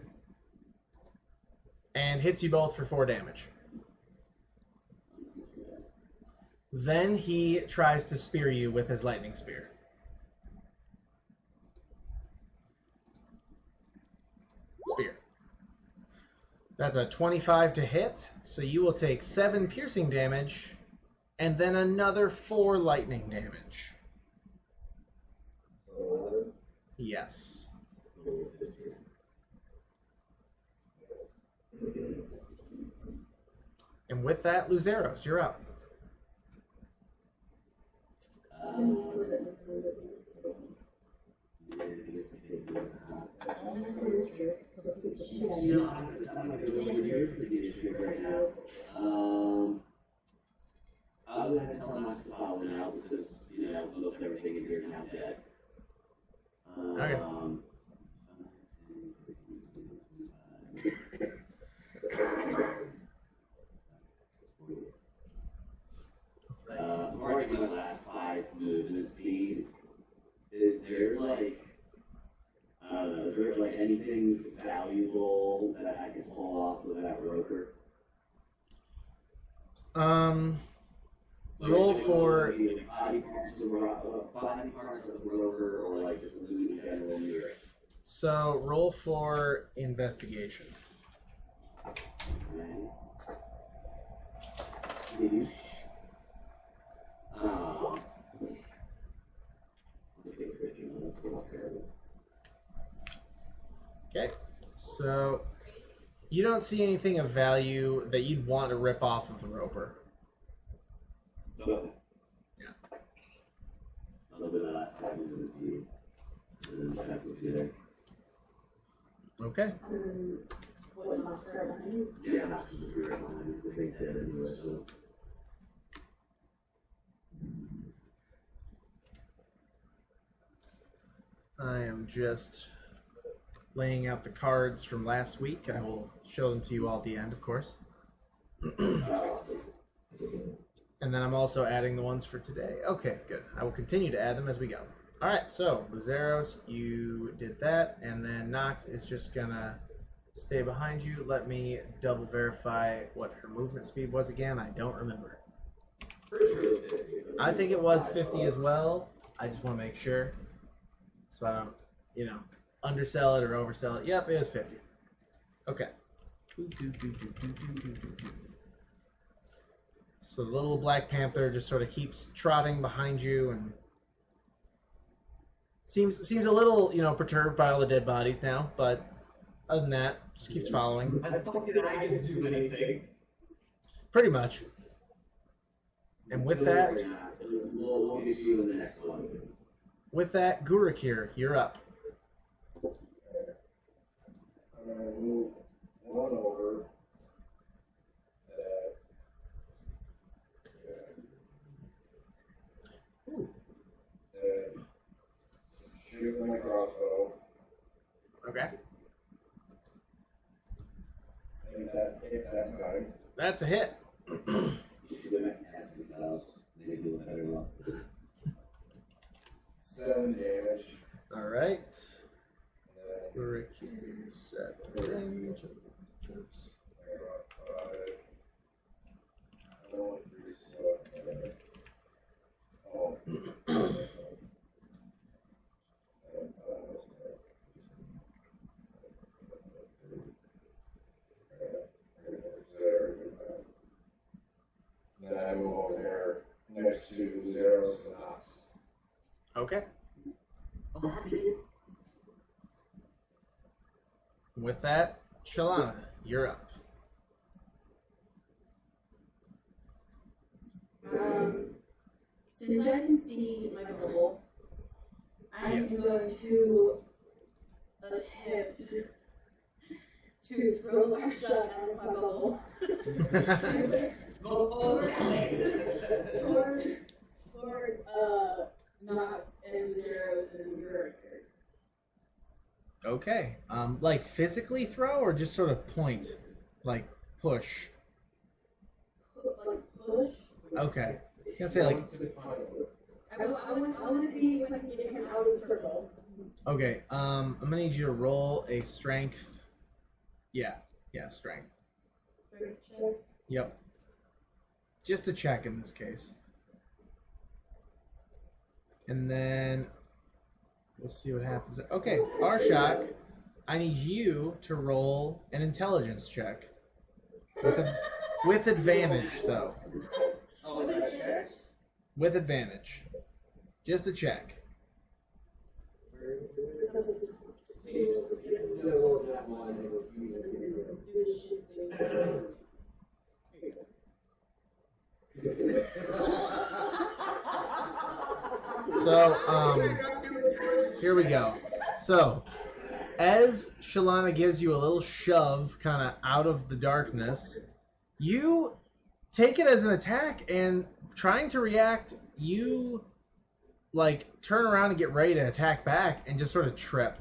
and hits you both for 4 damage. Then he tries to spear you with his lightning spear. Spear. That's a 25 to hit, so you will take 7 piercing damage and then another 4 lightning damage. Yes. And with that, Luzeros, you're up. You know, I'm gonna go over here for the district right now. I'll go ahead and tell Max to follow now since, you know, most everything in here is now dead. Okay. Before I do my last 5 movement speed, is there like anything valuable that I can pull off with that roker? Roll for... Body parts of the roker, or like just loot in general here. So, roll for investigation. Okay, so you don't see anything of value that you'd want to rip off of the roper. Okay. Yeah. A little bit of last time in the team. And then check with you there. Okay. What monster am I in? Yeah, I'm not just right behind the thing's dead anyway, so. I am just laying out the cards from last week. I will show them to you all at the end, of course. And then I'm also adding the ones for today. Okay, good. I will continue to add them as we go. All right, so Luzeros, you did that, and then Nox is just gonna stay behind you. Let me double verify what her movement speed was again. I don't remember. I think it was 50 as well. I just want to make sure, so I don't, you know, undersell it or oversell it. Yep, it was 50. Okay. So the little Black Panther just sort of keeps trotting behind you and seems a little, you know, perturbed by all the dead bodies now, but other than that, just keeps following. I fucking I get to do anything. Pretty much. And with that, We'll get you in the next one. Gurukir, you're up. I'm gonna move one over. Shoot my crossbow. Okay. And that hit that time. That's a hit. You should go back and cast these spells. Maybe do a better one. 7 damage. All right. Gurukir, set range. move over there next to Zeros and Knox. Okay. With that, Shalana, you're up. Since I can see my bubble, I'm Yes. going to attempt to throw my shot out of my bubble. Toward Knox and Zeros and Uriker. Okay. Like physically throw or just sort of point? Like push? Like push. Okay. I was gonna say like. I want to see if I can get him out of the circle. Okay. I'm gonna need you to roll a strength. Yeah. Strength. Yep. Just a check in this case. And then we'll see what happens. Okay, Arshak, I need you to roll an intelligence check. With advantage, though. Oh, that's check? With advantage. Just a check. So, here we go. So, as Shalana gives you a little shove kind of out of the darkness, you take it as an attack, and trying to react, you like turn around and get ready to attack back and just sort of trip.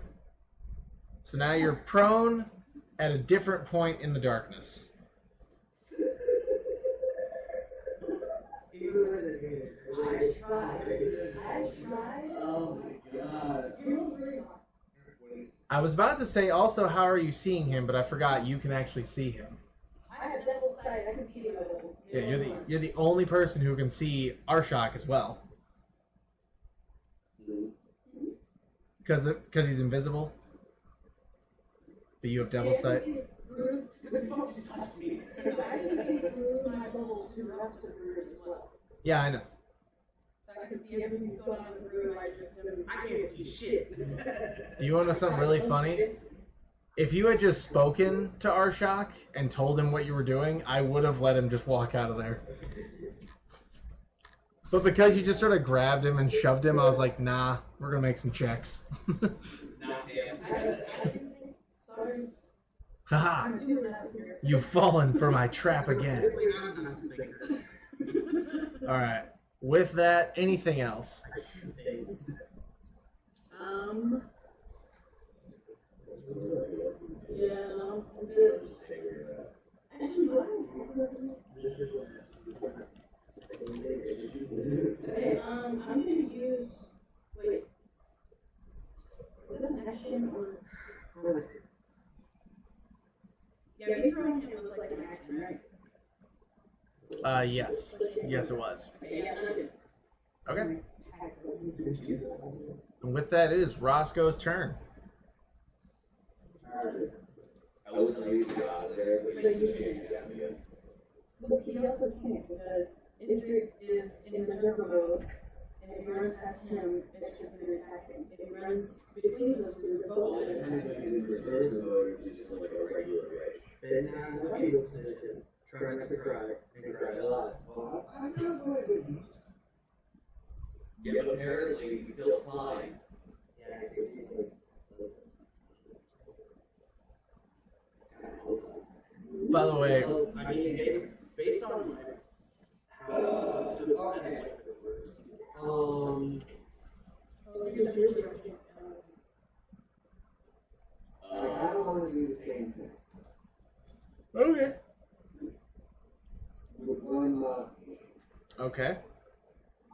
So now you're prone at a different point in the darkness. Oh my god. I was about to say also, how are you seeing him, but I forgot you can actually see him. I have double sight. I can see him. Yeah, you're the only person who can see Arshak as well. Because he's invisible. But you have double sight. I can see through my bubble to the rest of the room as well. Yeah, I know. So I can see everything that's going on in the room. I can't see shit. Do you want to know something really funny? If you had just spoken to Arshak and told him what you were doing, I would have let him just walk out of there. But because you just sort of grabbed him and shoved him, I was like, nah, we're going to make some checks. Sorry. Haha, you've fallen for my trap again. Alright, with that, anything else? Yeah, no, I'm good. Actually, what? Okay, I'm gonna use. Wait. Is it an action or? Yeah, rethrowing him was like an action, right? Yes. Yes, it was. Okay, yeah, I'm good. Okay. And with that, it is Roscoe's turn. I was going to use it out there, but you just changed it at me again. But he also can't because Istrick is in the Berserker mode, and if he runs past him, it's just going to attack him. If he runs between those two, they're both going to attack him. In reverse mode, it's just like a regular rage. Then now in the fetal position, trying not to cry, and cry a lot. Yeah, but apparently he's still fine. Yeah, it's like, By the way, well, I mean, based on how the effect works, I don't want to do the same thing. okay. With one Okay.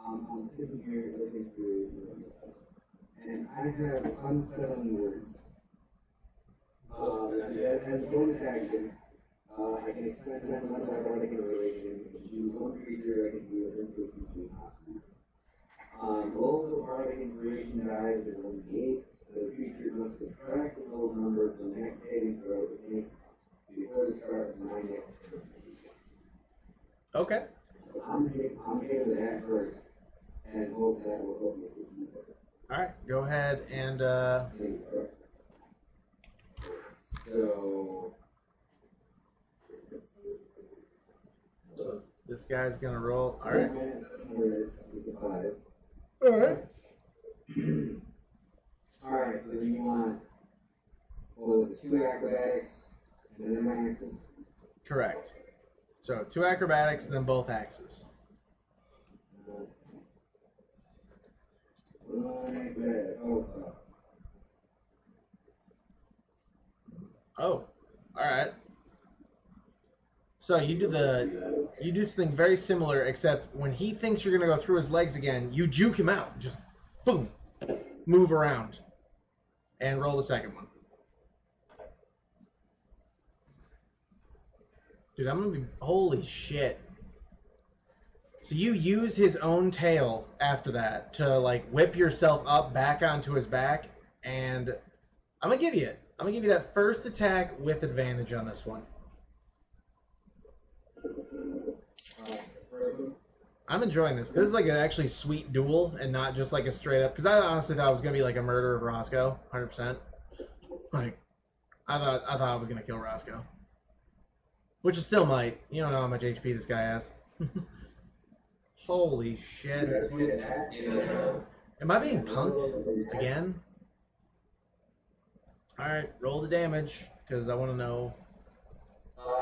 I'm sitting here looking through stuff, and I have unsettling words. As bonus action, I can expend time on my bardic inspiration, choose one creature I can do an instant between hostile. Roll the bardic inspiration die with a 1d8. The creature must subtract the roll number from the next saving throw it makes before the start of my next turn. Okay. So I'm I'm hitting that first and hope that will help me. All right, go ahead and so this guy's gonna roll. All right. All right. Alright, so you want with 2 acrobatics and then my axes? Correct. So 2 acrobatics, then both axes. 1 acrobatic. Oh, all right. So you do something very similar, except when he thinks you're gonna go through his legs again, you juke him out. Just boom, move around, and roll the second one. Dude, I'm gonna be holy shit. So you use his own tail after that to like whip yourself up back onto his back, and I'm gonna give you it. I'm gonna give you that first attack with advantage on this one. I'm enjoying this. This is like an actually sweet duel and not just like a straight up. Because I honestly thought it was gonna be like a murder of Roscoe, 100%. Like, I thought I was gonna kill Roscoe, which it still might. You don't know how much HP this guy has. Holy shit! Am I being punked again? All right, roll the damage because I want to know.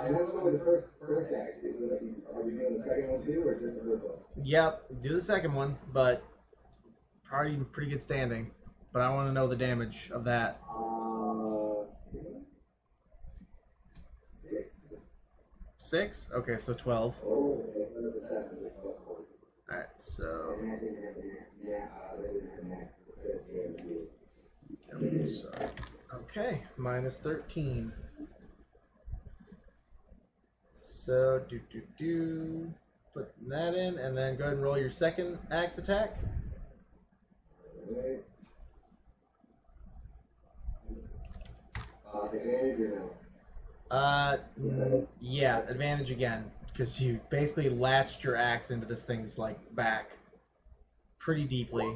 And let's go with the first attack. Are we doing the second one too, or just the first one? Yep, do the second one, but probably in pretty good standing. But I want to know the damage of that. 6? Okay, so 12. Oh, Alright, so... Okay, minus 13. So, put that in, and then go ahead and roll your second axe attack. Yeah, advantage again, because you basically latched your axe into this thing's like back pretty deeply.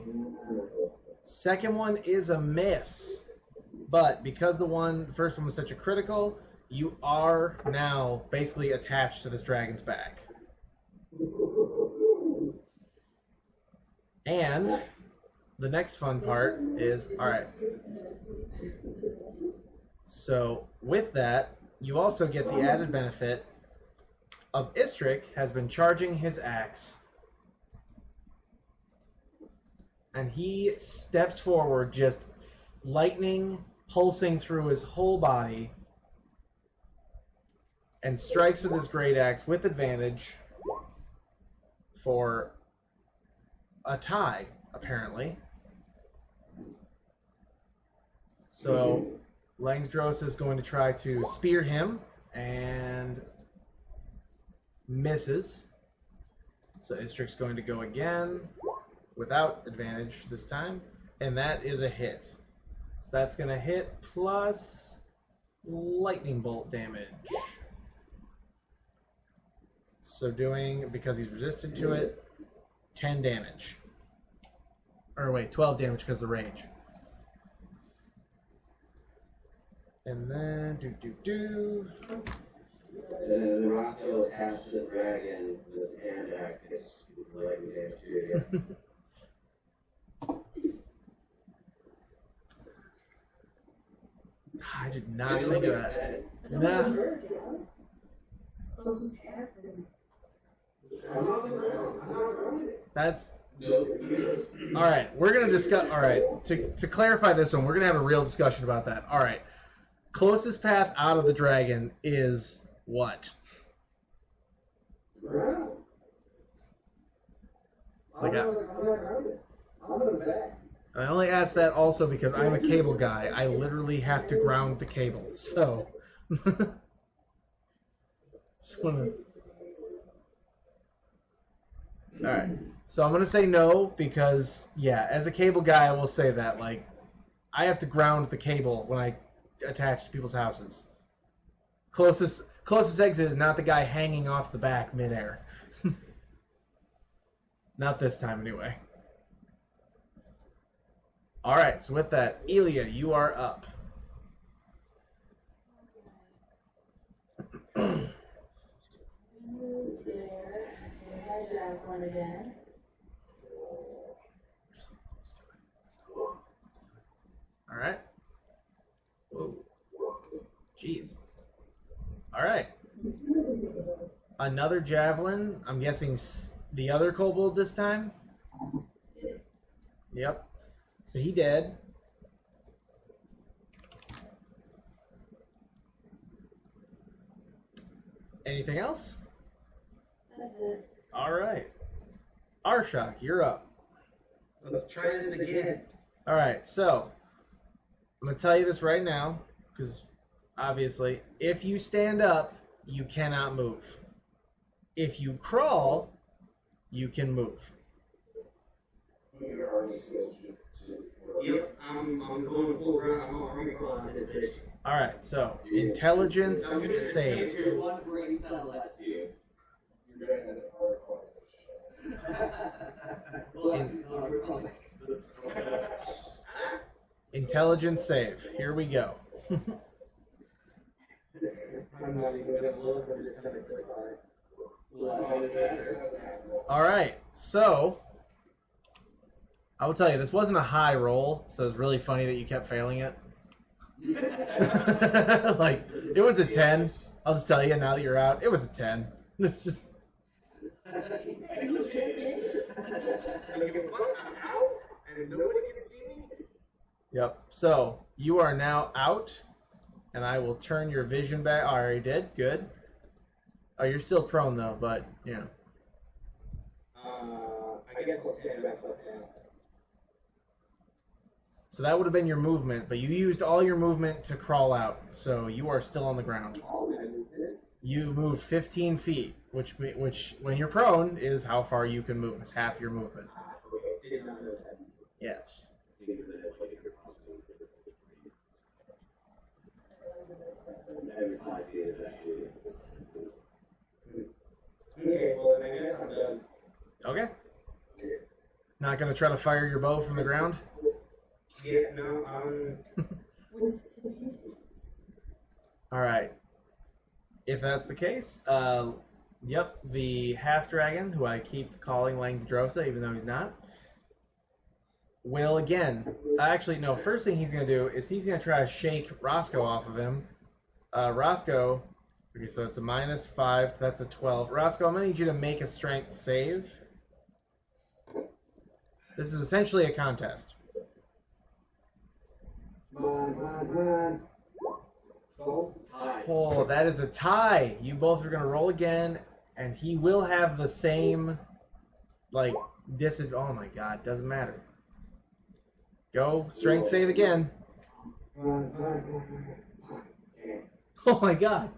Second one is a miss, but because the first one was such a critical, you are now basically attached to this dragon's back. And the next fun part is, alright, so with that, you also get the added benefit of Istrick has been charging his axe. And he steps forward, just lightning pulsing through his whole body, and strikes with his great axe with advantage for a tie, apparently. So Langsdros is going to try to spear him and misses. So Istrick's going to go again without advantage this time, and that is a hit. So that's going to hit plus lightning bolt damage. So doing, because he's resistant to it, 10 damage. Or wait, 12 damage because of the rage. And then, And then Roscoe attached to the dragon with his hand axe. He's lightning damage too. I did not think of that. Nah. That's all right. We're gonna discuss. All right, to clarify this one, we're gonna have a real discussion about that. All right, closest path out of the dragon is what? Like I only asked that also because I'm a cable guy. I literally have to ground the cable. So. Alright, so I'm going to say no because, yeah, as a cable guy, I will say that. Like, I have to ground the cable when I attach to people's houses. Closest exit is not the guy hanging off the back midair. Not this time, anyway. All right, so with that, Elia, you are up. Javelin again. All right. Whoa. Jeez. All right. Another javelin. I'm guessing the other kobold this time. Yep. So he dead. Anything else? That's it. All right. Arshak, you're up. Let's try this again. All right, so I'm going to tell you this right now, because obviously, if you stand up, you cannot move. If you crawl, you can move. Your army skills should Yep, I'm going full ground. I'm already crawling this bitch. All right, so intelligence save. Your one brain cell lets you. You're gonna have a hard question. Intelligence save. Here we go. I'm not even gonna look. I'm just gonna click on it. All right, so I will tell you, this wasn't a high roll, so it's really funny that you kept failing it. Like, it was a 10. I'll just tell you, now that you're out, it was a 10. It's just... I'm out, and nobody can see me. Yep. So, you are now out, and I will turn your vision back. Oh, I already did. Good. Oh, you're still prone, though, but, you know. I guess we'll stand back up now. So that would have been your movement, but you used all your movement to crawl out, so you are still on the ground. You moved 15 feet, which when you're prone, is how far you can move. It's half your movement. Yes. Every 5 feet is actually. Okay, well then I guess I'm done. Okay. Not going to try to fire your bow from the ground? Yeah, no, All right. If that's the case, yep, the half-dragon, who I keep calling Langdrosa, even though he's not, will again... Actually, no, first thing he's going to do is he's going to try to shake Roscoe off of him. Roscoe... Okay, so it's a -5, that's a 12. Roscoe, I'm going to need you to make a strength save. This is essentially a contest. Come on. Oh, that is a tie. You both are going to roll again, and he will have the same, like, disadvantage. Oh my god, doesn't matter. Go, strength save again. Oh my god.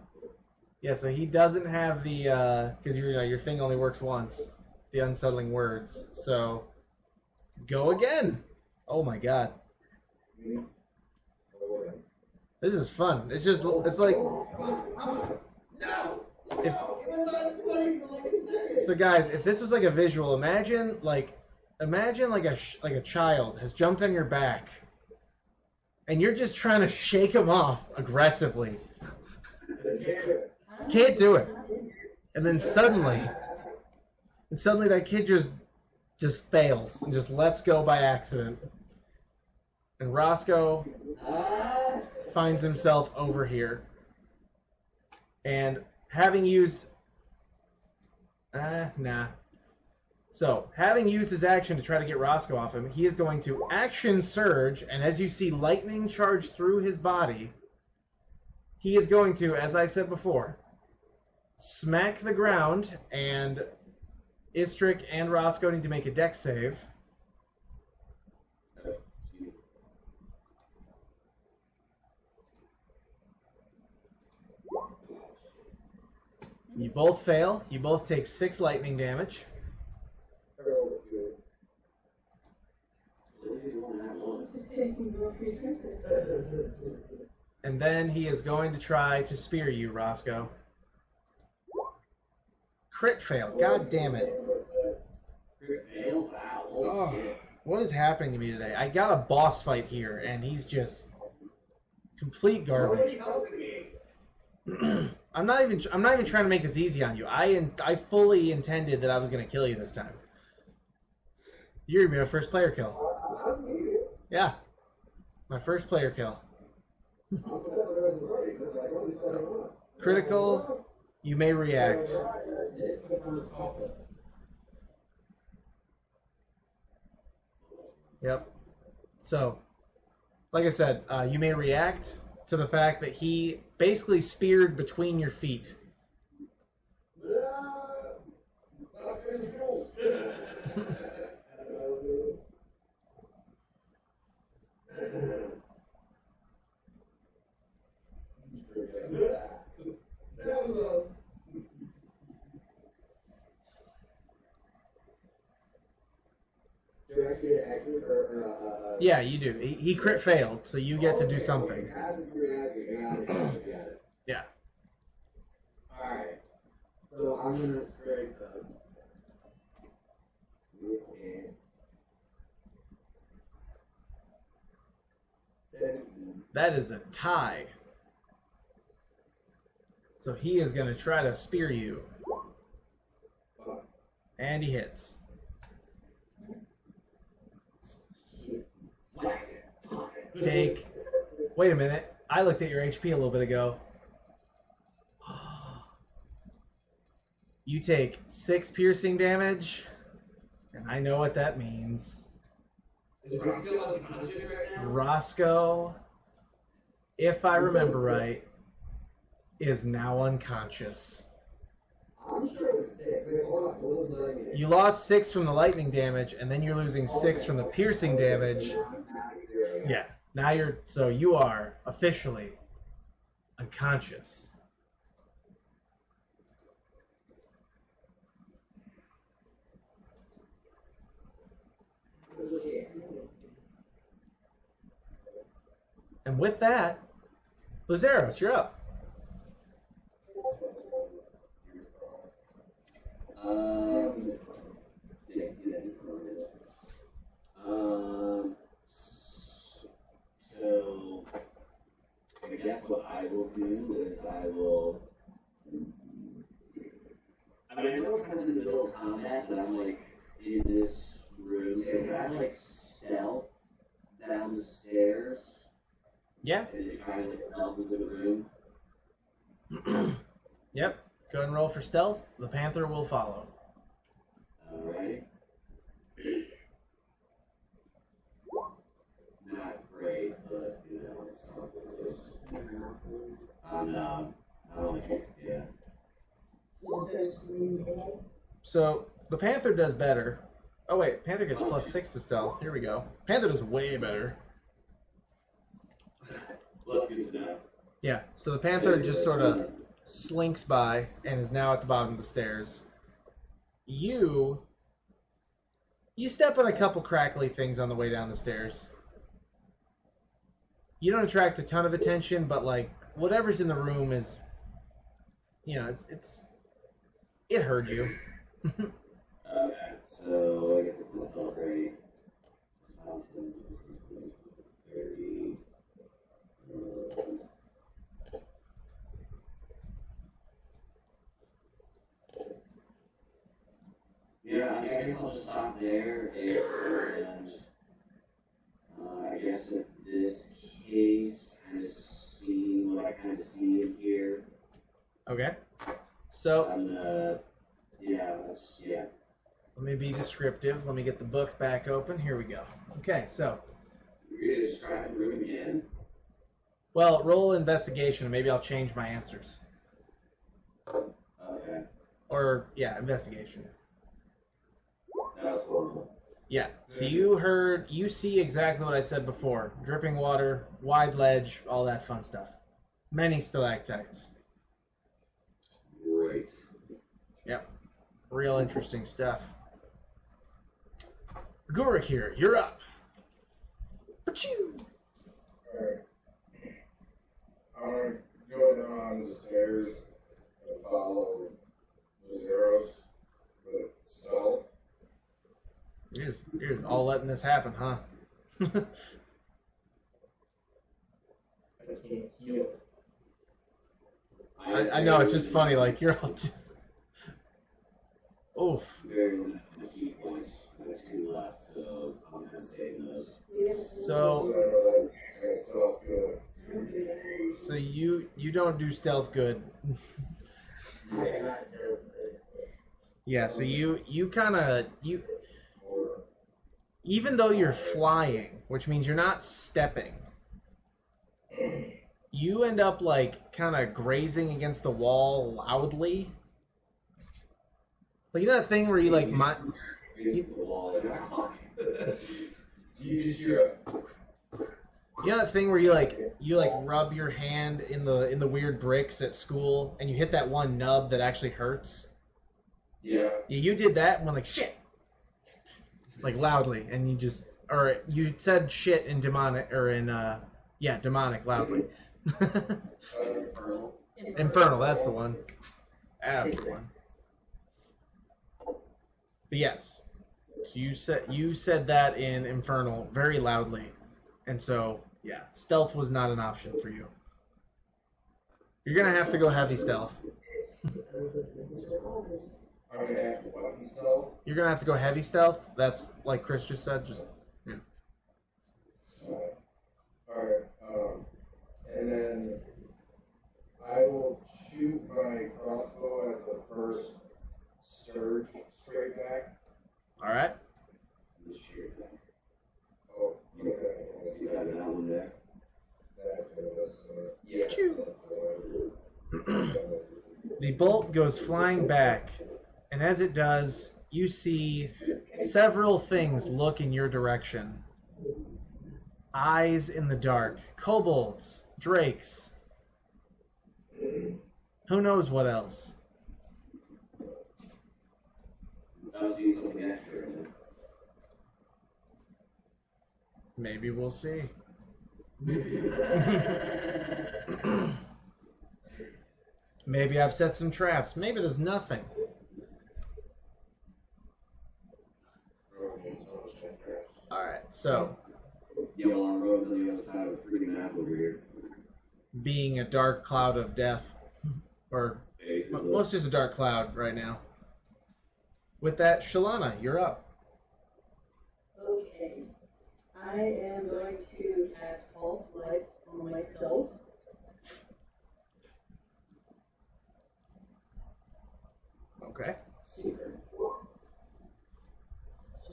Yeah, so he doesn't have the, because your thing only works once, the unsettling words. So, go again. Oh my god. This is fun. It's just, it's like... So guys, if this was like a visual, imagine like a child has jumped on your back, and you're just trying to shake him off aggressively. Can't do it. And then suddenly that kid just fails and just lets go by accident. And Roscoe finds himself over here. And having used... So, having used his action to try to get Roscoe off him, he is going to action surge, and as you see lightning charge through his body, he is going to, as I said before, smack the ground, and Istrik and Roscoe need to make a dex save. You both fail. You both take 6 lightning damage. And then he is going to try to spear you, Roscoe. Crit fail. God damn it. what is happening to me today? I got a boss fight here, and he's just complete garbage. I'm not even trying to make this easy on you. I fully intended that I was gonna kill you this time. You're gonna be my first player kill. Yeah, my first player kill. So, critical. You may react. Yep. So, like I said, you may react to the fact that he basically speared between your feet. Yeah, you do. He crit failed, so you get to do something. Yeah. Alright. So I'm gonna straight up. That is a tie. So he is going to try to spear you. And he hits. Take... Wait a minute. I looked at your HP a little bit ago. You take 6 piercing damage. And I know what that means. Is Roscoe unconscious right now? Roscoe, if I remember right, is now unconscious. I'm sure it's sick. Wait, hold on. You lost 6 from the lightning damage, and then you're losing 6 from the piercing damage. Yeah, now you're... So you are officially unconscious. And with that, Lazaros, you're up. So I guess what I will do is I will. I mean, I know we're kind of in the middle of combat, but I'm like in this room. So can I like stealth down the stairs? Yeah. And just try and like delve into the room. Yep. Go ahead and roll for stealth. The Panther will follow. Alright. Not great, but you know, it's something. Yeah. So the Panther does better. Oh wait, Panther gets +6 to stealth. Here we go. Panther does way better. Let's get to that. Yeah, so the Panther just sort of slinks by and is now at the bottom of the stairs. You step on a couple crackly things on the way down the stairs. You don't attract a ton of attention, but like whatever's in the room is, you know, it heard you. Okay, so I guess if this is already 30. Yeah, I guess I'll just stop there, and I guess in this case, kind of see what I kind of see in here. Okay. So Yeah. let me be descriptive. Let me get the book back open. Here we go. Okay, so You're gonna describe the room again? well, roll investigation and maybe I'll change my answers. Okay. Or yeah, investigation. That was horrible. Yeah. So you see exactly what I said before. Dripping water, wide ledge, all that fun stuff. Many stalactites. Great. Yep. Real interesting stuff. Gurik here, you're up. Pachoo! Alright. I'm gonna go down the stairs and follow the zeros with stealth. You're just all letting this happen, huh? I can't heal. I know, it's just funny, like, you're all just... Oof. Very limited key points. I have 2 left, so I'm gonna save those. So you don't do stealth good. Yeah, so you kind of even though you're flying, which means you're not stepping, you end up like kind of grazing against the wall loudly. Like, you know that thing where you like you know that thing where you rub your hand in the weird bricks at school and you hit that one nub that actually hurts? Yeah. You did that and went like shit. Like loudly, and you said shit in demonic demonic loudly. Infernal, that's the one. That's the one. But yes. So you said that in Infernal very loudly. And so, yeah, stealth was not an option for you. You're gonna have to go heavy stealth. Okay, weapon stealth. You're gonna have to go heavy stealth. That's like Chris just said. Just yeah. Alright, and then I will shoot my crossbow at the first surge straight back. All right. Oh, okay. See that one there? Yeah. The bolt goes flying back, and as it does, you see several things look in your direction. Eyes in the dark, kobolds, drakes. Who knows what else? I'll see something extra in it. Maybe we'll see. Maybe I've set some traps. Maybe there's nothing. Alright, so Yellow on roads on the other side of the freaking map over here. being a dark cloud of death, or Basically. well, it's just a dark cloud right now. With that, Shalana, you're up. Okay. I am going to cast False Life on myself. Okay. Super.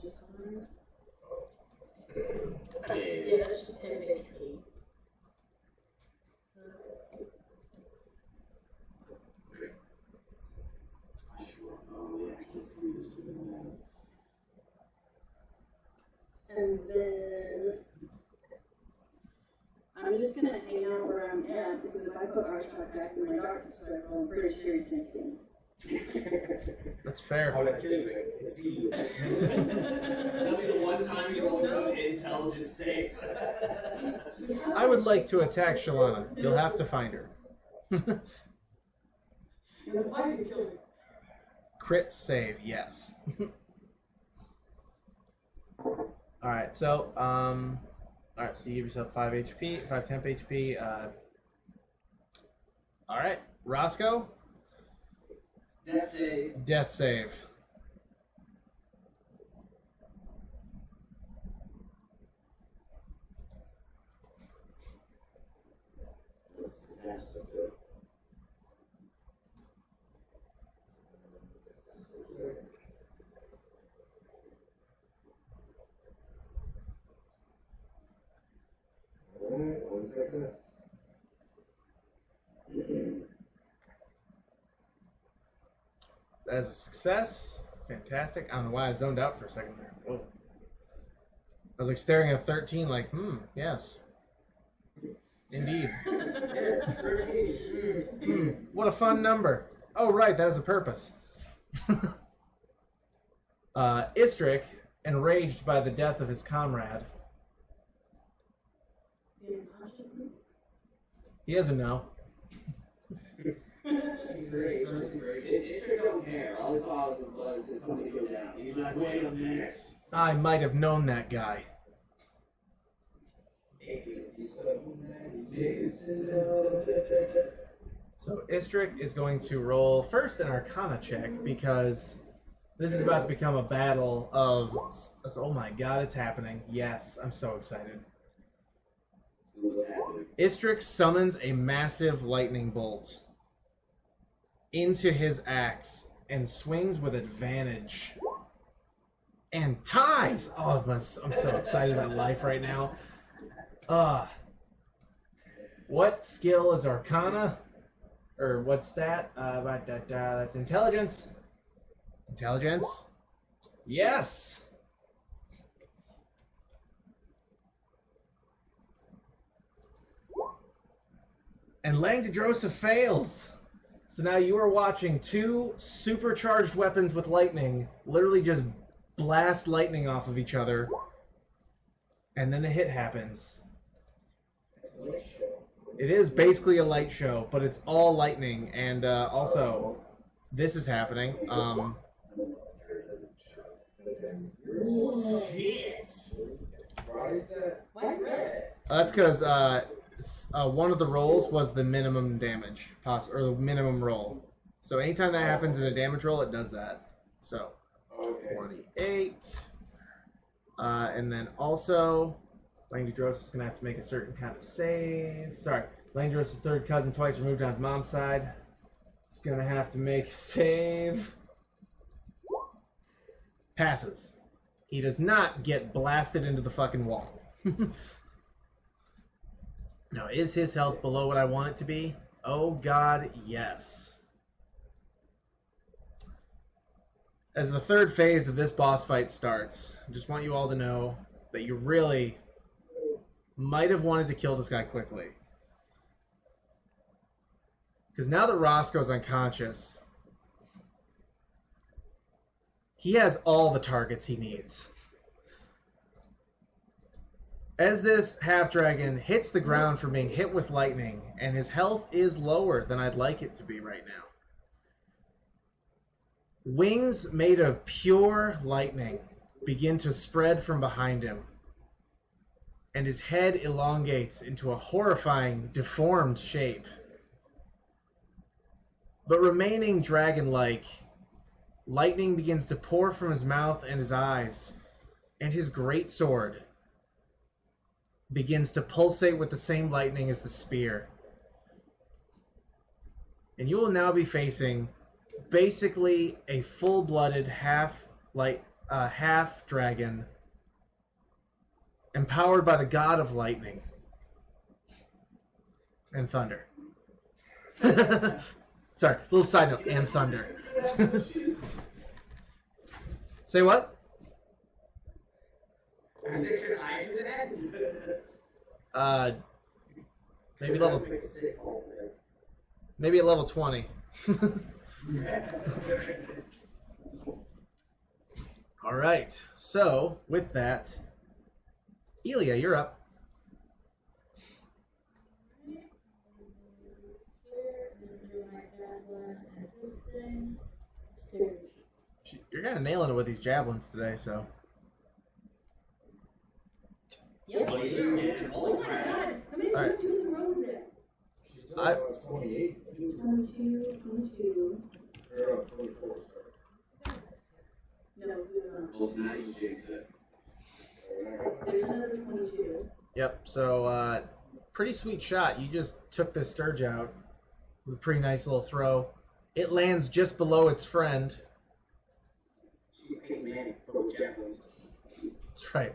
Just one. Okay. Yeah, that's just 10 HP. Oh, yeah, I can see this doing that. And then I'm just gonna hang out where I'm at, because if I put Archon back in my darkness circle, I'm pretty sure he's gonna kill me. That's fair. That'll be the one time you won't go to intelligence safe. I would like to attack Shalana. You'll have to find her. You're fine to kill me. Crit save, yes. Alright, so, alright, so you give yourself 5 HP, 5 temp HP. Alright, Roscoe? Death save. Death save. Alright, 1 second. That is a success. Fantastic. I don't know why I zoned out for a second there. Whoa. I was like staring at 13 like, yes. Indeed. What a fun number. Oh, right, that has a purpose. Istrick, enraged by the death of his comrade. He doesn't know. He's great. It's don't care. All his father was somebody go down. He's like, wait a minute. I might have known that guy. So Istrik is going to roll first an Arcana check because this is about to become a battle of... Oh my god, it's happening. Yes, I'm so excited. Istrik summons a massive lightning bolt into his axe and swings with advantage. And ties! Oh, I'm so excited about life right now. What skill is Arcana? Or what stat? That's Intelligence. Intelligence? Yes! And Langdedrosa fails! So now you are watching two supercharged weapons with lightning literally just blast lightning off of each other. And then the hit happens. It is basically a light show, but it's all lightning. And also, this is happening. That's because one of the rolls was the minimum damage, or the minimum roll. So anytime that happens in a damage roll, it does that. So, 28. And then also, Langdedrosa is going to have to make a certain kind of save. Sorry, Langdedrosa's third cousin, twice removed on his mom's side. He's going to have to make a save. Passes. He does not get blasted into the fucking wall. Now, is his health below what I want it to be? Oh god, yes. As the third phase of this boss fight starts, I just want you all to know that you really might have wanted to kill this guy quickly. Because now that Roscoe's unconscious, he has all the targets he needs. As this half-dragon hits the ground from being hit with lightning, and his health is lower than I'd like it to be right now, wings made of pure lightning begin to spread from behind him, and his head elongates into a horrifying, deformed shape. But remaining dragon-like, lightning begins to pour from his mouth and his eyes, and his greatsword begins to pulsate with the same lightning as the spear. And you will now be facing basically a full-blooded half-dragon empowered by the god of lightning and thunder. Sorry, little side note, and thunder. Say what? Can I do that? Maybe at level 20. All right. So with that, Elia, you're up. You're kind of nailing it with these javelins today, so. Yep. What are you doing? Oh my god! How many All right. 22s in a row is there? She's still at 28. 22, 22. Or 24, sorry. No, no. Well, tonight you jinxed it. There's another 22. Yep. So, pretty sweet shot. You just took this Sturge out with a pretty nice little throw. It lands just below its friend. She's Peyton Manning for those javelins. That's right.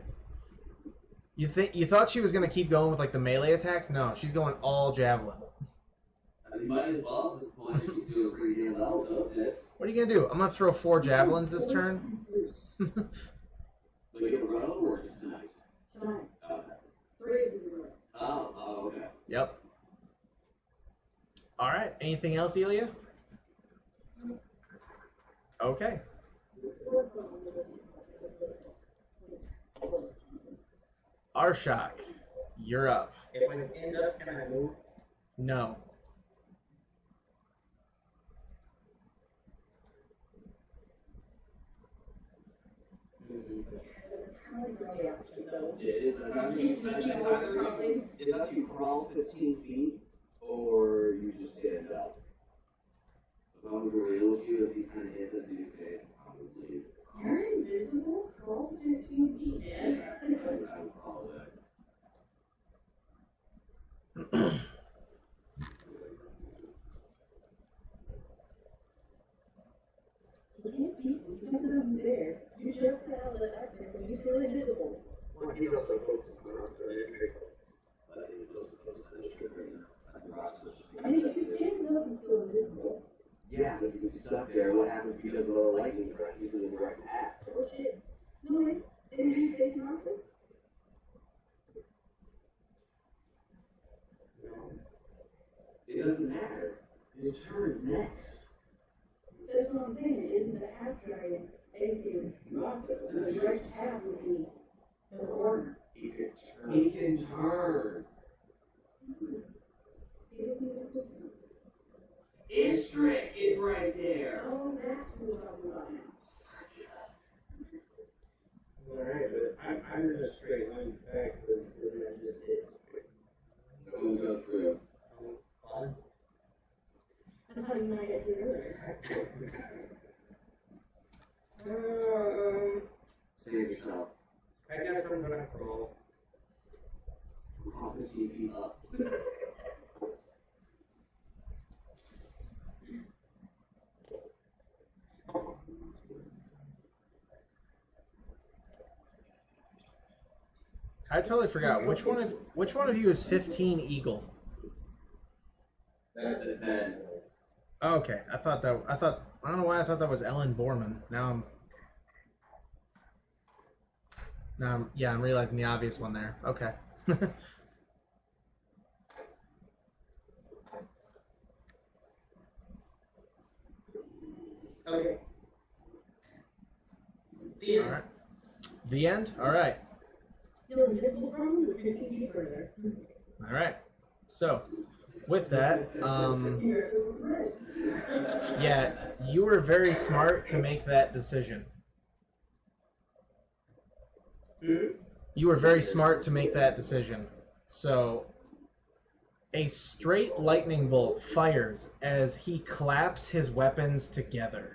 You thought she was gonna keep going with like the melee attacks? No, she's going all javelin. You might as well at this point. She's doing pretty damn well with this. What are you gonna do? I'm gonna throw 4 javelins this turn. But you get a run over or just tonight? Tonight. Okay. 3 of them in a row. Oh, okay. Yep. All right. Anything else, Elia? Okay. Arshak, you're up. If I end up, can I move? No. like the option though. It's either you crawl 15 feet or you just stand up. If I'm going to real with you, if he's going to hit us, you can probably. You're invisible? Crawl 15 feet, man. I would call that. You can't see me. You don't know I'm there. You just got out of the darkness and you're still invisible. Well, he's also focused on Electric. I mean, if he stands up, he's still invisible. Yeah, but he's stuck there. What happens if he does a little lightning strike? He's in the direct path. Oh shit. No, wait. Didn't you face monster? It doesn't matter. His turn is next. That's what I'm saying. It isn't the half dragon. AC monster. The direct path would be the Hoard. He can turn. Istrick is right there. Oh, that's what I'm talking about now. Alright, but I'm in a straight line back to what I just did. So we'll go through. Fun. That's how you and I got here earlier. Save yourself. I guess I'm gonna crawl. Crawl 15 feet up. I totally forgot which one of you is 15 Eagle. That's the 10. Oh, okay, I don't know why I thought that was Ellen Borman. Now I'm realizing the obvious one there. Okay. Okay. All right. The end. All right. You're invisible from 15 feet further. All right. So, with that, yeah, you were very smart to make that decision. You were very smart to make that decision. So, a straight lightning bolt fires as he claps his weapons together.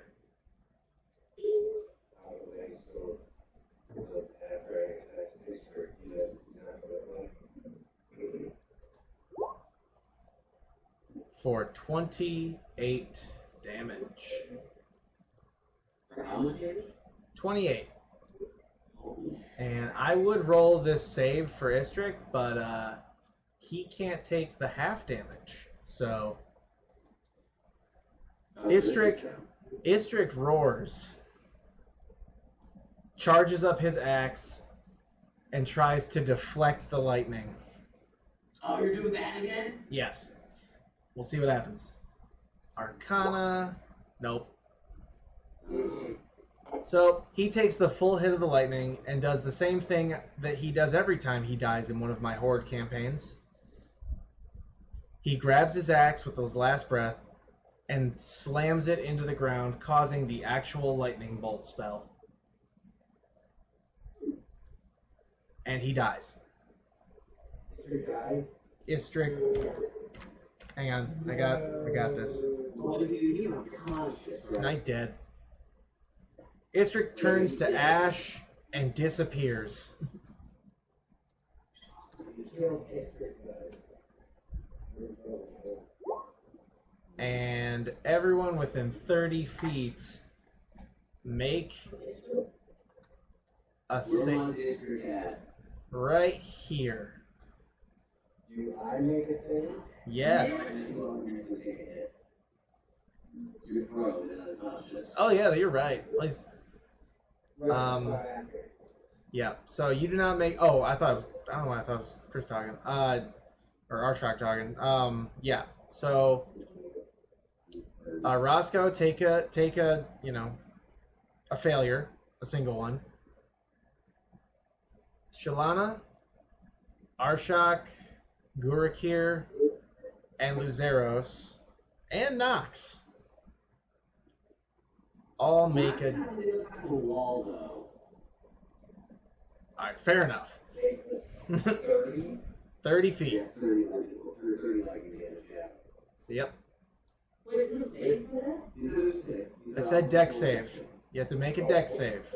For 28 damage. For how much damage? 28. And I would roll this save for Istrick, but he can't take the half damage. So Istrick roars, charges up his axe, and tries to deflect the lightning. Oh, you're doing that again? Yes. We'll see what happens. Arcana. Nope. So he takes the full hit of the lightning and does the same thing that he does every time he dies in one of my Hoard campaigns. He grabs his axe with his last breath and slams it into the ground, causing the actual lightning bolt spell. And he dies. Istrick. Hang on, I got this. Night dead. Istrick turns to ash and disappears. And everyone within 30 feet make a save. Right here. Do I make a save? Yes. You're thrown and unconscious. Oh yeah, you're right. At least, Right, that's what I asked her. yeah. So you do not make. Oh, I thought it was. I don't know why I thought it was Chris talking. Or Arshak talking. Yeah. So, Roscoe, take a a failure, a single one. Shalana, Arshak, Gurakir, and Luzeros, and Nox all make a. The wall, though. Alright, fair enough. 30? 30 feet. Yes, 30 lightning damage, yeah. So, yep. Wait, who's safe for that? These are the same. I said deck save. You have to make a deck save.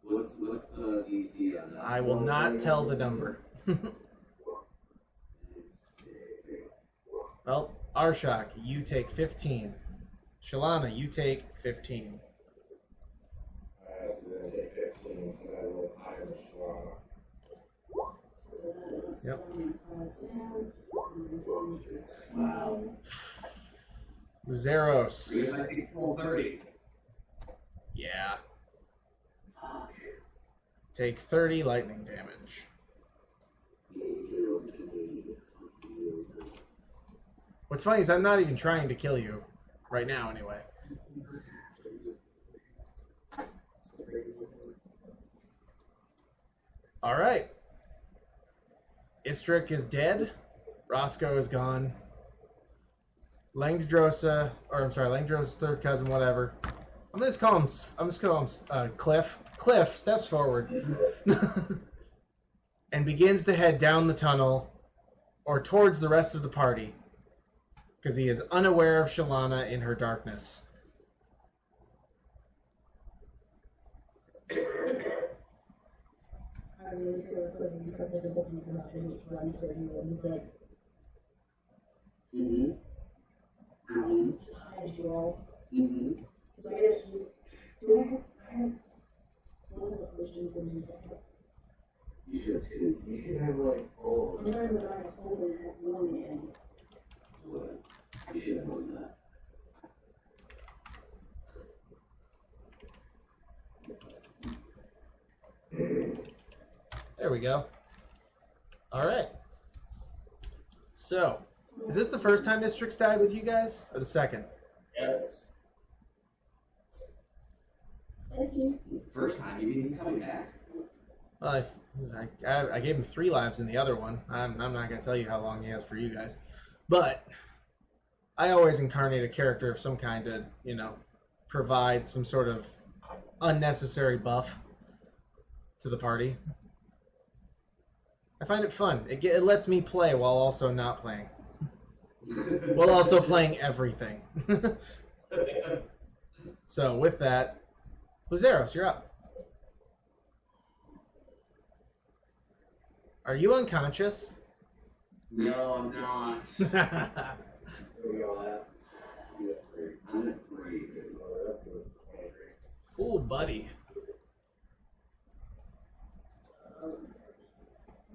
What's the DC on that? I will not tell the number. Well, Arshak, you take 15. Shalana, you take 15. I also gonna take 15 because I will hire Shalana. Yep. Wow. Luzeros. I think full 30. Yeah. Fuck. Take 30 lightning damage. What's funny is I'm not even trying to kill you. Right now, anyway. Alright. Istrik is dead. Roscoe is gone. Langdrosa's third cousin, whatever. I'm just call him Cliff. Cliff steps forward and begins to head down the tunnel or towards the rest of the party because he is unaware of Shalana in her darkness. I really feel like putting in something that doesn't come out and just run for anyone that just hide you all. Because I actually I have one of the potions in the deck. You should too. You should have like gold. I'm trying to try to hold it and have one in. What? You should have known that. There we go. Alright. So, is this the first time Istrik's died with you guys? Or the second? Yes. Thank you. First time, you mean he's coming back? Well, I gave him 3 lives in the other one. I'm not going to tell you how long he has for you guys. But, I always incarnate a character of some kind to, you know, provide some sort of unnecessary buff to the party. I find it fun. It lets me play while also not playing. While also playing everything. So, with that, Luzeros, you're up. Are you unconscious? No, I'm not. We all have. I'm at 3. Ooh, buddy.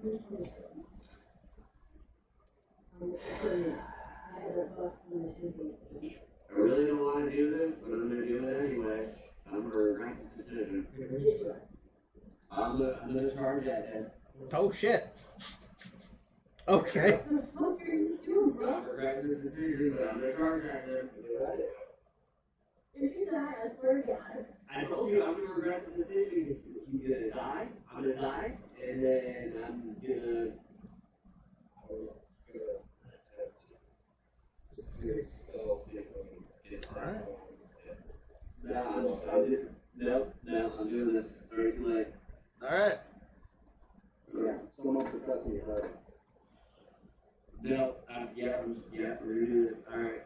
I really don't want to do this, but I'm going to do it anyway. I'm going to regret this decision. I'm going to charge that head. Oh, shit. Okay. What the fuck are you doing, bro? I'm regretting this decision, but I'm going to charge that head. If you die, I swear to God. I told you I'm going to regret this decision. He's going to die. I'm going to die. And then I'm going to... Alright. No, I'm doing this. Sorry, too late. Alright. Yeah, someone to trust me, but No, we're gonna do this. Alright.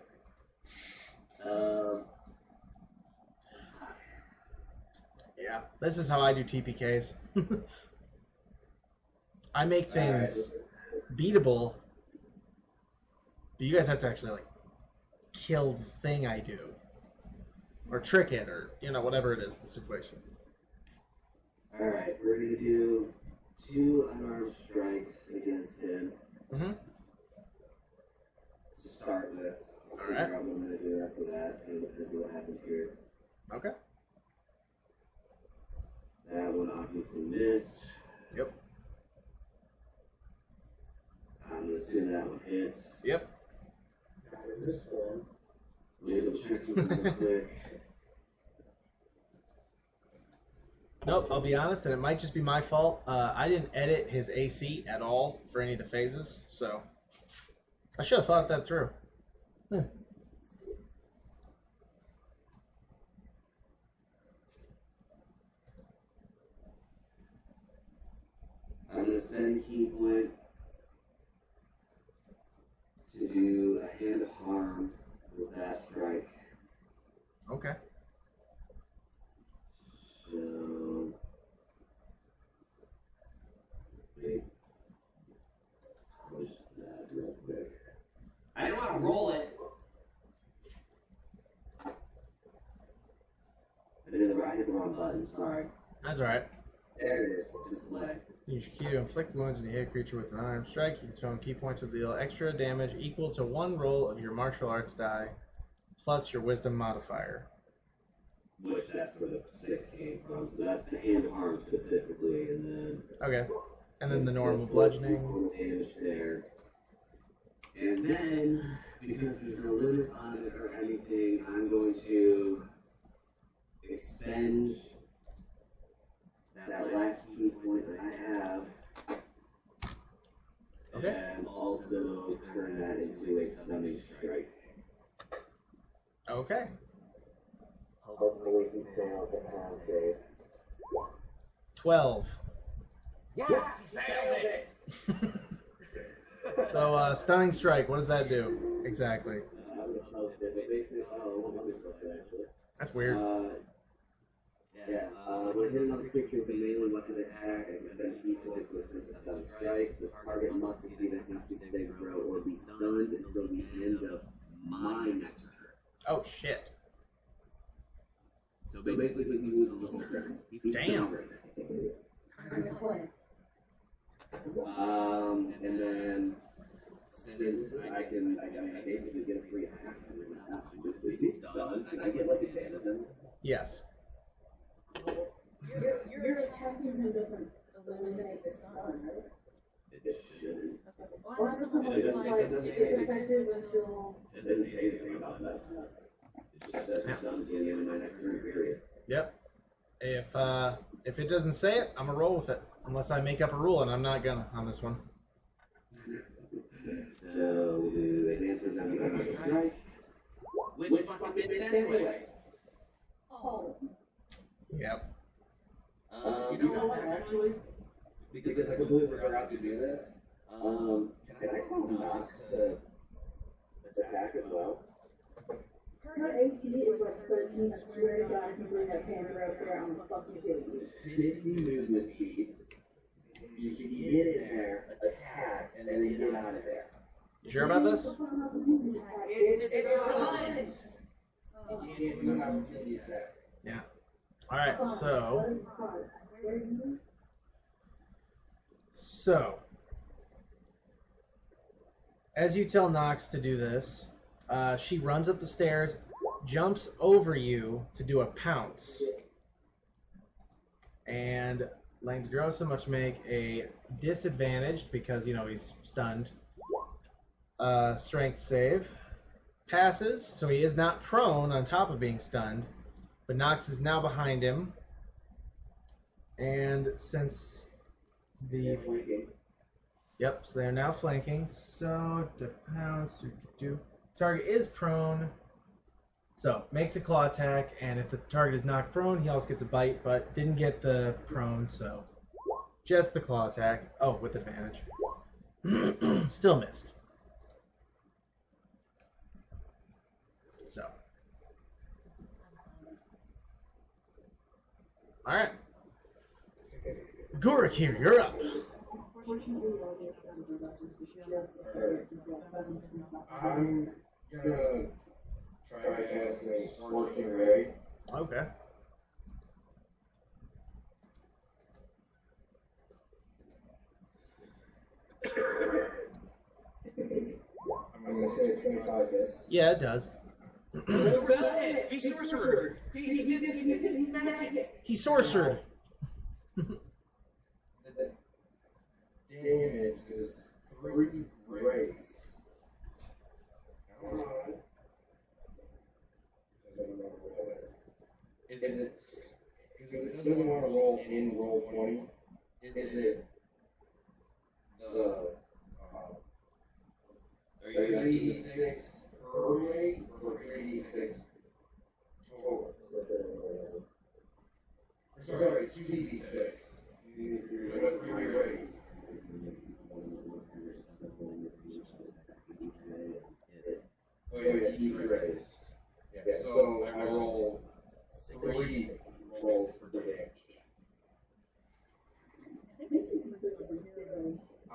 Yeah, this is how I do TPKs. I make things beatable, but you guys have to actually, like, kill the thing I do. Or trick it, or, you know, whatever it is, the situation. Alright, we're gonna do 2 unarmed strikes against him Mm-hmm. to start with. I'll Alright. figure out what I'm gonna do after that and see what happens here. Okay. That one obviously missed. Yep. I'm gonna assume that one hits. Yep. this one. Let me go check something real quick. Nope, I'll be honest, and it might just be my fault. I didn't edit his AC at all for any of the phases, so I should have thought that through. spend a key point to do a hand of harm with that strike. Okay. So, wait. Push that real quick. I didn't want to roll it. I hit the wrong button, sorry. That's alright. There it is, display. Use your key to inflict wounds when you hit a creature with an unarmed strike. You can throw in key points to deal extra damage equal to 1 roll of your martial arts die, plus your wisdom modifier. Which that's where the 6 came from. So that's the hand of harm specifically, and then... Okay. And then the normal bludgeoning. Normal damage there. And then, because there's no limits on it or anything, I'm going to expend that last key point that I have. Okay. And also turn that into a stunning strike. Okay. Hopefully he fails the con save. 12. Yes, he failed it. So, stunning strike, what does that do? Exactly. That's weird. When hitting another creature with a melee weapon attack, I can spend key points with this stunning strike. The target must succeed a constitution saving throw or be stunned until the end of my next turn. Oh, shit. So basically, he loses a little turn. Damn. And then since I basically get a free attack with this stunned, can I get like advantage on it? Yes. Your attacking him doesn't eliminate the stun, right? It shouldn't. Or is it something that's like, it's effective until... It doesn't say anything about that. It just says it's done until the end of my next turn period. Yep. If it doesn't say it, I'm gonna roll with it. Unless I make up a rule, and I'm not gonna on this one. So, the advances on the other strike. Which fucking bits anyways? Oh. Yep. You know what, actually? Because I completely forgot to do this. Can I tell Knox to attack as well? Her AC is like 13. I swear to God, if you bring that panther out there, I'm gonna fucking kill you. 50 movement speed. You can get in there, attack, and then get out of there. You sure about this? It's fun. You can't do an opportunity attack. Yeah. Alright, so as you tell Nox to do this, she runs up the stairs, jumps over you to do a pounce. And Langdrosa must make a disadvantaged, because, you know, he's stunned, strength save. Passes, so he is not prone on top of being stunned, but Nox is now behind him. And since the... Yep, so they're now flanking. So, to pounce, you could do... Target is prone, so makes a claw attack, and if the target is knocked prone, he also gets a bite, but didn't get the prone, so just the claw attack. Oh, with advantage. Still missed. So. Alright. Gurik here, you're up. I'm gonna try casting Scorching Ray. Okay. I'm gonna say 25 hits. Yeah, it does. He sorcered. He did magic. He sorcered. The damage is 3 rays. Come on. Is it? Because it doesn't want to roll in roll 20. Is it the 3d6 per ray or 3d6 total? Sorry, 2d6. You have 3 rays.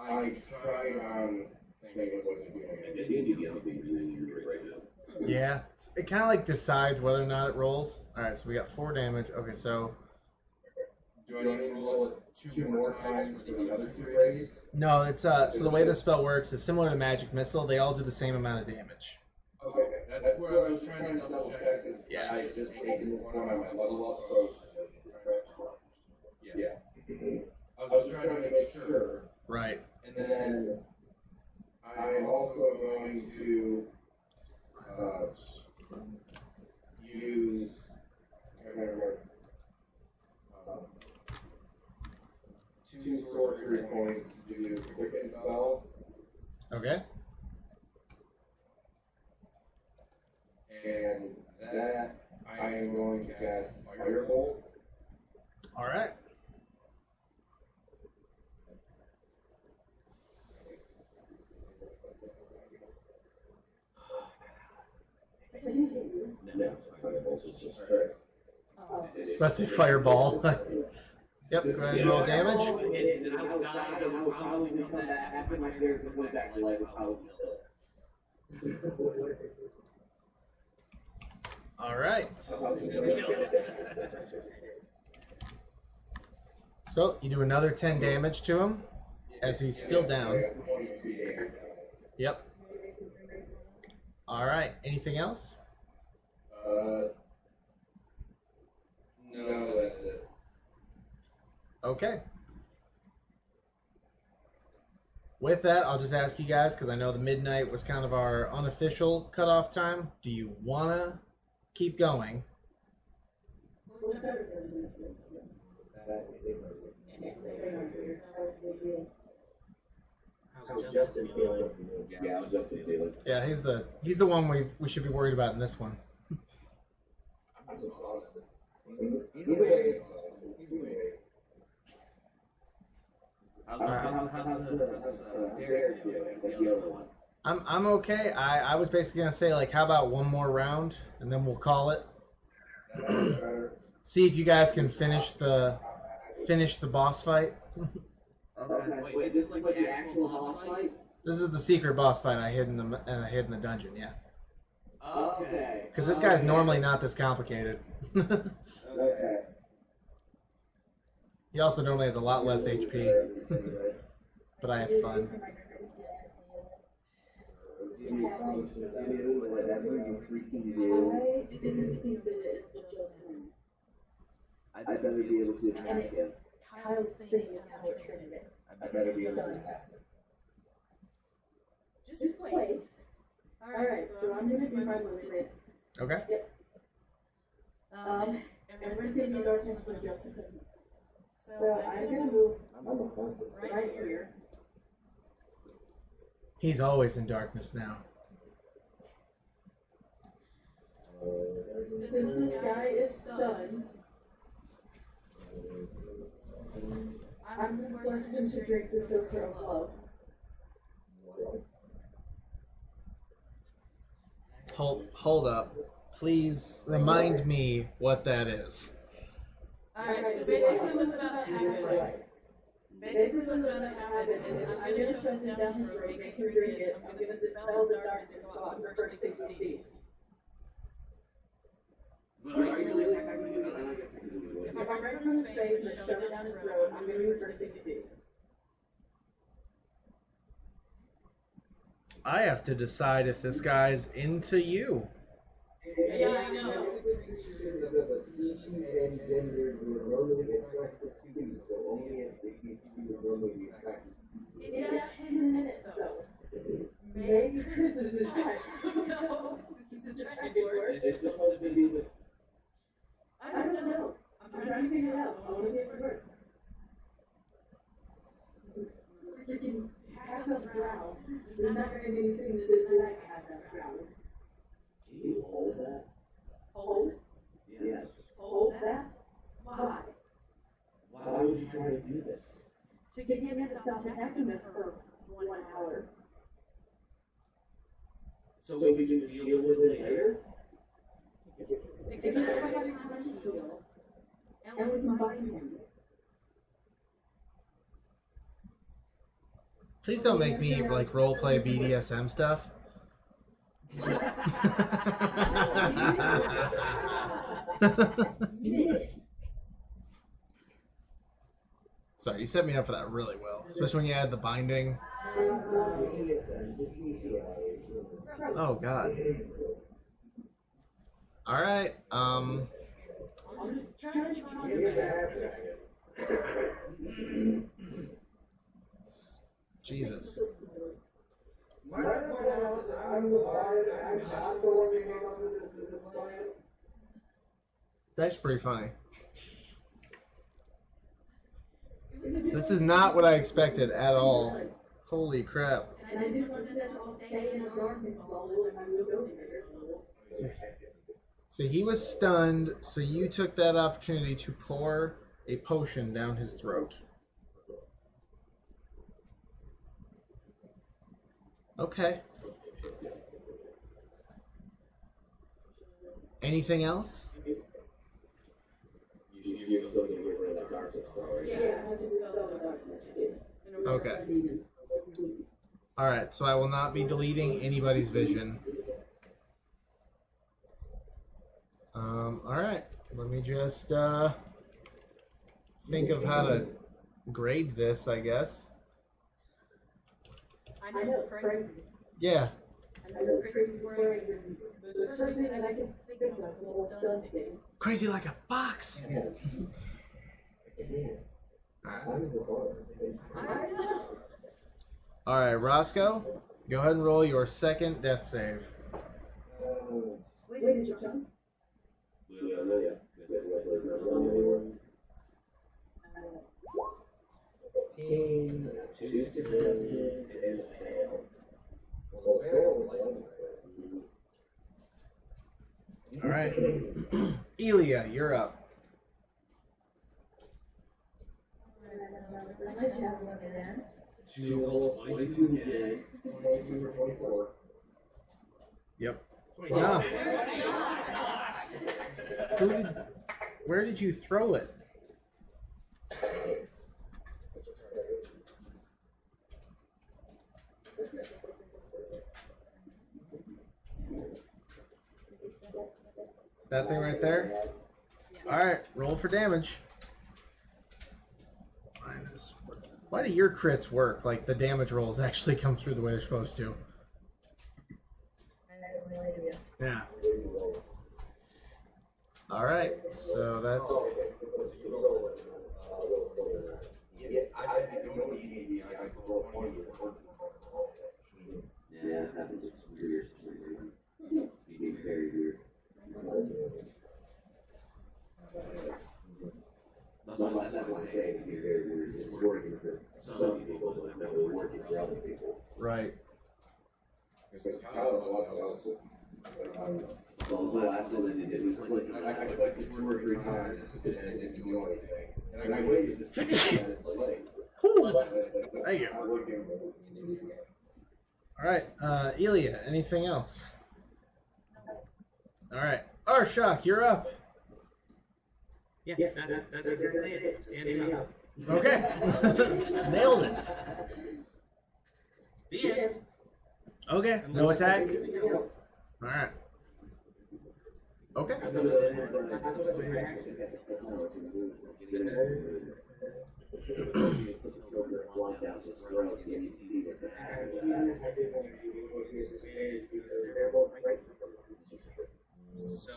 I tried on thing it wasn't doing I it. think you get something really right now. Yeah, it kind of like decides whether or not it rolls. All right, so we got 4 damage. Okay, so Do I need to roll it 2 more times for the other 2 rays? no, it's so the way the spell works is similar to Magic Missile. They all do the same amount of damage. Okay, that's where I was trying to double check. Is Yeah. I just taken one on my level up, so yeah. I was trying to make sure. Right. And then I am also going to use, I can't remember, 2 sorcery points to do Quicken Spell, Okay. and that I am going to cast Firebolt. All right. No, Firebolt is just Let's say Fireball. Yep. Go ahead and roll damage. And I will die, and I will probably come back after my character comes back to life. I will kill it. All right. So you do another 10 damage to him as he's still down. Yep. All right. Anything else? No, that's it. Okay. With that, I'll just ask you guys, because I know the midnight was kind of our unofficial cutoff time. Do you want to keep going? How's Justin feeling? Yeah, how's Justin feeling? Yeah, he's the one we should be worried about in this one. I'm exhausted. He's away. How's Derek feeling? That's the other one. I'm okay. I was basically gonna say, like, how about one more round and then we'll call it. See if you guys can finish the boss fight. Okay. Wait, is this like the actual boss fight? This is the secret boss fight I hid in the dungeon. Yeah. Okay. Because this guy's normally not this complicated. Okay. He also normally has a lot less HP. But I have fun. Whatever you freaking do, I better be able to attack him. Kyle's thing is how it triggered it. I better be able to attack him. Just wait. Alright, so I'm gonna do my movement. Okay. Everyone's gonna be darkness for justice. So I'm gonna move right here. He's always in darkness now. Since this guy is stunned, I'm gonna force him to drink the filter of love. Hold up. Please remind me what that is. Alright, so basically what's about to happen. Basically what's about to happen is I'm going to shove this down his throat, make him drink it. I'm going to dispel the darkness so I'm the first thing he sees. But are you really attacking him? If I'm right from his face and I shove it down his throat, I'm going to be the first thing he sees. I have to decide if this guy's into you. Yeah, I know. And gender were normally attracted to, so only if the species would normally be attracted to. He's got 10 minutes though. Maybe Chris is his type. No, he's attracted to her. It's supposed to be the. I don't know. I'm trying to figure it out. I want to see if it works. Freaking half of drown. There's not going to be anything to do with that half of drown. Can you hold that? Hold? Yes. Hold that? Why? Why would you try to do this? To get him to stop attacking us for 1 hour. So we could just deal with it later? It gives us time to heal. And we can bind him. Please don't make me like roleplay BDSM stuff. Sorry, you set me up for that really well, especially when you add the binding. Oh God. All right. Jesus. That's pretty funny. This is not what I expected at all. Holy crap. And I didn't want this all stay in a darkness bubble and I moved over there. So he was stunned, so you took that opportunity to pour a potion down his throat. Okay. Anything else? You're still going to get rid of that darkness, though, right? Yeah, I just felt the darkness too. Okay. Alright, so I will not be deleting anybody's vision. Alright. Let me just think of how to grade this, I guess. I know it's crazy. Yeah. I know it's crazy where the first thing that I can think of was a little stun thing. Crazy like a fox. Alright, Roscoe, go ahead and roll your second death save. Wait, is it John? Yeah, no, yeah. Two successes and a fail. Alright. Elia, you're up. Yep. Yeah. Where did you throw it? That thing right there? Alright, roll for damage. Minus. Why do your crits work? Like the damage rolls actually come through the way they're supposed to. Yeah. Alright, so that's. Yeah, that was weird. Very weird. That's why that was saying be very weird. It's working for some people, but it's not really working for other people. Right. Well, the last one that they did was click. I clicked it 2 or 3 times and it didn't do anything. And I waited to see it Thank you. Alright, Elia, anything else? Alright, Arshak, you're up. Yeah, that's exactly it. Standing up. Okay. Nailed it. The end. Okay, no attack? Alright. Okay.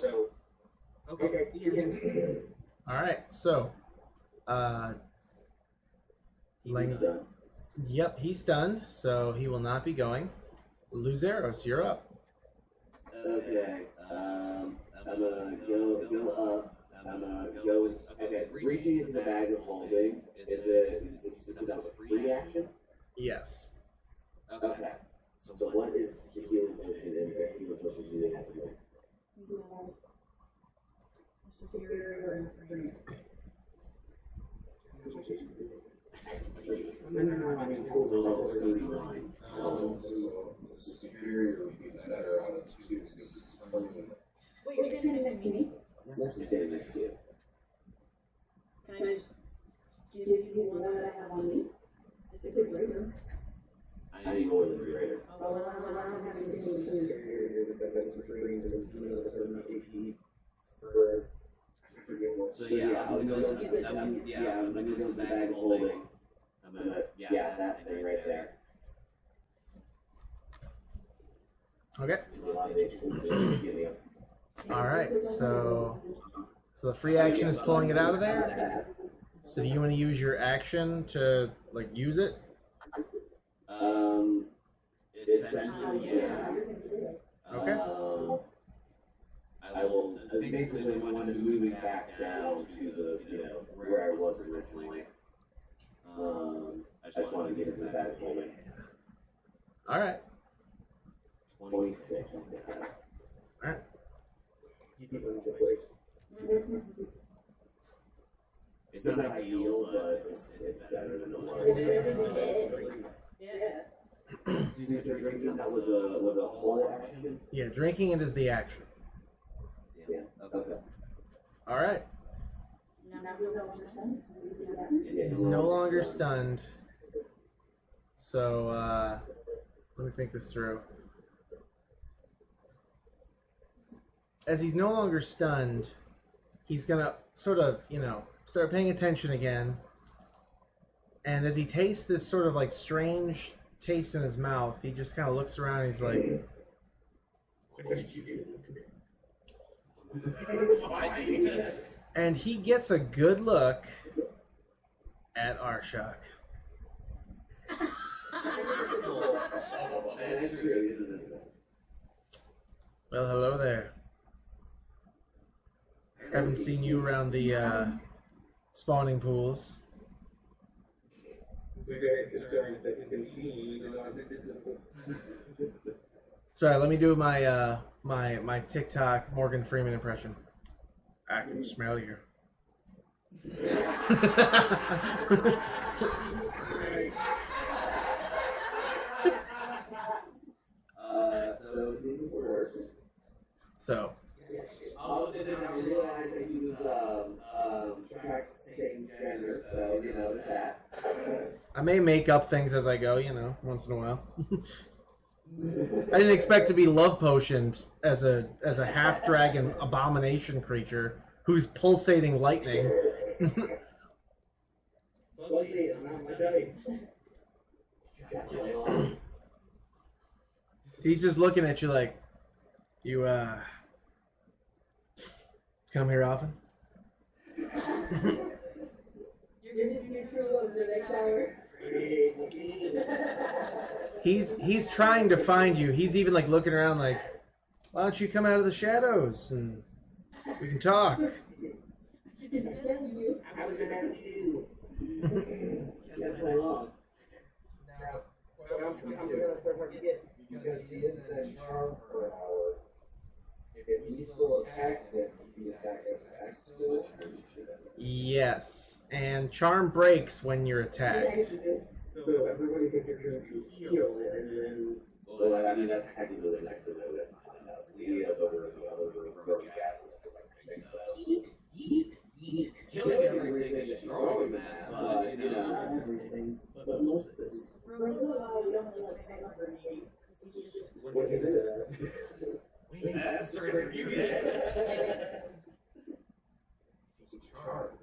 So, okay, the end. Alright, so, yep, he's stunned, so he will not be going. Luzeros, you're up. Okay, I'm gonna go up. I'm gonna go. Okay, reaching into the bag of holding. Is it a free action? Yes. Okay. So what is the healing potion and the healing potion do they have to do? Wait, you're standing next to me? That's the standing next to you. Can I just give you one that I have on me? It's a greater. Any more than greater. Oh, I don't have anything to do. So yeah, I'm gonna go to the bag of holding. Yeah, that thing right there. Okay. A lot of HP. Give me a All right. So the free action is pulling it out of there. So do you want to use your action to like use it? Essentially, yeah. Okay. I will basically want to move it back down to the, where I was originally. I just want to get into that moment. All right. 26. All right. It's not ideal, but It's better than the one. Yeah. So you said drinking, that was a whole action? Yeah, drinking it is the action. Yeah. Okay. All right. Yeah, He's no longer stunned. So let me think this through. As he's no longer stunned, he's gonna sort of, start paying attention again. And as he tastes this sort of like strange taste in his mouth, he just kind of looks around and he's like, What did you do? and he gets a good look at Arshak. Well, hello there. Haven't seen you around the spawning pools. Sorry, let me do my my TikTok Morgan Freeman impression. I can smell you. So Also didn't realize that he was practicing gender, so there's that. I may make up things as I go, once in a while. I didn't expect to be love potioned as a half dragon abomination creature who's pulsating lightning. He's just looking at you like, you come here often? He's trying to find you. He's even like looking around like, why don't you come out of the shadows and we can talk? I was about to. Definitely long. Now, I'm gonna forget because he is in charm for an hour. If we still attack him, if he attacks us back still. Yes, and charm breaks when you're attacked. So everybody take their turn to heal, and then. Well, I mean, that's technically the next thing that we find out. He has over broken javelins. Yeet. Killing everything is strong, man. But, Not everything, but most of it. For a little while, we don't really let him over me. What is it? wait, that's the strength you get. He's charmed.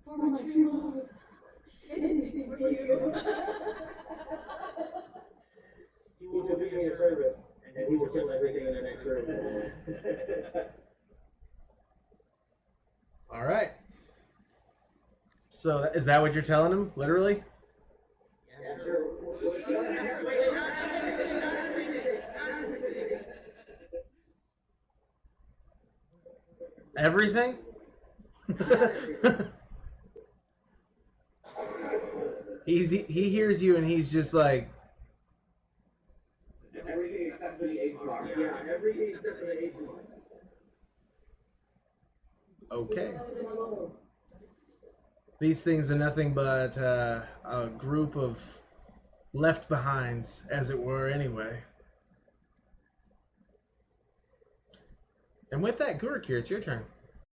For my true love. Anything for you. He will do me a service, and he will kill everything in the next room. All right. So is that what you're telling him, literally? Yeah, sure. Everything? He hears you and he's just like, everything except for the ace mark. Yeah, everything except for the ace mark. okay. These things are nothing but a group of left behinds, as it were, anyway. And with that, Gurakir, it's your turn.